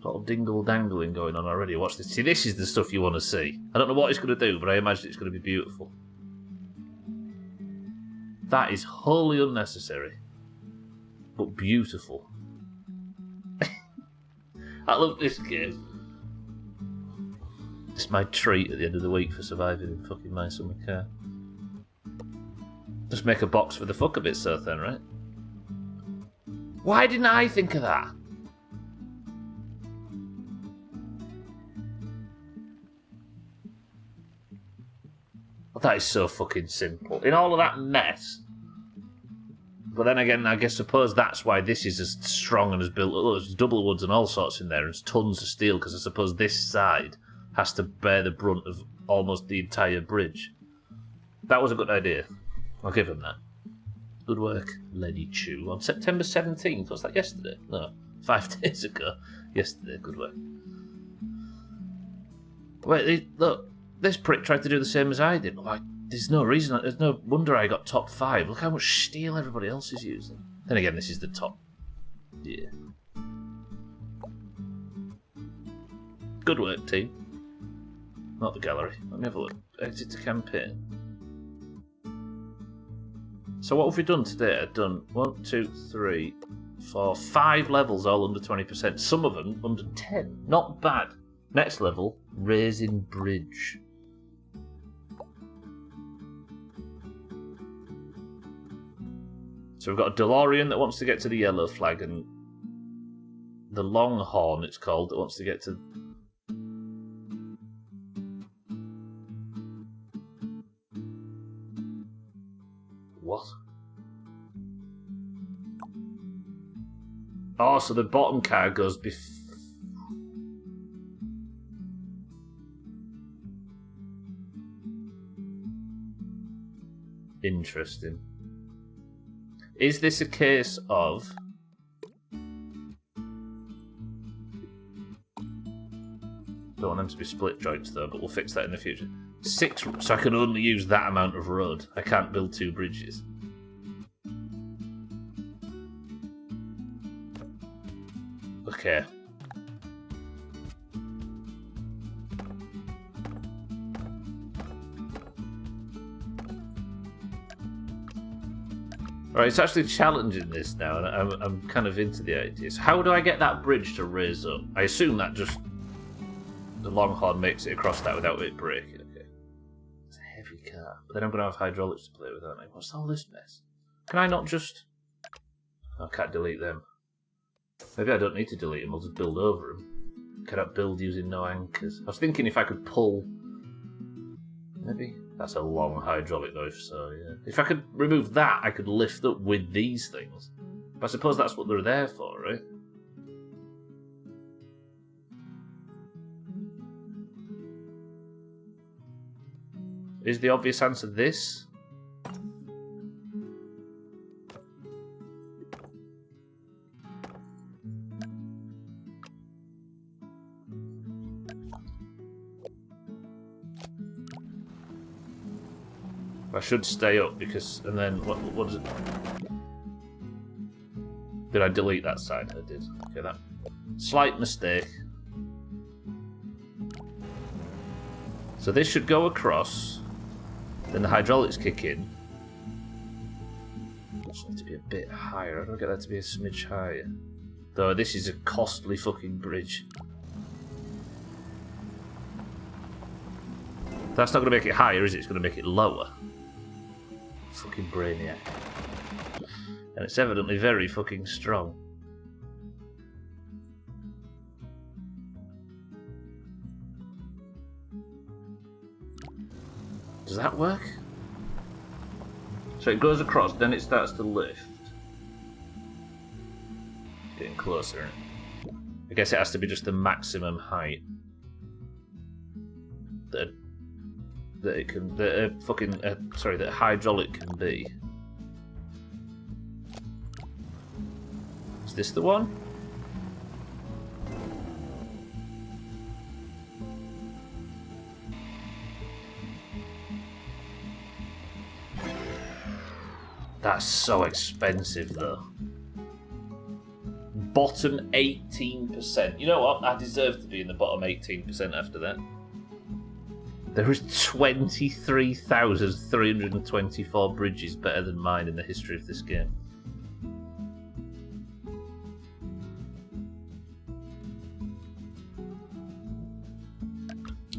A lot of dingle-dangling going on already. Watch this. See, this is the stuff you want to see. I don't know what it's going to do, but I imagine it's going to be beautiful. That is wholly unnecessary, but beautiful. I love this game. It's my treat at the end of the week for surviving in fucking my summer car. Just make a box for the fuck of it, Sothan, right? Why didn't I think of that? Well, that is so fucking simple. In all of that mess. But then again, I suppose that's why this is as strong and as built. Oh, there's double woods and all sorts in there, and there's tons of steel, because I suppose this side has to bear the brunt of almost the entire bridge. That was a good idea. I'll give him that. Good work, Lenny Chew. On September 17th, what's that, yesterday? No, 5 days ago. Yesterday, good work. Wait, look, this prick tried to do the same as I did. Like, there's no reason, there's no wonder I got top 5. Look how much steel everybody else is using. Then again, this is the top. Yeah. Good work, team. Not the gallery. Let me have a look. Exit to campaign. So what have we done today? I've done 1, 2, 3, 4, 5 levels all under 20%. Some of them under 10. Not bad. Next level, raising bridge. So we've got a DeLorean that wants to get to the yellow flag, and the Longhorn, it's called, that wants to get to... What? Oh, so the bottom car goes Interesting. Is this a case of... Don't want them to be split joints though, but we'll fix that in the future. 6, so I can only use that amount of road. I can't build 2 bridges. Okay. Alright, it's actually challenging this now, and I'm kind of into the ideas. How do I get that bridge to raise up? I assume that just... The Longhorn makes it across that without it breaking. Okay. It's a heavy car. But then I'm going to have hydraulics to play with, aren't I? What's all this mess? Can I not just... I can't delete them. Maybe I don't need to delete them, I'll just build over them. Cannot build using no anchors. I was thinking if I could pull... Maybe? That's a long hydraulic knife, so yeah. If I could remove that, I could lift up with these things. But I suppose that's what they're there for, right? Is the obvious answer this? I should stay up because, and then what is it? Did I delete that side? I did. Okay, that slight mistake. So this should go across. Then the hydraulics kick in. Just need to be a bit higher. How do I get that to be a smidge higher? Though this is a costly fucking bridge. That's not going to make it higher, is it? It's going to make it lower. Fucking brainiac. And it's evidently very fucking strong. Does that work? So it goes across, then it starts to lift. Getting closer. I guess it has to be just the maximum height that it can, that hydraulic can be. Is this the one? That's so expensive, though. Bottom 18%. You know what? I deserve to be in the bottom 18% after that. There is 23,324 bridges better than mine in the history of this game.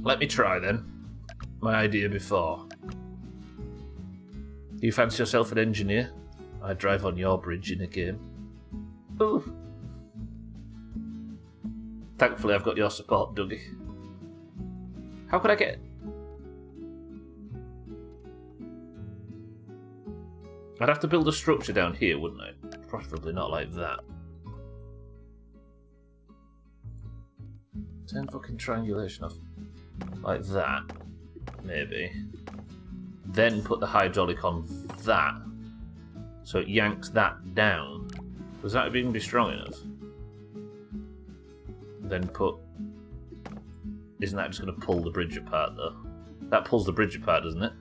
Let me try then. My idea before. You fancy yourself an engineer? I drive on your bridge in a game. Ooh. Thankfully I've got your support, Dougie. How could I get... I'd have to build a structure down here, wouldn't I? Preferably not like that. Turn fucking triangulation off. Like that. Maybe. Then put the hydraulic on that. So it yanks that down. Does that even be strong enough? Then put... Isn't that just going to pull the bridge apart, though? That pulls the bridge apart, doesn't it?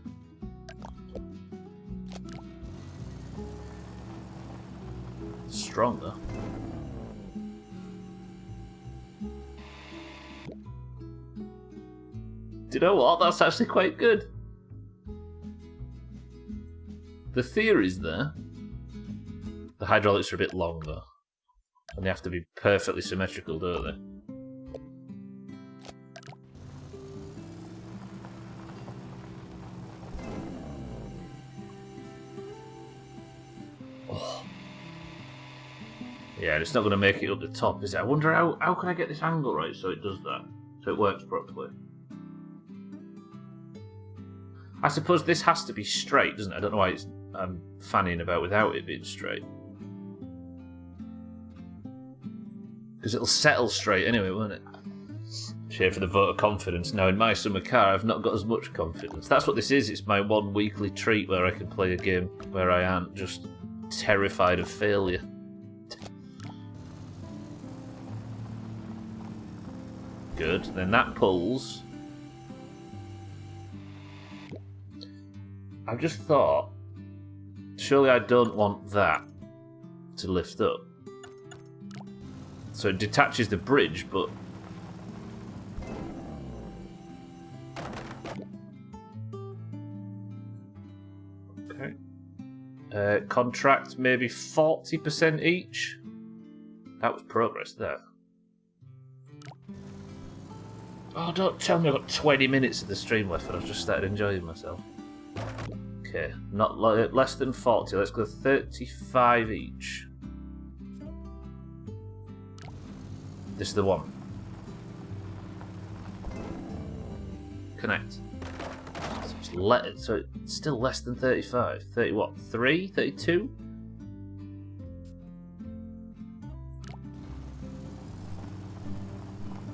Strong, though. Do you know what? That's actually quite good. The theory's there. The hydraulics are a bit long, though. And they have to be perfectly symmetrical, don't they? Oh. Yeah, it's not going to make it up the top, is it? I wonder how can I get this angle right so it does that? So it works properly. I suppose this has to be straight, doesn't it? I don't know why I'm fanning about without it being straight. Because it'll settle straight anyway, won't it? Share for the vote of confidence. Now, in my summer car, I've not got as much confidence. That's what this is. It's my one weekly treat where I can play a game where I aren't just terrified of failure. Good. Then that pulls. I've just thought, surely I don't want that to lift up. So it detaches the bridge, but... Okay. Contract maybe 40% each? That was progress there. Oh, don't tell me I've got 20 minutes of the stream left and I've just started enjoying myself. Okay, not less than 40. Let's go 35 each. This is the one. Connect. So it's still less than 35. 30 what? 3? 32?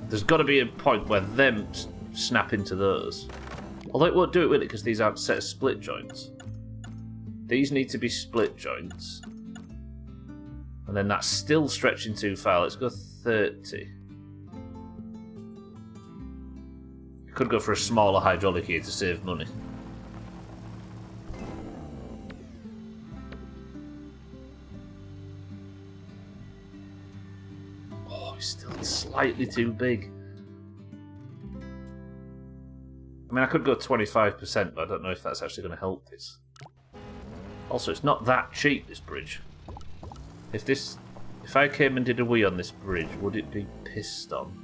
There's got to be a point where them snap into those. Although it won't do it, will it? Because these aren't set as split joints. These need to be split joints. And then that's still stretching too far. Let's go 30. Could go for a smaller hydraulic here to save money. Oh, it's still slightly too big. I mean, I could go 25%, but I don't know if that's actually going to help this. Also, it's not that cheap, this bridge. If I came and did a wee on this bridge, would it be pissed on?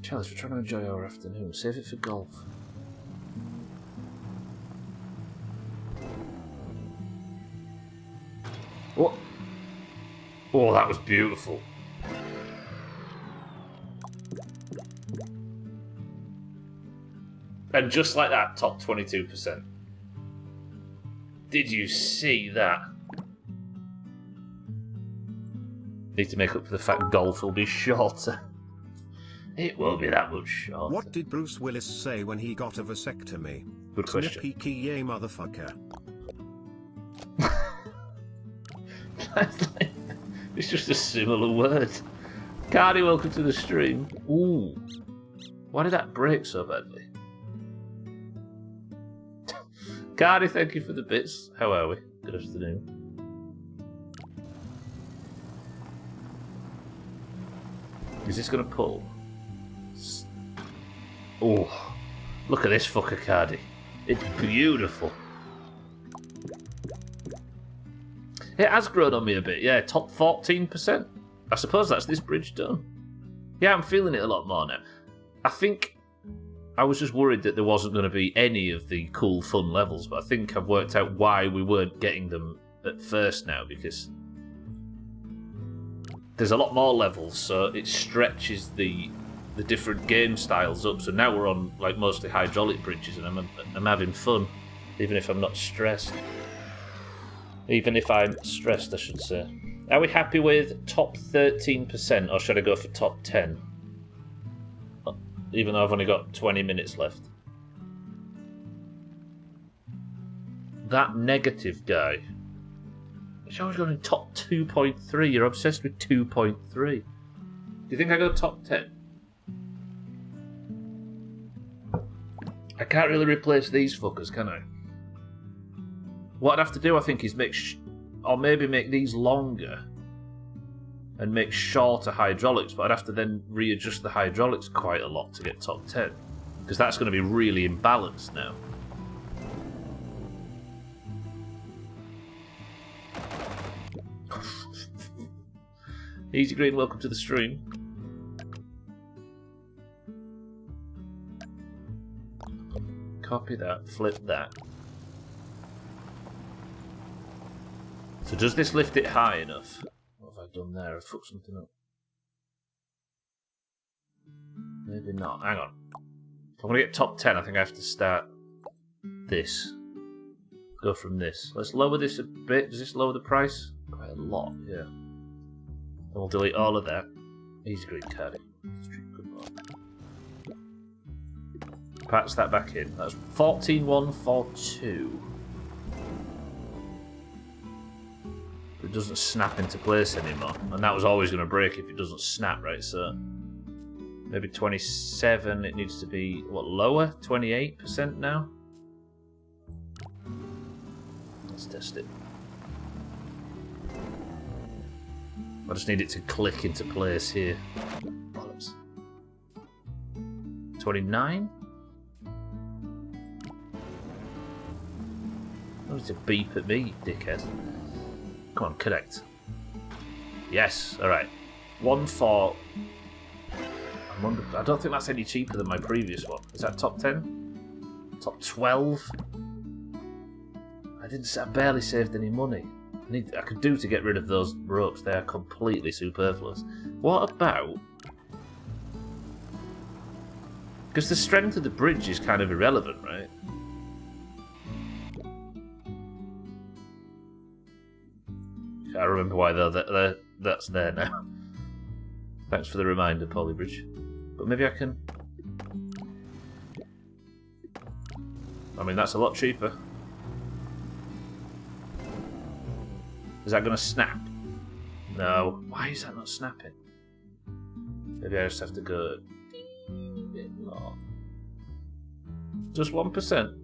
Chalice, we're trying to enjoy our afternoon. Save it for golf. What? Oh, that was beautiful. And just like that, top 22%. Did you see that? Need to make up for the fact golf will be shorter. It won't be that much shorter. What did Bruce Willis say when he got a vasectomy? Good question. Snippy yay, motherfucker. It's just a similar word. Cardi, welcome to the stream. Ooh. Why did that break so badly? Cardi, thank you for the bits. How are we? Good afternoon. Is this going to pull? Oh, look at this fucker, Cardi. It's beautiful. It has grown on me a bit, yeah. Top 14%. I suppose that's this bridge done. Yeah, I'm feeling it a lot more now. I think I was just worried that there wasn't going to be any of the cool, fun levels, but I think I've worked out why we weren't getting them at first now, because there's a lot more levels, so it stretches the different game styles up. So now we're on like mostly hydraulic bridges, and I'm having fun, even if I'm not stressed. Even if I'm stressed, I should say. Are we happy with top 13%, or should I go for top 10? Even though I've only got 20 minutes left. That negative guy. It's always going in top 2.3. You're obsessed with 2.3. Do you think I go top 10? I can't really replace these fuckers, can I? What I'd have to do, I think, is or maybe make these longer and make shorter hydraulics, but I'd have to then readjust the hydraulics quite a lot to get top 10, because that's going to be really imbalanced now. Easy Green, welcome to the stream. Copy that, flip that. So does this lift it high enough? What have I done there? I fucked something up. Maybe not. Hang on. If I'm going to get top 10, I think I have to start this. Go from this. Let's lower this a bit. Does this lower the price? Quite a lot, yeah. And we'll delete all of that. Easy Green Cardi. Patch that back in. That's 14,142. It doesn't snap into place anymore, and that was always going to break if it doesn't snap, right? So maybe 27. It needs to be what, lower? 28% now. Let's test it. I just need it to click into place here. Bollocks. 29. Oh, it's a beep at me, dickhead. Come on, connect. Yes, alright. 1.4. I don't think that's any cheaper than my previous one. Is that top 10? Top 12? I barely saved any money. I could do to get rid of those ropes. They are completely superfluous. What about... Because the strength of the bridge is kind of irrelevant, right? I remember why that's there now. Thanks for the reminder, Polybridge. But maybe I can... I mean, that's a lot cheaper. Is that going to snap? No. Why is that not snapping? Maybe I just have to go a bit more. Just 1%.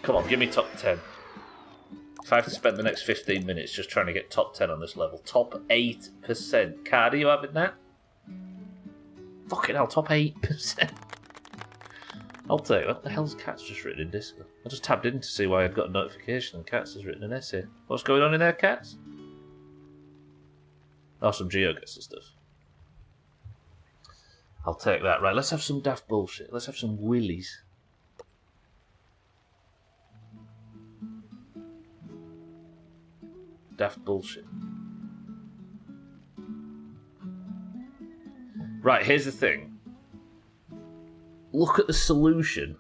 Come on, give me top 10. If I have to spend the next 15 minutes just trying to get top 10 on this level. Top 8%. Card, are you having that? Fucking hell, top 8%. I'll tell you, what the hell's Cat's just written in Discord? I just tabbed in to see why I'd got a notification and Cat's has written an essay. What's going on in there, Cats? Oh, some GeoGuessr stuff. I'll take that. Right, let's have some daft bullshit. Let's have some willies. Daft bullshit. Right, here's the thing. Look at the solution.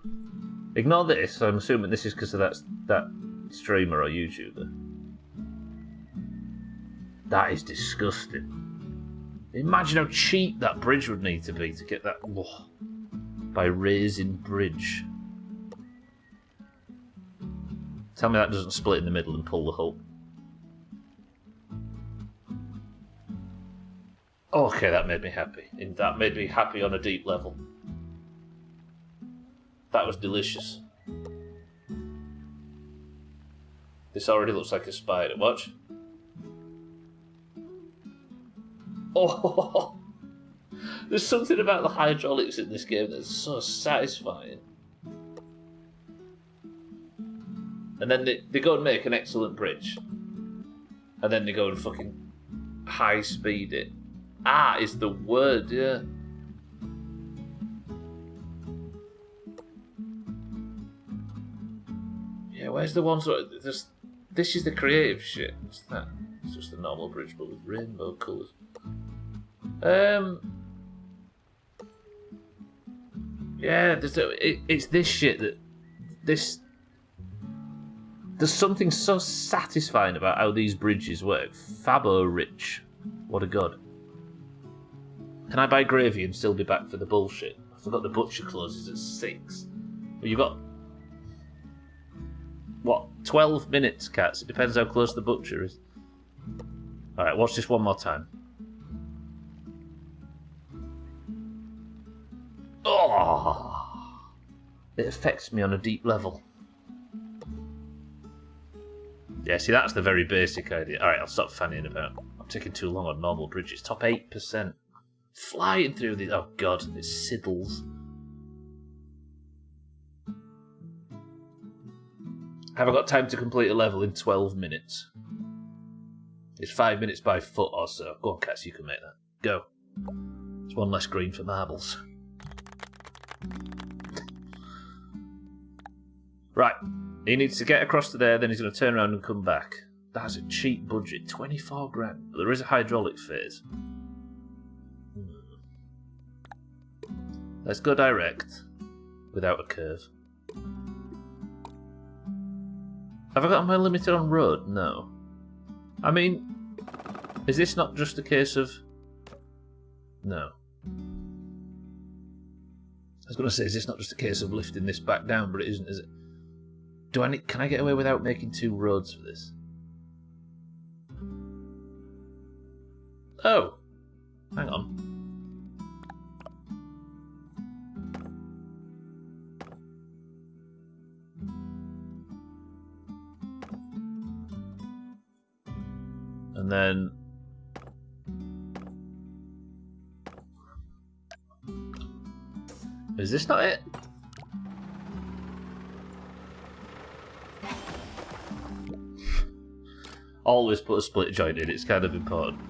Ignore this. I'm assuming this is because of that streamer or YouTuber. That is disgusting. Imagine how cheap that bridge would need to be to get that by raising bridge. Tell me that doesn't split in the middle and pull the hull. Okay, that made me happy. That made me happy on a deep level. That was delicious. This already looks like a spider. Watch. Oh, there's something about the hydraulics in this game that's so satisfying. And then they go and make an excellent bridge. And then they go and fucking high speed it. Ah, is the word, yeah. Yeah, where's the ones that... This is the creative shit. What's that? It's just a normal bridge, but with rainbow colours. Yeah, it's this shit that... There's something so satisfying about how these bridges work. Fabo rich. What a god. Can I buy gravy and still be back for the bullshit? I forgot the butcher closes at 6. But you've got... What? 12 minutes, Cats. It depends how close the butcher is. Alright, watch this one more time. Oh! It affects me on a deep level. Yeah, see, that's the very basic idea. Alright, I'll stop fanning about. I'm taking too long on normal bridges. Top 8%. Flying through these. Oh god, it's siddles. Have I got time to complete a level in 12 minutes? It's 5 minutes by foot or so. Go on, Cats, you can make that. Go. It's one less green for marbles. Right. He needs to get across to there, then he's going to turn around and come back. That's a cheap budget. 24 grand. But there is a hydraulic phase. Let's go direct. Without a curve. Have I got my limited on road? No. I mean, is this not just a case of... No. I was going to say, is this not just a case of lifting this back down, but it isn't, is it? Can I get away without making 2 roads for this? Oh. Hang on. And then... Is this not it? Always put a split joint in, it's kind of important.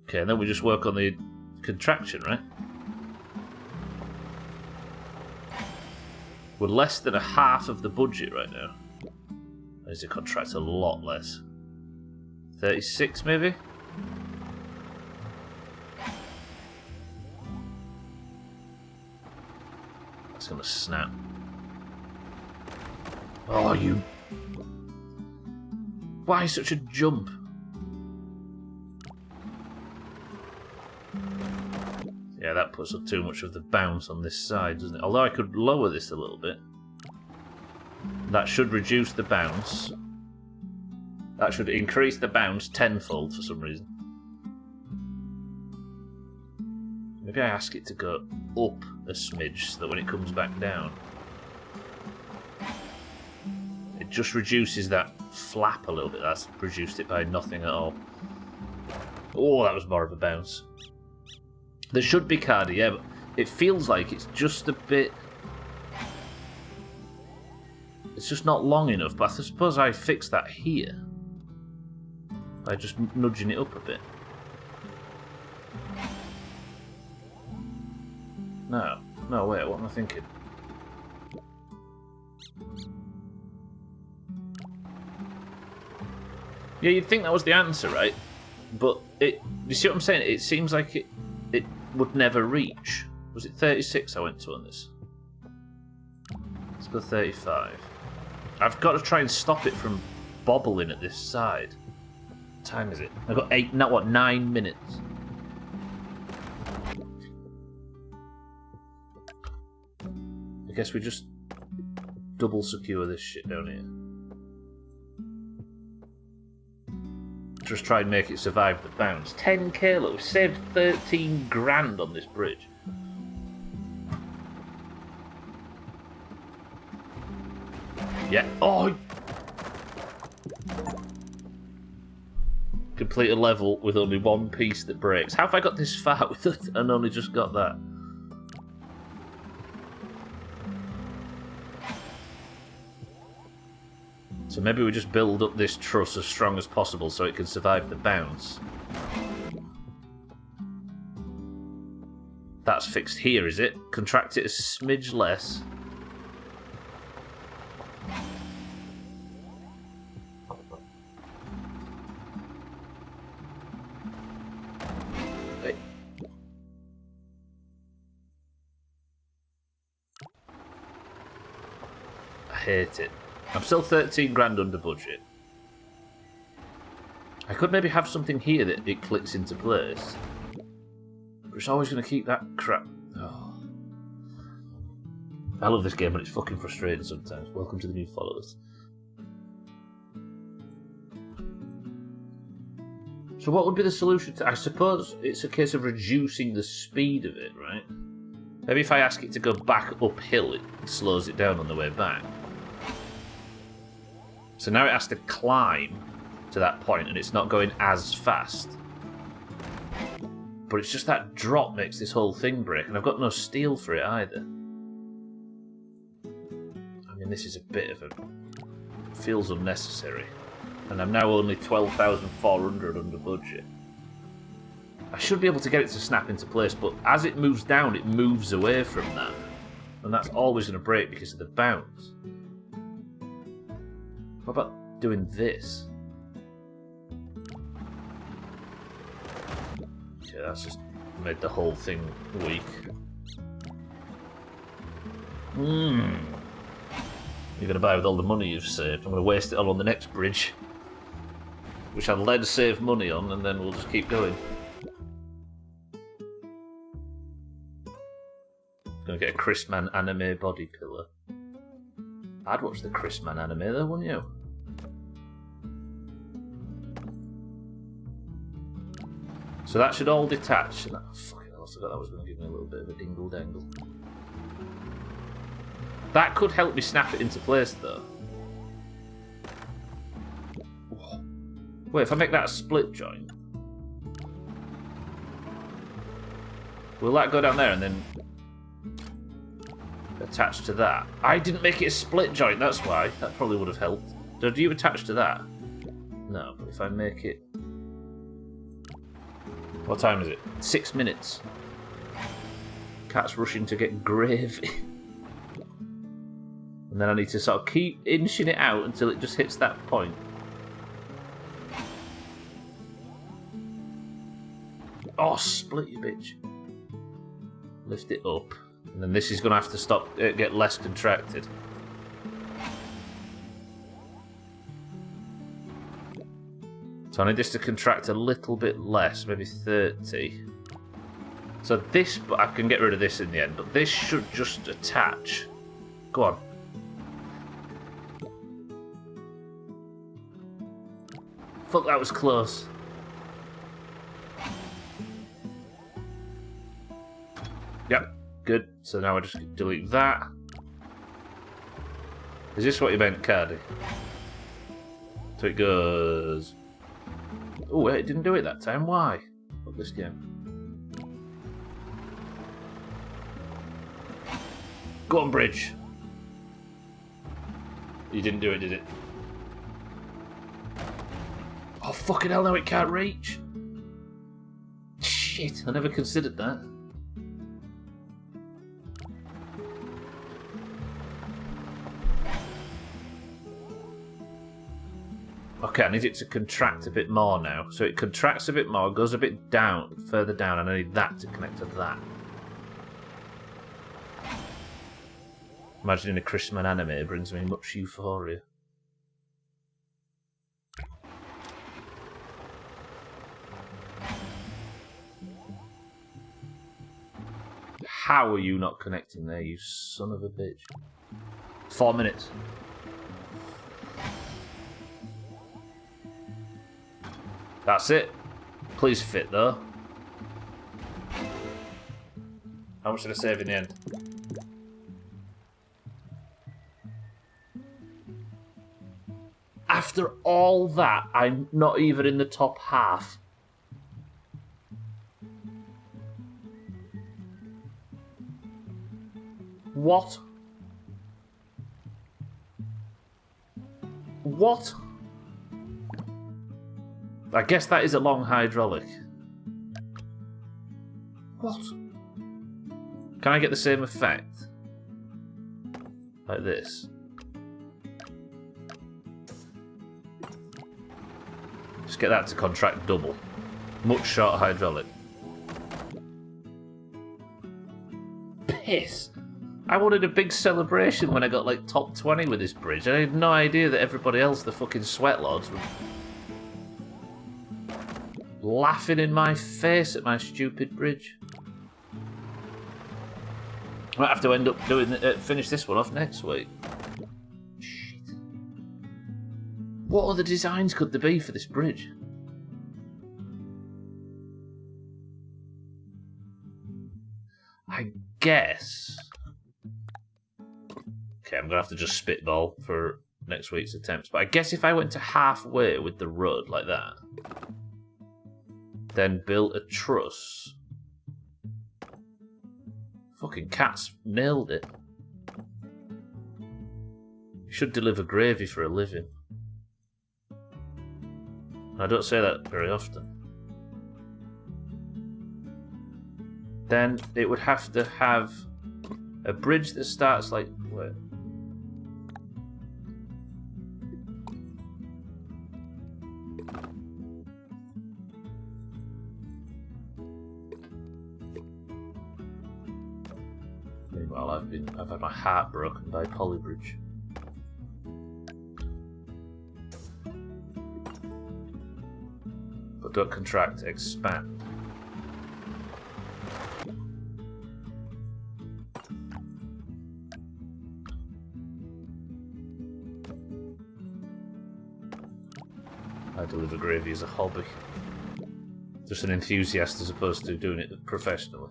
Okay, and then we just work on the contraction, right? We're less than a half of the budget right now. There's the contract a lot less. 36 maybe? It's gonna snap. Oh, you... Why such a jump? Yeah, that puts up too much of the bounce on this side, doesn't it? Although I could lower this a little bit. That should reduce the bounce. That should increase the bounce tenfold for some reason. Maybe I ask it to go up a smidge so that when it comes back down, it just reduces that flap a little bit. That's reduced it by nothing at all. Oh, that was more of a bounce. There should be Cardi, yeah, but it feels like it's just a bit... It's just not long enough, but I suppose I fix that here by just nudging it up a bit. No, wait, what am I thinking? Yeah, you'd think that was the answer, right? But you see what I'm saying? It seems like it would never reach. Was it 36 I went to on this? Let's go 35. I've got to try and stop it from bobbling at this side. What time is it? I've got 9 minutes. I guess we just double secure this shit down here. Just try and make it survive the bounce. 10k, look, we've saved 13 grand on this bridge. Yeah. Oh! Complete a level with only one piece that breaks. How have I got this far with it and only just got that? So maybe we just build up this truss as strong as possible so it can survive the bounce. That's fixed here, is it? Contract it a smidge less. Hey. I hate it. I'm still 13 grand under budget. I could maybe have something here that it clicks into place. But it's always going to keep that crap. Oh. I love this game, but it's fucking frustrating sometimes. Welcome to the new followers. So what would be the solution to... I suppose it's a case of reducing the speed of it, right? Maybe if I ask it to go back uphill, it slows it down on the way back. So now it has to climb to that point, and it's not going as fast. But it's just that drop makes this whole thing break, and I've got no steel for it either. I mean, this is a bit of a... feels unnecessary. And I'm now only 12,400 under budget. I should be able to get it to snap into place, but as it moves down, it moves away from that. And that's always going to break because of the bounce. What about doing this? Okay, that's just made the whole thing weak. You're going to buy with all the money you've saved. I'm going to waste it all on the next bridge, which I'll then save money on, and then we'll just keep going. Gonna get a Chris Man anime body pillar. I'd watch the Chris Man anime though, wouldn't you? So that should all detach. And fucking hell, I forgot that was going to give me a little bit of a dingle dangle. That could help me snap it into place though. Wait, if I make that a split joint, will that go down there and then attach to that? I didn't make it a split joint, that's why. That probably would have helped. Do you attach to that? No, but if I make it... What time is it? 6 minutes. Cat's rushing to get gravy. And then I need to sort of keep inching it out until it just hits that point. Oh, split you bitch. Lift it up. And then this is going to have to stop, get less contracted. So I need this to contract a little bit less, maybe 30. So this, I can get rid of this in the end, but this should just attach. Go on. Fuck, that was close. Yep, good. So now I just delete that. Is this what you meant, Cardi? So it goes... Oh, wait, it didn't do it that time. Why? Fuck this game. Go on, bridge. You didn't do it, did it? Oh, fucking hell, now it can't reach. Shit, I never considered that. Okay, I need it to contract a bit more now. So it contracts a bit more, goes a bit down, further down, and I need that to connect to that. Imagining a Christmas anime brings me much euphoria. How are you not connecting there, you son of a bitch? 4 minutes. That's it. Please fit, though. How much did I save in the end? After all that, I'm not even in the top half. What? What? I guess that is a long hydraulic. What? Can I get the same effect? Like this? Just get that to contract double. Much shorter hydraulic. Piss! I wanted a big celebration when I got like top 20 with this bridge. I had no idea that everybody else, the fucking sweatlords, were laughing in my face at my stupid bridge. I might have to end up doing finish this one off next week. Shit. What other designs could there be for this bridge? I guess... Okay, I'm going to have to just spitball for next week's attempts. But I guess if I went to halfway with the road like that, then built a truss. Fucking cats nailed it. You should deliver gravy for a living. I don't say that very often. Then it would have to have a bridge that starts like... Wait. Meanwhile, I've had my heart broken by Polybridge. But don't contract, expand. I deliver gravy as a hobby. Just an enthusiast as opposed to doing it professionally.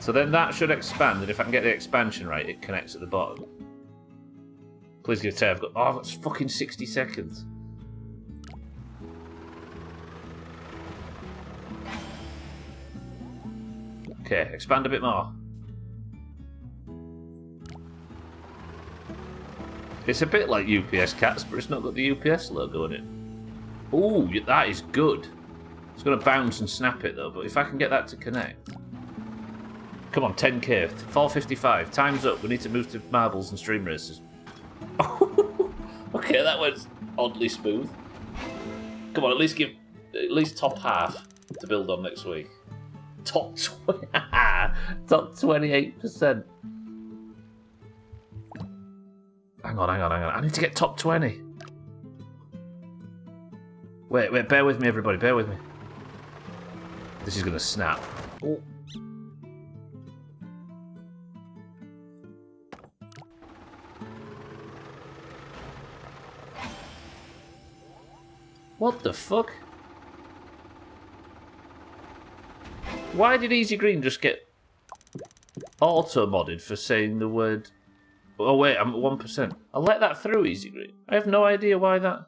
So then that should expand, and if I can get the expansion right, it connects at the bottom. Please give I've got... Oh, that's fucking 60 seconds. Okay, expand a bit more. It's a bit like UPS cats, but it's not got the UPS logo in it. Ooh, that is good. It's going to bounce and snap it, though, but if I can get that to connect... Come on, 10k, 4:55, time's up, we need to move to marbles and stream races. Okay, that went oddly smooth. Come on, at least give... At least top half to build on next week. Top 20... Top 28%. Hang on. I need to get top 20. Wait, bear with me, everybody. Bear with me. This is going to snap. Oh. What the fuck? Why did Easy Green just get auto-modded for saying the word... Oh wait, I'm at 1%. I'll let that through, Easy Green. I have no idea why that...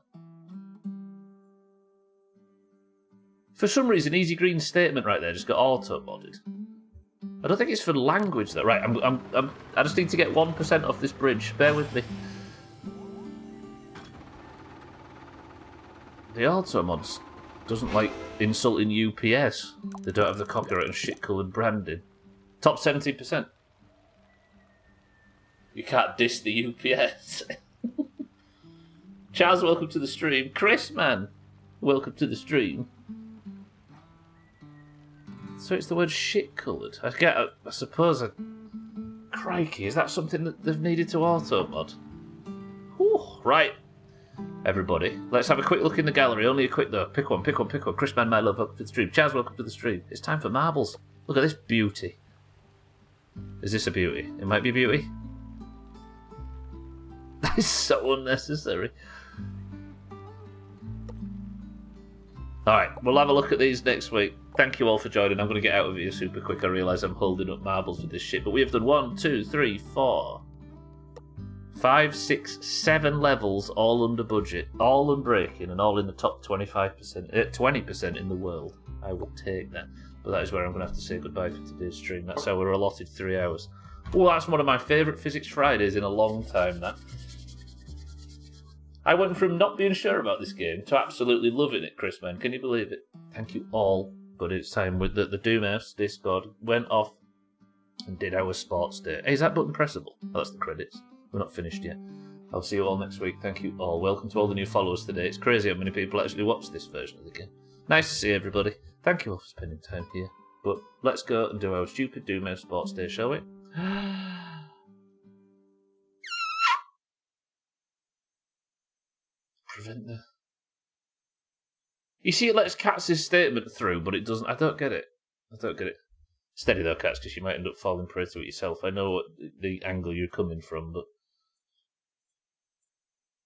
For some reason, Easy Green's statement right there just got auto-modded. I don't think it's for language though. Right, I just need to get 1% off this bridge. Bear with me. The auto-mods doesn't like insulting UPS. They don't have the copyright and shit-coloured branding. Top 70%. You can't diss the UPS. Charles, welcome to the stream. Chris, man, welcome to the stream. So it's the word shit-coloured. I suppose. Crikey, is that something that they've needed to auto-mod? Whew, right. Everybody, let's have a quick look in the gallery. Only a quick though. Pick one. Chris, man, my love, welcome to the stream. Charles, welcome to the stream. It's time for marbles. Look at this beauty. Is this a beauty? It might be a beauty. That is so unnecessary. Alright, we'll have a look at these next week. Thank you all for joining. I'm going to get out of here super quick. I realise I'm holding up marbles with this shit. But we have done 1, 2, 3, 4, 5, 6, 7 levels, all under budget, all unbreaking, and all in the top 20% in the world. I will take that. But that is where I'm going to have to say goodbye for today's stream. That's how we're allotted 3 hours. Oh, that's one of my favourite Physics Fridays in a long time, that. I went from not being sure about this game to absolutely loving it, Chris, man. Can you believe it? Thank you all. But it's time with the Doomhaus Discord went off and did our sports day. Hey, is that button pressable? Oh, that's the credits. We're not finished yet. I'll see you all next week. Thank you all. Welcome to all the new followers today. It's crazy how many people actually watch this version of the game. Nice to see everybody. Thank you all for spending time here. But let's go and do our stupid Doomhaus sports day, shall we? Prevent the... You see, it lets Katz's statement through, but it doesn't... I don't get it. Steady though, Katz, because you might end up falling prey to it yourself. I know what the angle you're coming from, but...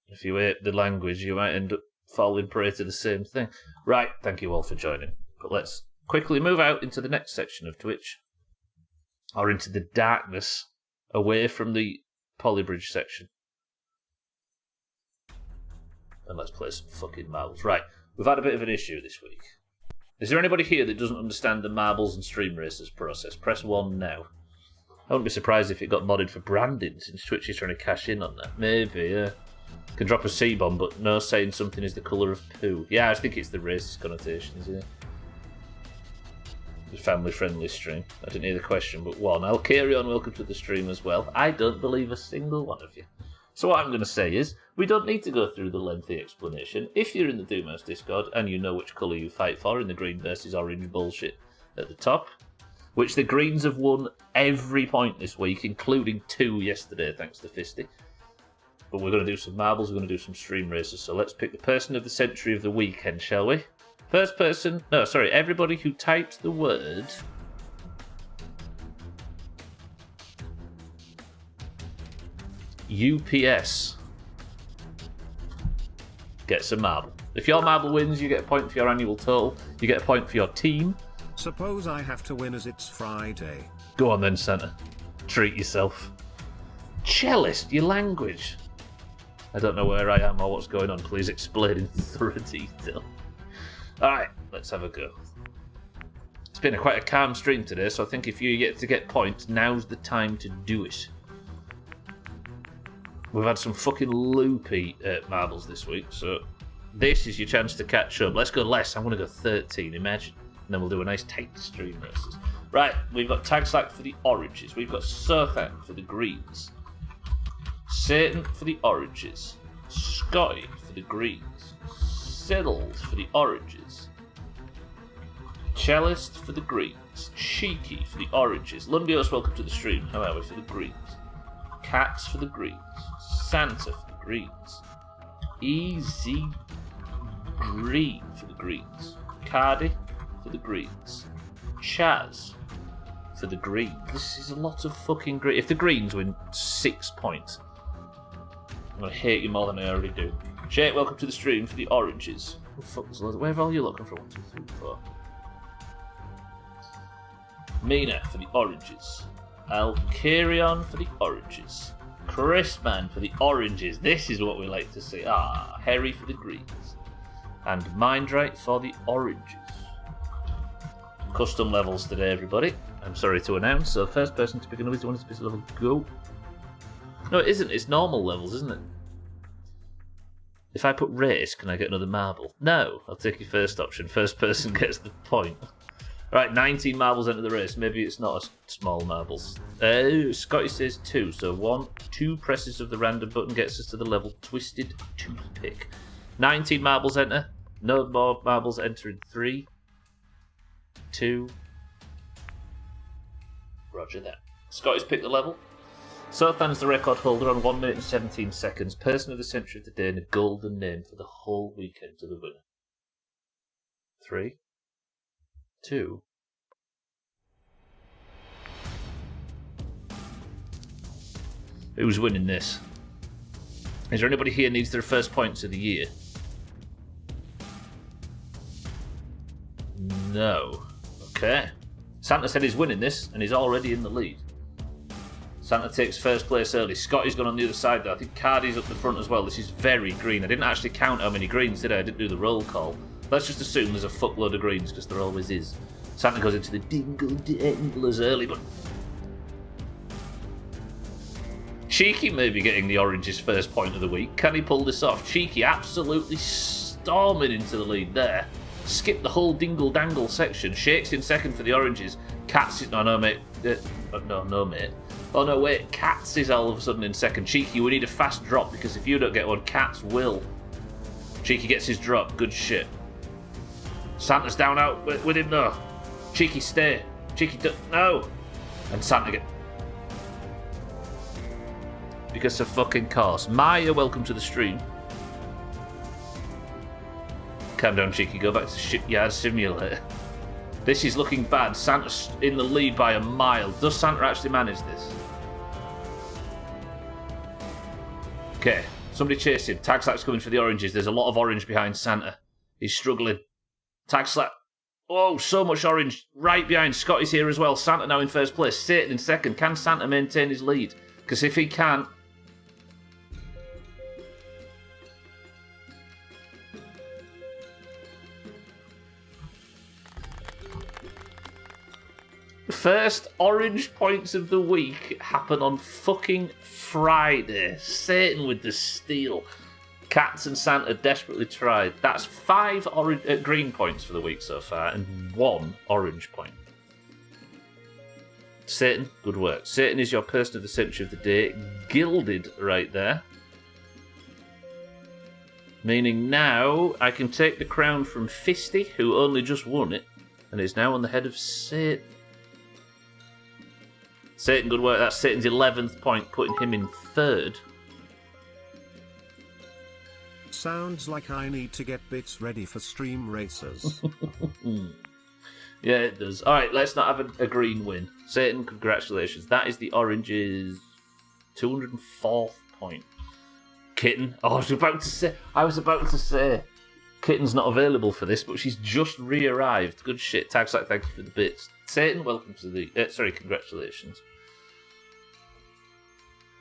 If you hate the language, you might end up falling prey to the same thing. Right, thank you all for joining. But let's quickly move out into the next section of Twitch. Or into the darkness, away from the Polybridge section. And let's play some fucking marbles. Right, we've had a bit of an issue this week. Is there anybody here that doesn't understand the marbles and stream racers process? Press 1 now. I wouldn't be surprised if it got modded for branding, since Twitch is trying to cash in on that. Maybe, yeah. Can drop a C-bomb, but no saying something is the colour of poo. Yeah, I think it's the racist connotations, yeah. It's a family-friendly stream. I didn't hear the question, but 1. I'll carry on, welcome to the stream as well. I don't believe a single one of you. So what I'm going to say is, we don't need to go through the lengthy explanation. If you're in the Doomhaus Discord and you know which colour you fight for in the green versus orange bullshit at the top, which the Greens have won every point this week, including 2 yesterday, thanks to Fisty. But we're going to do some marbles, we're going to do some stream races, so let's pick the person of the century of the weekend, shall we? First person, no, sorry, everybody who types the word... UPS gets a marble. If your marble wins, you get a point for your annual total. You get a point for your team. Suppose I have to win as it's Friday. Go on then, Santa. Treat yourself. Cellist, your language. I don't know where I am or what's going on. Please explain in thorough detail. Alright, let's have a go. It's been quite a calm stream today, so I think if you get to get points, now's the time to do it. We've had some fucking loopy marbles this week, so this is your chance to catch up. Let's go less. I'm going to go 13, imagine. And then we'll do a nice tight stream races. Right, we've got Tag Slack for the oranges. We've got Sothan for the greens. Satan for the oranges. Scotty for the greens. Siddles for the oranges. Cellist for the greens. Cheeky for the oranges. Lundios, welcome to the stream. How are we for the greens? Cats for the greens. Santa for the greens. Easy Green for the greens. Cardi for the greens. Chaz for the green. This is a lot of fucking green. If the greens win 6 points, I'm going to hate you more than I already do. Jake, welcome to the stream for the oranges. Oh, fuck, where have all you looking for? 1, 2, 3, 4. Mina for the oranges. Alkirion for the oranges. Chrisman for the oranges. This is what we like to see. Harry for the greens. And Mindrite for the oranges. Custom levels today, everybody. I'm sorry to announce. So first person to pick another one is level go. No, it isn't. It's normal levels, isn't it? If I put race, can I get another marble? No. I'll take your first option. First person gets the point. Right, 19 marbles enter the race. Maybe it's not a small marbles. Scotty says 2. So 2 presses of the random button gets us to the level Twisted Toothpick. 19 marbles enter. No more marbles enter in 3, 2. Roger that. Scotty's picked the level. Sothan's the record holder on 1 minute and 17 seconds. Person of the century of the day and a golden name for the whole weekend to the winner. 3, 2. Who's winning this? Is there anybody here who needs their first points of the year? No. Okay. Santa said he's winning this, and he's already in the lead. Santa takes first place early. Scotty's gone on the other side, though. I think Cardi's up the front as well. This is very green. I didn't actually count how many greens, did I? I didn't do the roll call. Let's just assume there's a fuckload of greens, because there always is. Santa goes into the dingle-danglers early, but... Cheeky may be getting the orange's first point of the week. Can he pull this off? Cheeky absolutely storming into the lead there. Skipped the whole dingle-dangle section. Shakes in second for the oranges. Cats is... No, mate. No, mate. Oh, no, wait. Cats is all of a sudden in second. Cheeky, we need a fast drop, because if you don't get one, Cats will. Cheeky gets his drop. Good shit. Santa's down out with him, though. Cheeky, stay. Cheeky, no. And Santa get... Because of fucking course. Maya, welcome to the stream. Calm down, Cheeky. Go back to Shipyard Simulator. This is looking bad. Santa's in the lead by a mile. Does Santa actually manage this? Okay. Somebody chase him. Tag Slap's coming for the oranges. There's a lot of orange behind Santa. He's struggling. Tag Slap. Oh, so much orange. Right behind. Scotty's here as well. Santa now in first place. Satan in second. Can Santa maintain his lead? Because if he can't... First orange points of the week happen on fucking Friday. Satan with the steal. Cats and Santa desperately tried. That's 5 green points for the week so far and 1 orange point. Satan, good work. Satan is your person of the century of the day. Gilded right there. Meaning now I can take the crown from Fisty, who only just won it, and is now on the head of Satan. Satan, good work. That's Satan's 11th point, putting him in 3rd. Sounds like I need to get bits ready for stream racers. Yeah, it does. Alright, let's not have a green win. Satan, congratulations. That is the orange's 204th point. Kitten. Oh, I was about to say Kitten's not available for this, but she's just re-arrived. Good shit. Tags like, thank you for the bits. Satan, welcome to the... congratulations.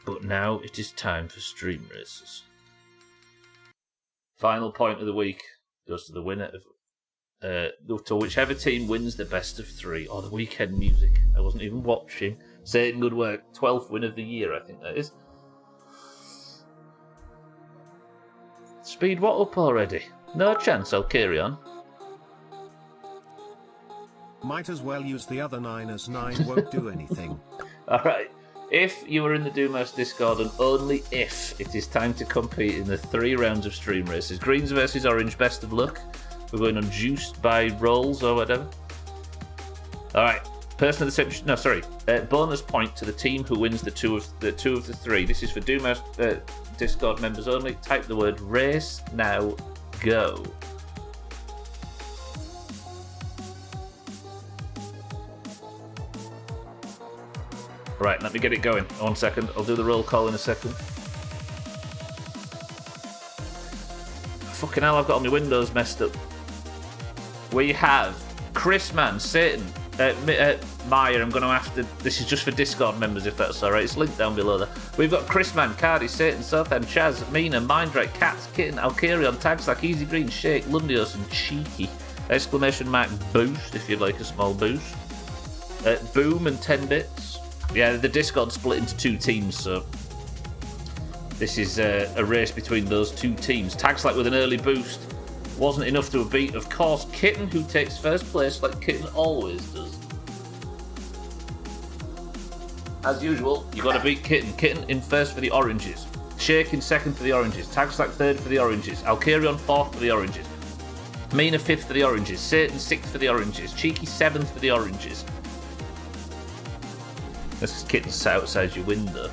But now it is time for stream races. Final point of the week goes to the winner of... to whichever team wins the best of 3, or the weekend music. I wasn't even watching. Satan, good work. 12th win of the year, I think that is. Speed what up already? No chance, I'll carry on. Might as well use the other 9 as 9 won't do anything. Alright, if you are in the Doomhaus Discord, and only if, it is time to compete in the 3 rounds of stream races. Greens versus orange, best of luck. We're going on juiced by rolls or whatever. Alright, person of the century... No, sorry. Bonus point to the team who wins the two of the 3. This is for Doomhaus Discord members only. Type the word race now. Go. Right, let me get it going. 1 second. I'll do the roll call in a second. Fucking hell, I've got all my windows messed up. We have Chris Man, Satan, Maya, I'm going to have to... This is just for Discord members, if that's alright. It's linked down below there. We've got Chrisman, Cardi, Satan, Southend, Chaz, Mina, Mindrake, Cats, Kitten, Alkarion, Tagstack, Easy Green, Shake, Lundios, and Cheeky. Exclamation mark boost, if you'd like a small boost. Boom and 10 bits. Yeah, the Discord split into 2 teams, so... This is a race between those 2 teams. Tagstack with an early boost. Wasn't enough to beat, of course, Kitten, who takes first place, like Kitten always does. As usual, you got to beat Kitten. Kitten in first for the oranges. Shake in second for the oranges. Tagstack third for the oranges. Alkarion fourth for the oranges. Mina fifth for the oranges. Satan sixth for the oranges. Cheeky seventh for the oranges. This is Kitten sat outside your window.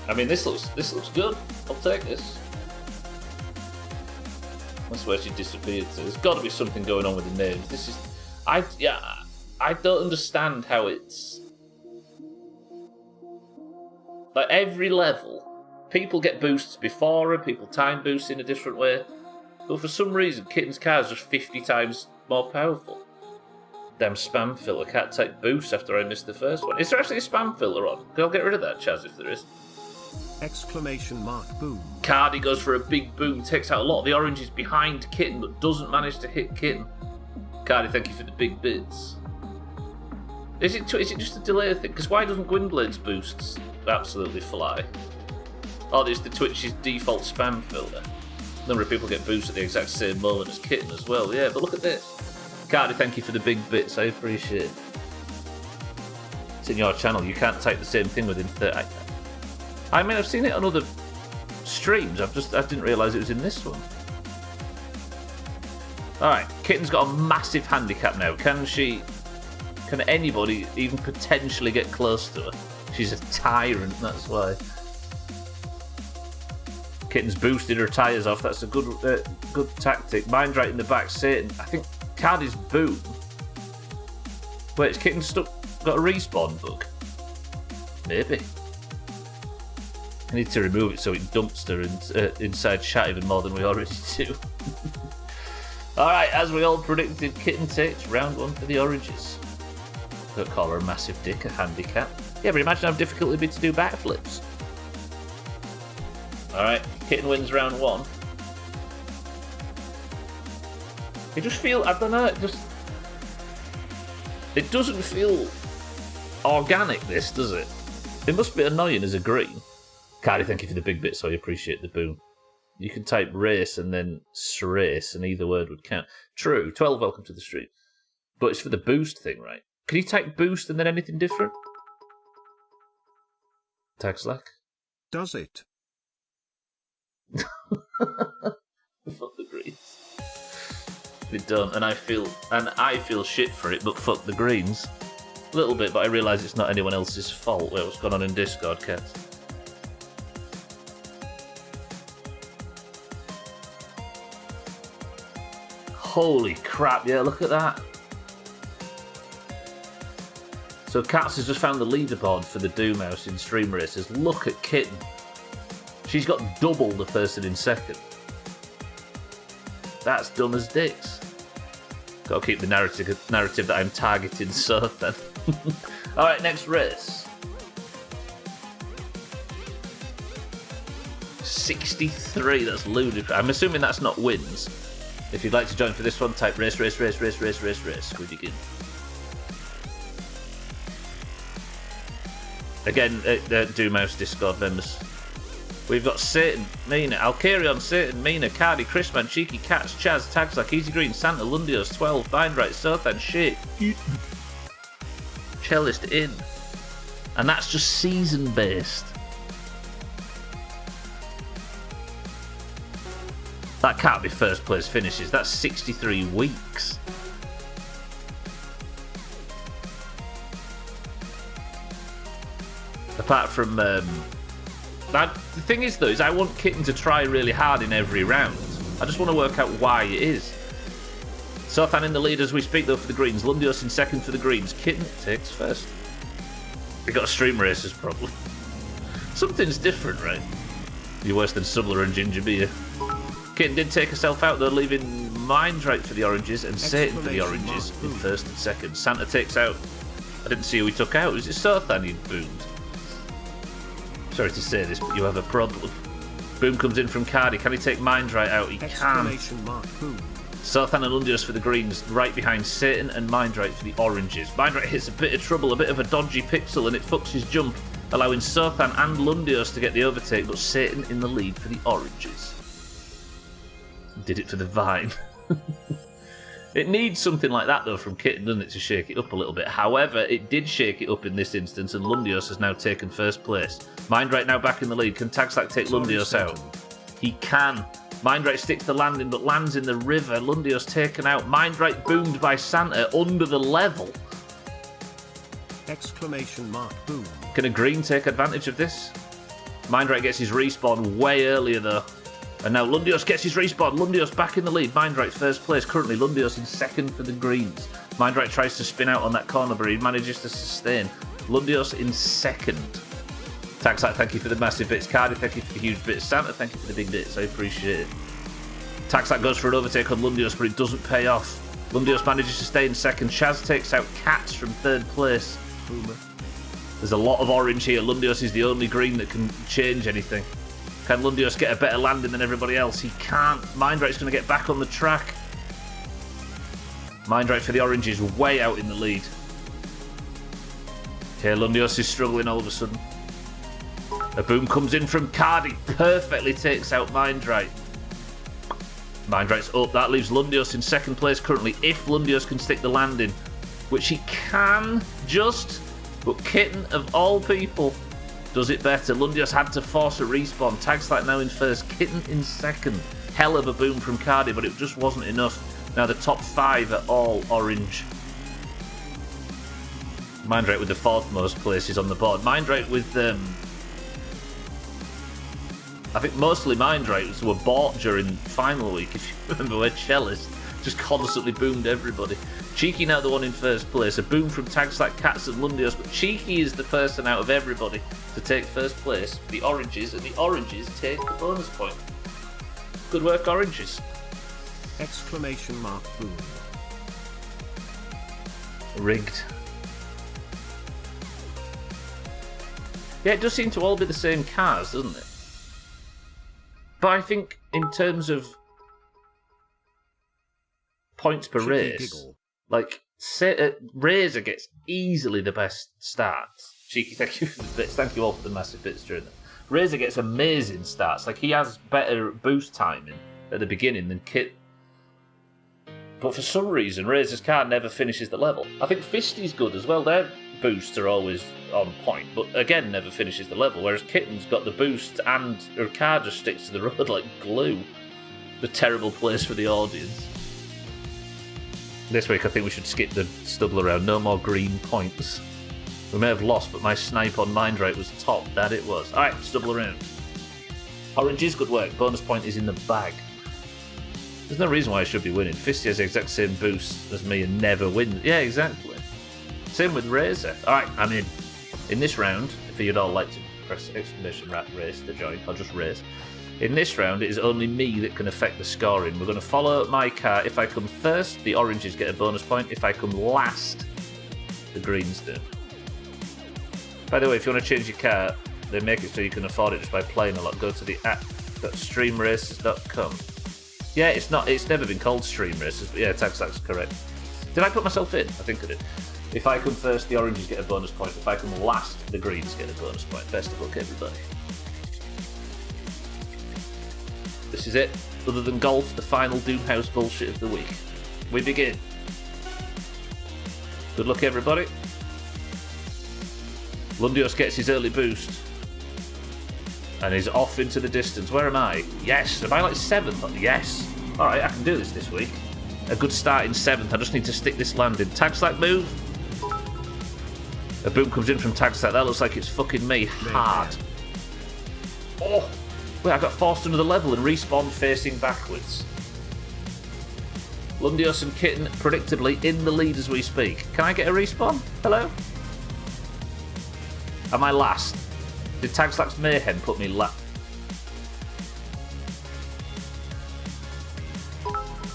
I mean, this looks good. I'll take this. That's where she disappeared to. There's got to be something going on with the names. This is... I don't understand how it's... Like, every level, people get boosts before her, people time boosts in a different way. But for some reason, Kitten's car is just 50 times more powerful. Damn spam filler can't take boosts after I missed the first one. Is there actually a spam filler on? I'll get rid of that, Chaz, if there is. Exclamation mark boom. Cardi goes for a big boom, takes out a lot of the oranges behind Kitten, but doesn't manage to hit Kitten. Cardi, thank you for the big bits. Is it just a delay thing? Because why doesn't Gwynblade's boosts absolutely fly? Oh, there's the Twitch's default spam filter. A number of people get boosts at the exact same moment as Kitten as well. Yeah, but look at this. Cardi, thank you for the big bits. I appreciate it. It's in your channel. You can't type the same thing within 30. I mean, I've seen it on other streams. I didn't realise it was in this one. Alright, Kitten's got a massive handicap now. Can anybody even potentially get close to her? She's a tyrant, that's why. Kitten's boosted her tyres off. That's a good tactic. Mind right in the back. Satan. I think Cardi's boom. Wait, is Kitten got a respawn bug? Maybe. I need to remove it so it dumps her inside chat even more than we already do. Alright, as we all predicted, Kitten takes round 1 for the oranges. Don't call her a massive dick, a handicap. Yeah, but imagine how difficult it'd be to do backflips. Alright, Kitten wins round 1. It just feels, I don't know, it doesn't feel organic, this, does it? It must be annoying as a green. Cardi, thank you for the big bit, so I appreciate the boom. You can type race and then srace, and either word would count. True, 12, welcome to the stream. But it's for the boost thing, right? Can you type boost and then anything different? Tag Slack? Does it? Fuck the greens. Been done, and I feel shit for it, but fuck the greens. A little bit, but I realise it's not anyone else's fault. Wait, what's going on in Discord, cats? Holy crap, yeah, look at that. So Cats has just found the leaderboard for the Doomhaus in stream races. Look at Kitten. She's got double the person in second. That's dumb as dicks. Gotta keep the narrative that I'm targeting Surf then. Alright, next race. 63, that's ludicrous. I'm assuming that's not wins. If you'd like to join for this one, type race. We begin. Again, Doomhaus Discord members. We've got Satan, Mina, Alkarion, Satan, Mina, Cardi, Chrisman, Cheeky, Cats, Chaz, Tagslack, Easy Green, Santa, Lundios, 12, Bindright, Sothan, Shit, Cellist in. And that's just season based. That can't be first place finishes. That's 63 weeks. Apart from... the thing is, though, is I want Kitten to try really hard in every round. I just want to work out why it is. Sothan in the lead as we speak, though, for the Greens. Lundios in second for the Greens. Kitten takes first. We got a stream racers problem. Something's different, right? You're worse than Subler and Ginger Beer. Kitten did take herself out, though, leaving Mindrite for the oranges and Satan for the oranges in first and second. Santa takes out... I didn't see who he took out. Was it Sothan he boomed? Sorry to say this, but you have a problem. Boom comes in from Cardi. Can he take Mindrite out? He can. Sothan and Lundius for the greens, right behind Satan and Mindrite for the oranges. Mindrite hits a bit of trouble, a bit of a dodgy pixel, and it fucks his jump, allowing Sothan and Lundius to get the overtake, but Satan in the lead for the oranges. Did it for the vine. It needs something like that, though, from Kitten, doesn't it, to shake it up a little bit. However, it did shake it up in this instance, and Lundius has now taken first place. Mindrite now back in the lead. Can Tagslack take Lundius out? He can. Mindrite sticks the landing, but lands in the river. Lundius taken out. Mindrite boomed by Santa under the level. Exclamation mark boom. Can a green take advantage of this? Mindrite gets his respawn way earlier, though. And now Lundius gets his respawn. Lundius back in the lead. Mindrite first place. Currently Lundius in second for the greens. Mindrite tries to spin out on that corner, but he manages to sustain. Lundius in second. Tagslack, thank you for the massive bits. Cardi, thank you for the huge bits. Santa, thank you for the big bits. I appreciate it. Tagslack goes for an overtake on Lundius, but it doesn't pay off. Lundius manages to stay in second. Chaz takes out Cats from third place. Boomer. There's a lot of orange here. Lundius is the only green that can change anything. Can Lundius get a better landing than everybody else? He can't. Mindrite's going to get back on the track. Mindrite for the orange is way out in the lead. Okay, Lundius is struggling all of a sudden. A boom comes in from Cardi. Perfectly takes out Mindrite. Mindrite's up. That leaves Lundius in second place currently. If Lundius can stick the landing, which he can just, but Kitten of all people does it better. Lundius had to force a respawn. Tagslack now in first. Kitten in second. Hell of a boom from Cardi, but it just wasn't enough. Now the top 5 are all orange. Mindrite with the 4th most places on the board. Mindrite with I think mostly Mindrites were bought during final week, if you remember, where Cellist just constantly boomed everybody. Cheeky now the one in first place. A boom from Tagslack, Cats and Lundius, but Cheeky is the person out of everybody to take first place for the oranges, and the oranges take the bonus point. Good work, oranges. Exclamation mark boom. Rigged. Yeah, it does seem to all be the same cars, doesn't it? But I think in terms of points per race, like Razor gets easily the best starts. Cheeky, thank you for the bits. Thank you all for the massive bits during that. Razor gets amazing starts. Like, he has better boost timing at the beginning than Kit. But for some reason, Razor's car never finishes the level. I think Fisty's good as well. Their boosts are always on point, but again, never finishes the level. Whereas Kitten's got the boost and her car just sticks to the road like glue. The terrible place for the audience. This week, I think we should skip the stubble around. No more green points. We may have lost, but my snipe on Mindrite was top. That it was. Alright, stubble around. Orange is good work. Bonus point is in the bag. There's no reason why I should be winning. Fisty has the exact same boost as me and never wins. Yeah, exactly. Same with Razor. Alright, I'm in. In this round, if you'd all like to press exclamation race to join, or just race. In this round, it is only me that can affect the scoring. We're going to follow my car. If I come first, the oranges get a bonus point. If I come last, the greens do. By the way, if you want to change your car, they make it so you can afford it just by playing a lot. Go to the app.streamraces.com. Yeah, it's never been called Stream Races, but yeah, Tagslack's correct. Did I put myself in? I think I did. If I come first, the oranges get a bonus point. If I come last, the greens get a bonus point. Best of luck, everybody. This is it. Other than golf, the final Doomhaus bullshit of the week. We begin. Good luck, everybody. Lundius gets his early boost. And he's off into the distance. Where am I? Yes. Am I like 7th? Yes. Alright, I can do this week. A good start in 7th. I just need to stick this landing. Tagslack move. A boom comes in from Tagslack. That looks like it's fucking me hard. Oh! Wait, I got forced under the level and respawned facing backwards. Lundius and Kitten predictably in the lead as we speak. Can I get a respawn? Hello? Am I last? Did Tagslack's mayhem put me last?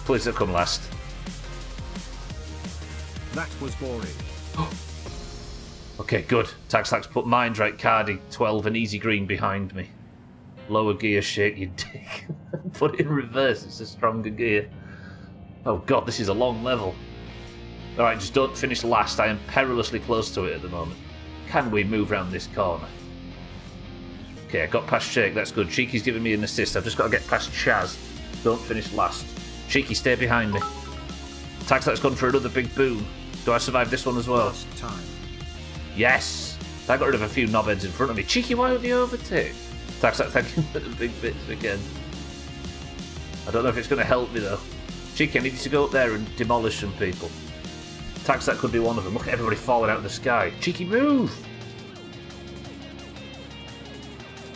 Please don't come last. That was boring. Okay, good. Taxlax put Mind Right, Cardi, 12 and Easy Green behind me. Lower gear, shake your dick. Put it in reverse, it's a stronger gear. Oh god, this is a long level. Alright, just don't finish last. I am perilously close to it at the moment. Can we move round this corner? Okay, I got past Shake, that's good. Cheeky's giving me an assist. I've just got to get past Chaz. Don't finish last. Cheeky, stay behind me. Taxlax gone for another big boom. Do I survive this one as well? Last time. Yes! I got rid of a few knobheads in front of me. Cheeky, why would you overtake? Taxlax, thank you for the big bits again. I don't know if it's going to help me though. Cheeky, I need you to go up there and demolish some people. Taxlax could be one of them. Look at everybody falling out of the sky. Cheeky, move!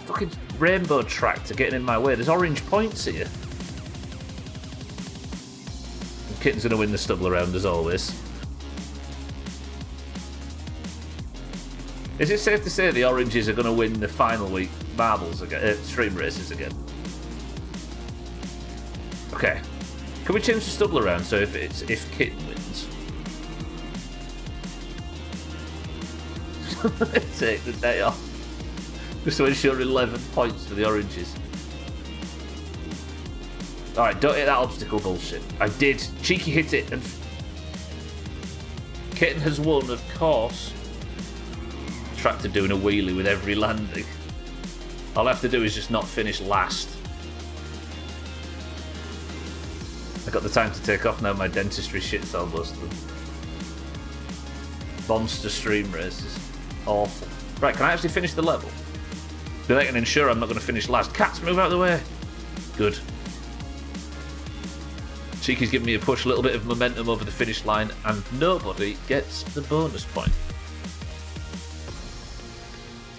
Fucking rainbow tractor getting in my way. There's orange points here. Kitten's going to win the stubble around as always. Is it safe to say the oranges are going to win the final week marbles again, stream races again? Okay. Can we change the stubble around so if Kitten wins? Take the day off. Just to ensure 11 points for the oranges. Alright, don't hit that obstacle bullshit. I did. Cheeky hit it and... Kitten has won, of course. Tractor doing a wheelie with every landing. All I have to do is just not finish last. I got the time to take off now, my dentistry shit's almost done. Monster stream races. Awful. Right, can I actually finish the level? Then I can ensure I'm not going to finish last. Cats, move out of the way! Good. Cheeky's giving me a push, a little bit of momentum over the finish line, and nobody gets the bonus point.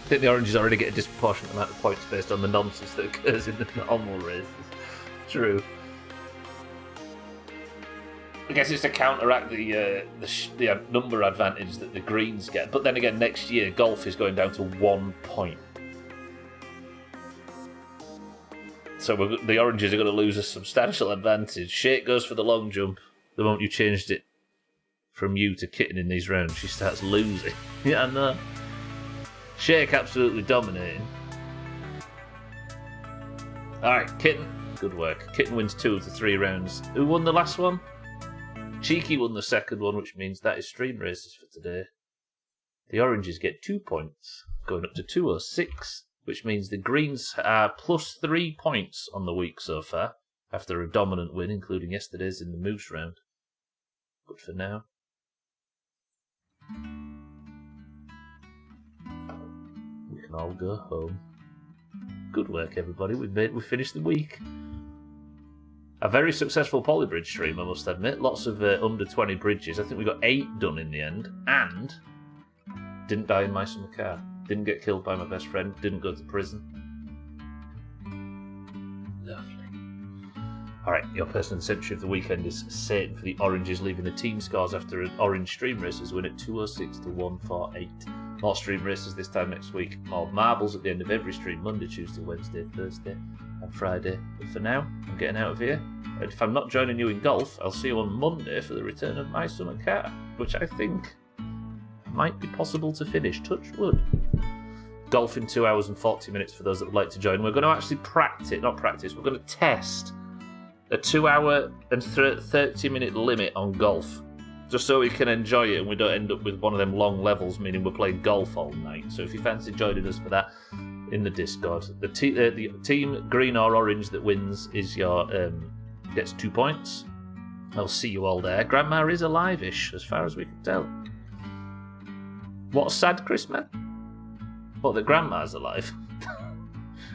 I think the oranges already get a disproportionate amount of points based on the nonsense that occurs in the normal races. True. I guess it's to counteract the number advantage that the greens get. But then again, next year, golf is going down to 1 point. So the oranges are going to lose a substantial advantage. Shake goes for the long jump. The moment you changed it from you to Kitten in these rounds, she starts losing. Yeah, I know. Shake absolutely dominating. Alright, Kitten. Good work. Kitten wins 2 of the 3 rounds. Who won the last one? Cheeky won the second one, which means that is stream races for today. The oranges get 2 points, going up to 206, which means the greens are plus 3 points on the week so far, after a dominant win, including yesterday's in the Moose round. But for now... we can all go home. Good work, everybody. We finished the week. A very successful polybridge stream, I must admit. Lots of under 20 bridges. I think we got 8 done in the end. And didn't die in my summer car. Didn't get killed by my best friend. Didn't go to prison. Lovely. Alright, your person of the century of the weekend is Satan for the oranges, leaving the team scores after an orange stream races win at 206 to 148. More stream races this time next week. More marbles at the end of every stream, Monday, Tuesday, Wednesday, Thursday and Friday. But for now, I'm getting out of here. And if I'm not joining you in golf, I'll see you on Monday for the return of my summer car, which I think might be possible to finish. Touch wood. Golf in 2 hours and 40 minutes for those that would like to join. We're going to actually we're going to test a 2 hour and 30 minute limit on golf. Just so we can enjoy it and we don't end up with one of them long levels, meaning we're playing golf all night. So if you fancy joining us for that in the Discord, the team green or orange that wins is your gets 2 points. I'll see you all there. Grandma is alive-ish, as far as we can tell. What a sad Christmas. What, that Grandma's alive?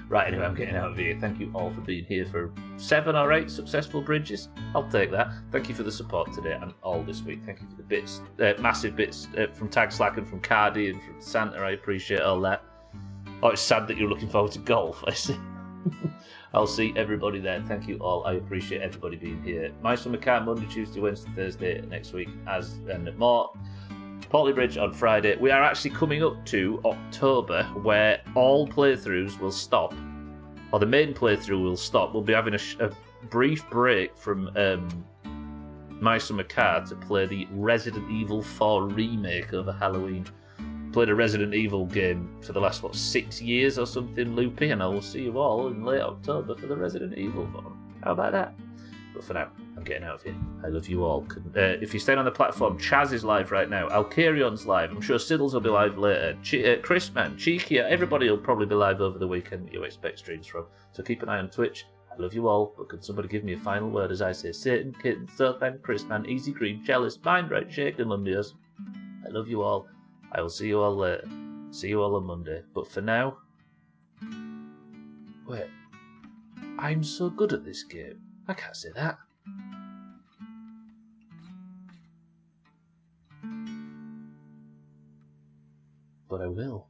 Right, anyway, I'm getting out of here. Thank you all for being here for 7 or 8 successful bridges. I'll take that. Thank you for the support today and all this week. Thank you for the bits, massive bits from Tag Slack and from Cardi and from Santa. I appreciate all that. Oh, it's sad that you're looking forward to golf. I see. I'll see everybody there. Thank you all. I appreciate everybody being here. My summer car Monday, Tuesday, Wednesday, Thursday next week, and more. Polybridge on Friday. We are actually coming up to October, where all playthroughs will stop, or the main playthrough will stop. We'll be having brief break from My Summer Car to play the Resident Evil 4 remake over Halloween. Played a Resident Evil game for the last, 6 years or something, loopy, and I will see you all in late October for the Resident Evil 4. How about that? But for now, I'm getting out of here. I love you all. If you're staying on the platform, Chaz is live right now. Alcarion's live. I'm sure Siddles will be live later. Chris, man, Cheeky, everybody will probably be live over the weekend that you expect streams from. So keep an eye on Twitch. I love you all, but can somebody give me a final word as I say Satan, Kitten, Sothan, Chris, man, Easy Green, Jealous, Mind Right, Shaken, Lumbios. I love you all. I will see you all later. See you all on Monday. But for now... Wait. I'm so good at this game. I can't say that. But I will.